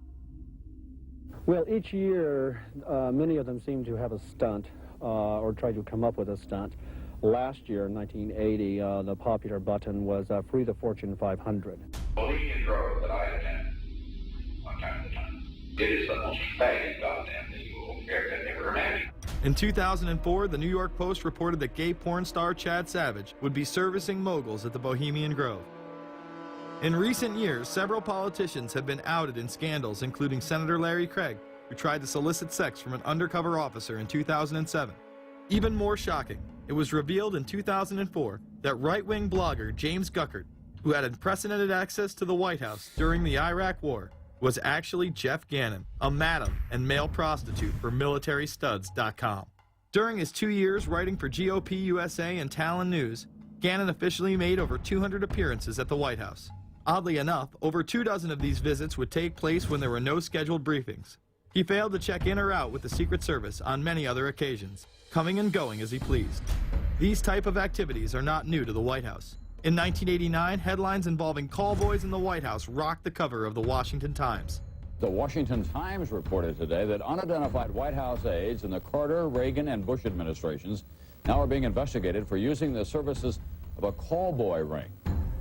Well, each year, many of them seem to have a stunt or try to come up with a stunt. Last year, in 1980, the popular button was Free the Fortune 500. Bohemian Grove that I attend one time at a time. It is the most faggot goddamn thing you will ever imagine. In 2004, the New York Post reported that gay porn star Chad Savage would be servicing moguls at the Bohemian Grove. In recent years, several politicians have been outed in scandals, including Senator Larry Craig, who tried to solicit sex from an undercover officer in 2007. Even more shocking, it was revealed in 2004 that right-wing blogger James Guckert, who had unprecedented access to the White House during the Iraq War, was actually Jeff Gannon, a madam and male prostitute for MilitaryStuds.com. During his 2 years writing for GOP USA and Talon News, Gannon officially made over 200 appearances at the White House. Oddly enough, over 24 of these visits would take place when there were no scheduled briefings. He failed to check in or out with the Secret Service on many other occasions, coming and going as he pleased. These type of activities are not new to the White House. In 1989, headlines involving callboys in the White House rocked the cover of the Washington Times. The Washington Times reported today that unidentified White House aides in the Carter, Reagan, and Bush administrations now are being investigated for using the services of a callboy ring.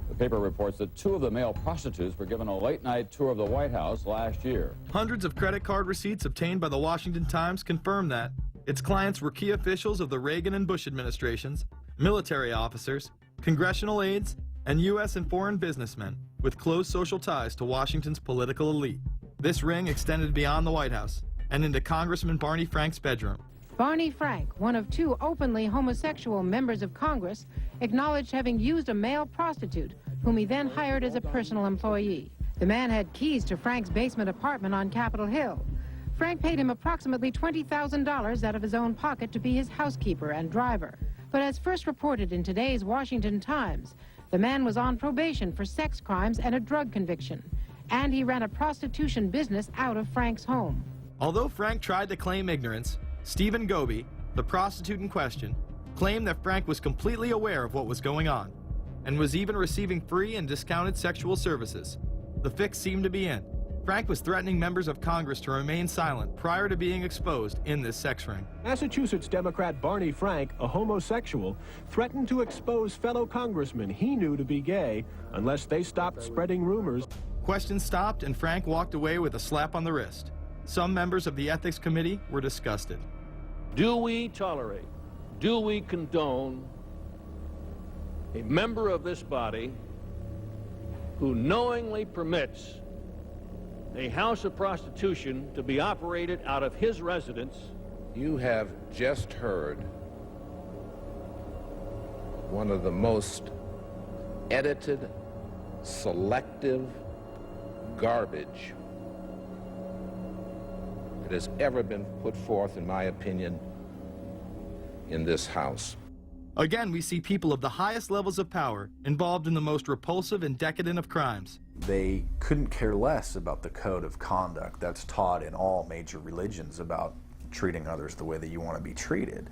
The paper reports that 2 of the male prostitutes were given a late-night tour of the White House last year. Hundreds of credit card receipts obtained by the Washington Times confirm that its clients were key officials of the Reagan and Bush administrations, military officers, congressional aides, and U.S. and foreign businessmen with close social ties to Washington's political elite. This ring extended beyond the White House and into Congressman Barney Frank's bedroom. Barney Frank, one of 2 openly homosexual members of Congress, acknowledged having used a male prostitute, whom he then hired as a personal employee. The man had keys to Frank's basement apartment on Capitol Hill. Frank paid him approximately $20,000 out of his own pocket to be his housekeeper and driver. But as first reported in today's Washington Times, the man was on probation for sex crimes and a drug conviction, and he ran a prostitution business out of Frank's home. Although Frank tried to claim ignorance, Stephen Goby, the prostitute in question, claimed that Frank was completely aware of what was going on and was even receiving free and discounted sexual services. The fix seemed to be in. Frank was threatening members of Congress to remain silent prior to being exposed in this sex ring. Massachusetts Democrat Barney Frank, a homosexual, threatened to expose fellow congressmen he knew to be gay unless they stopped spreading rumors. Questions stopped and Frank walked away with a slap on the wrist. Some members of the Ethics Committee were disgusted. Do we tolerate, do we condone a member of this body who knowingly permits a house of prostitution to be operated out of his residence? You have just heard one of the most edited, selective garbage that has ever been put forth, in my opinion, in this House. Again, we see people of the highest levels of power involved in the most repulsive and decadent of crimes. They couldn't care less about the code of conduct that's taught in all major religions about treating others the way that you want to be treated.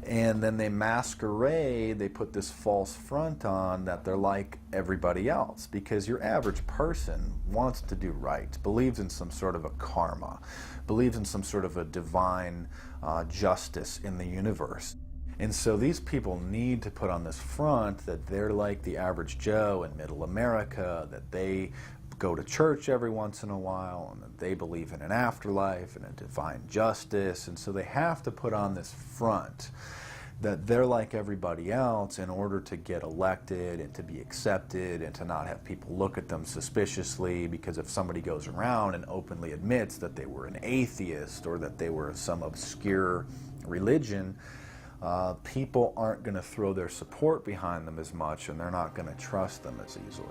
And then they masquerade, they put this false front on that they're like everybody else, because your average person wants to do right, believes in some sort of a karma, believes in some sort of a divine justice in the universe. And so these people need to put on this front that they're like the average Joe in middle America, that they go to church every once in a while, and that they believe in an afterlife and a divine justice. And so they have to put on this front that they're like everybody else in order to get elected and to be accepted and to not have people look at them suspiciously, because if somebody goes around and openly admits that they were an atheist or that they were some obscure religion, people aren't going to throw their support behind them as much, and they're not going to trust them as easily.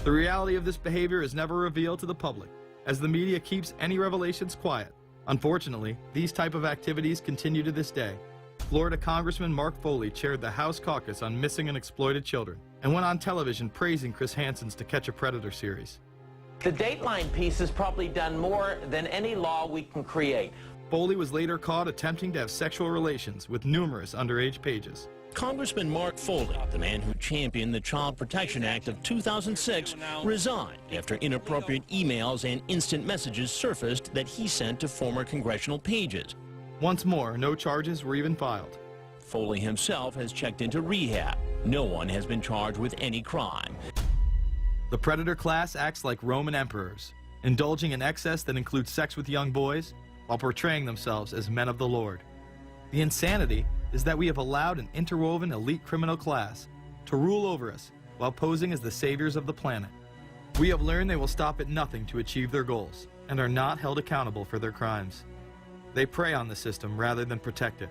The reality of this behavior is never revealed to the public, as the media keeps any revelations quiet. Unfortunately, these type of activities continue to this day. Florida Congressman Mark Foley chaired the House caucus on missing and exploited children and went on television praising Chris Hansen's To Catch a Predator series. The Dateline piece has probably done more than any law we can create. Foley was later caught attempting to have sexual relations with numerous underage pages. Congressman Mark Foley, the man who championed the Child Protection Act of 2006, resigned after inappropriate emails and instant messages surfaced that he sent to former congressional pages. Once more, no charges were even filed. Foley himself has checked into rehab. No one has been charged with any crime. The predator class acts like Roman emperors, indulging in excess that includes sex with young boys while portraying themselves as men of the Lord. The insanity is that we have allowed an interwoven elite criminal class to rule over us while posing as the saviors of the planet. We have learned they will stop at nothing to achieve their goals and are not held accountable for their crimes. They prey on the system rather than protect it.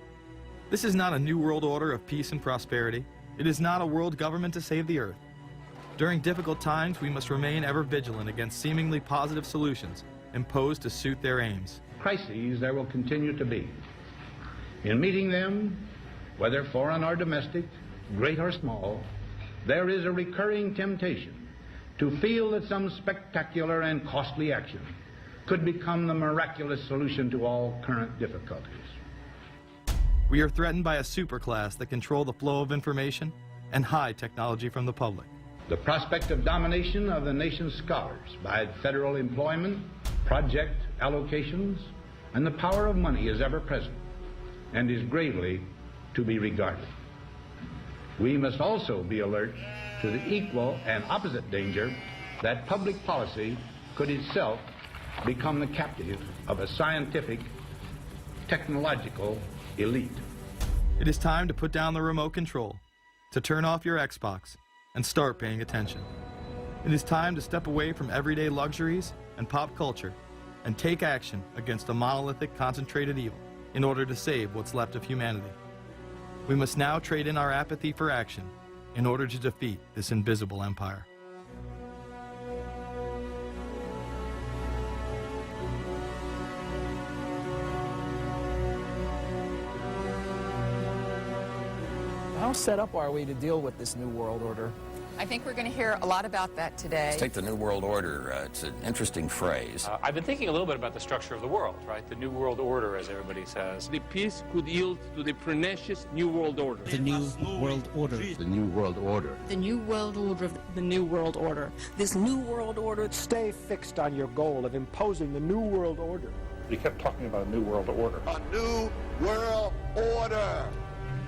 This is not a new world order of peace and prosperity. It is not a world government to save the earth. During difficult times, we must remain ever vigilant against seemingly positive solutions imposed to suit their aims. Crises there will continue to be. In meeting them, whether foreign or domestic, great or small, there is a recurring temptation to feel that some spectacular and costly action could become the miraculous solution to all current difficulties. We are threatened by a superclass that control the flow of information and hide technology from the public. The prospect of domination of the nation's scholars by federal employment, project allocations, and the power of money is ever present and is gravely to be regarded. We must also be alert to the equal and opposite danger that public policy could itself become the captive of a scientific, technological elite. It is time to put down the remote control, to turn off your Xbox, and start paying attention. It is time to step away from everyday luxuries and pop culture and take action against a monolithic, concentrated evil in order to save what's left of humanity. We must now trade in our apathy for action in order to defeat this invisible empire. How set up are we to deal with this New World Order? I think we're going to hear a lot about that today. Let's take the New World Order. It's an interesting phrase. I've been thinking a little bit about the structure of the world, right? The New World Order, as everybody says. The peace could yield to the pernicious New World Order. The New World Order. The New World Order. The New World Order. The New World Order. This New World Order. Stay fixed on your goal of imposing the New World Order. We kept talking about a New World Order. A New World Order.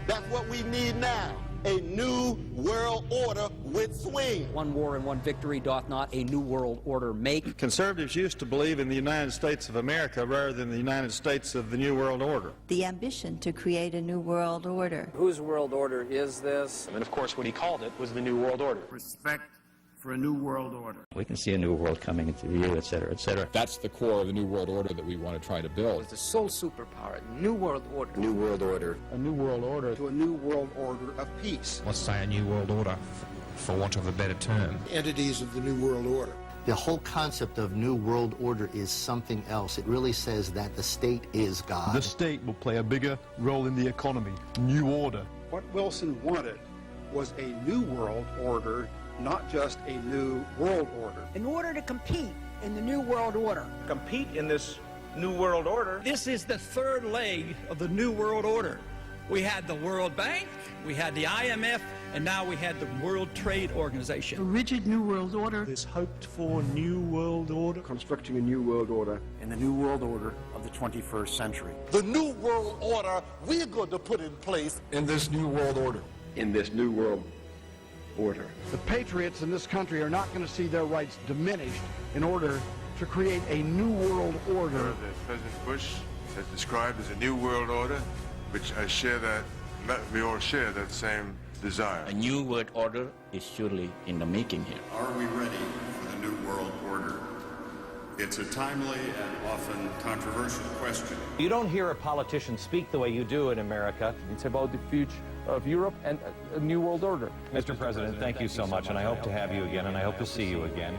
That's what we need now. A new world order with swing. One war and one victory doth not a new world order make. Conservatives used to believe in the United States of America rather than the United States of the New World Order. The ambition to create a new world order. Whose world order is this? And of course, what he called it was the New World Order. Respect for a new world order. We can see a new world coming into view, et cetera, et cetera. That's the core of the New World Order that we want to try to build. It's the sole superpower, New World Order. New World Order. A new world order. To a new world order of peace. Let's say a new world order, for want of a better term. Entities of the new world order. The whole concept of New World Order is something else. It really says that the state is God. The state will play a bigger role in the economy. New order. What Wilson wanted was a new world order, not just a new world order. In order to compete in the New World Order. Compete in this New World Order. This is the third leg of the New World Order. We had the World Bank, we had the IMF, and now we had the World Trade Organization. The rigid New World Order. This hoped for New World Order. Constructing a new world order. In the New World Order of the 21st century. The new world order we're going to put in place In this New World Order. in this new world order. The patriots in this country are not going to see their rights diminished in order to create a new world order. That President Bush has described as a new world order, which I share that, we all share that same desire. A new world order is surely in the making here. Are we ready for the new world order? It's a timely and often controversial question. You don't hear a politician speak the way you do in America. It's about the future of Europe and a new world order. Mr. President, thank you so much, and I hope to have you again, and I hope to see you again.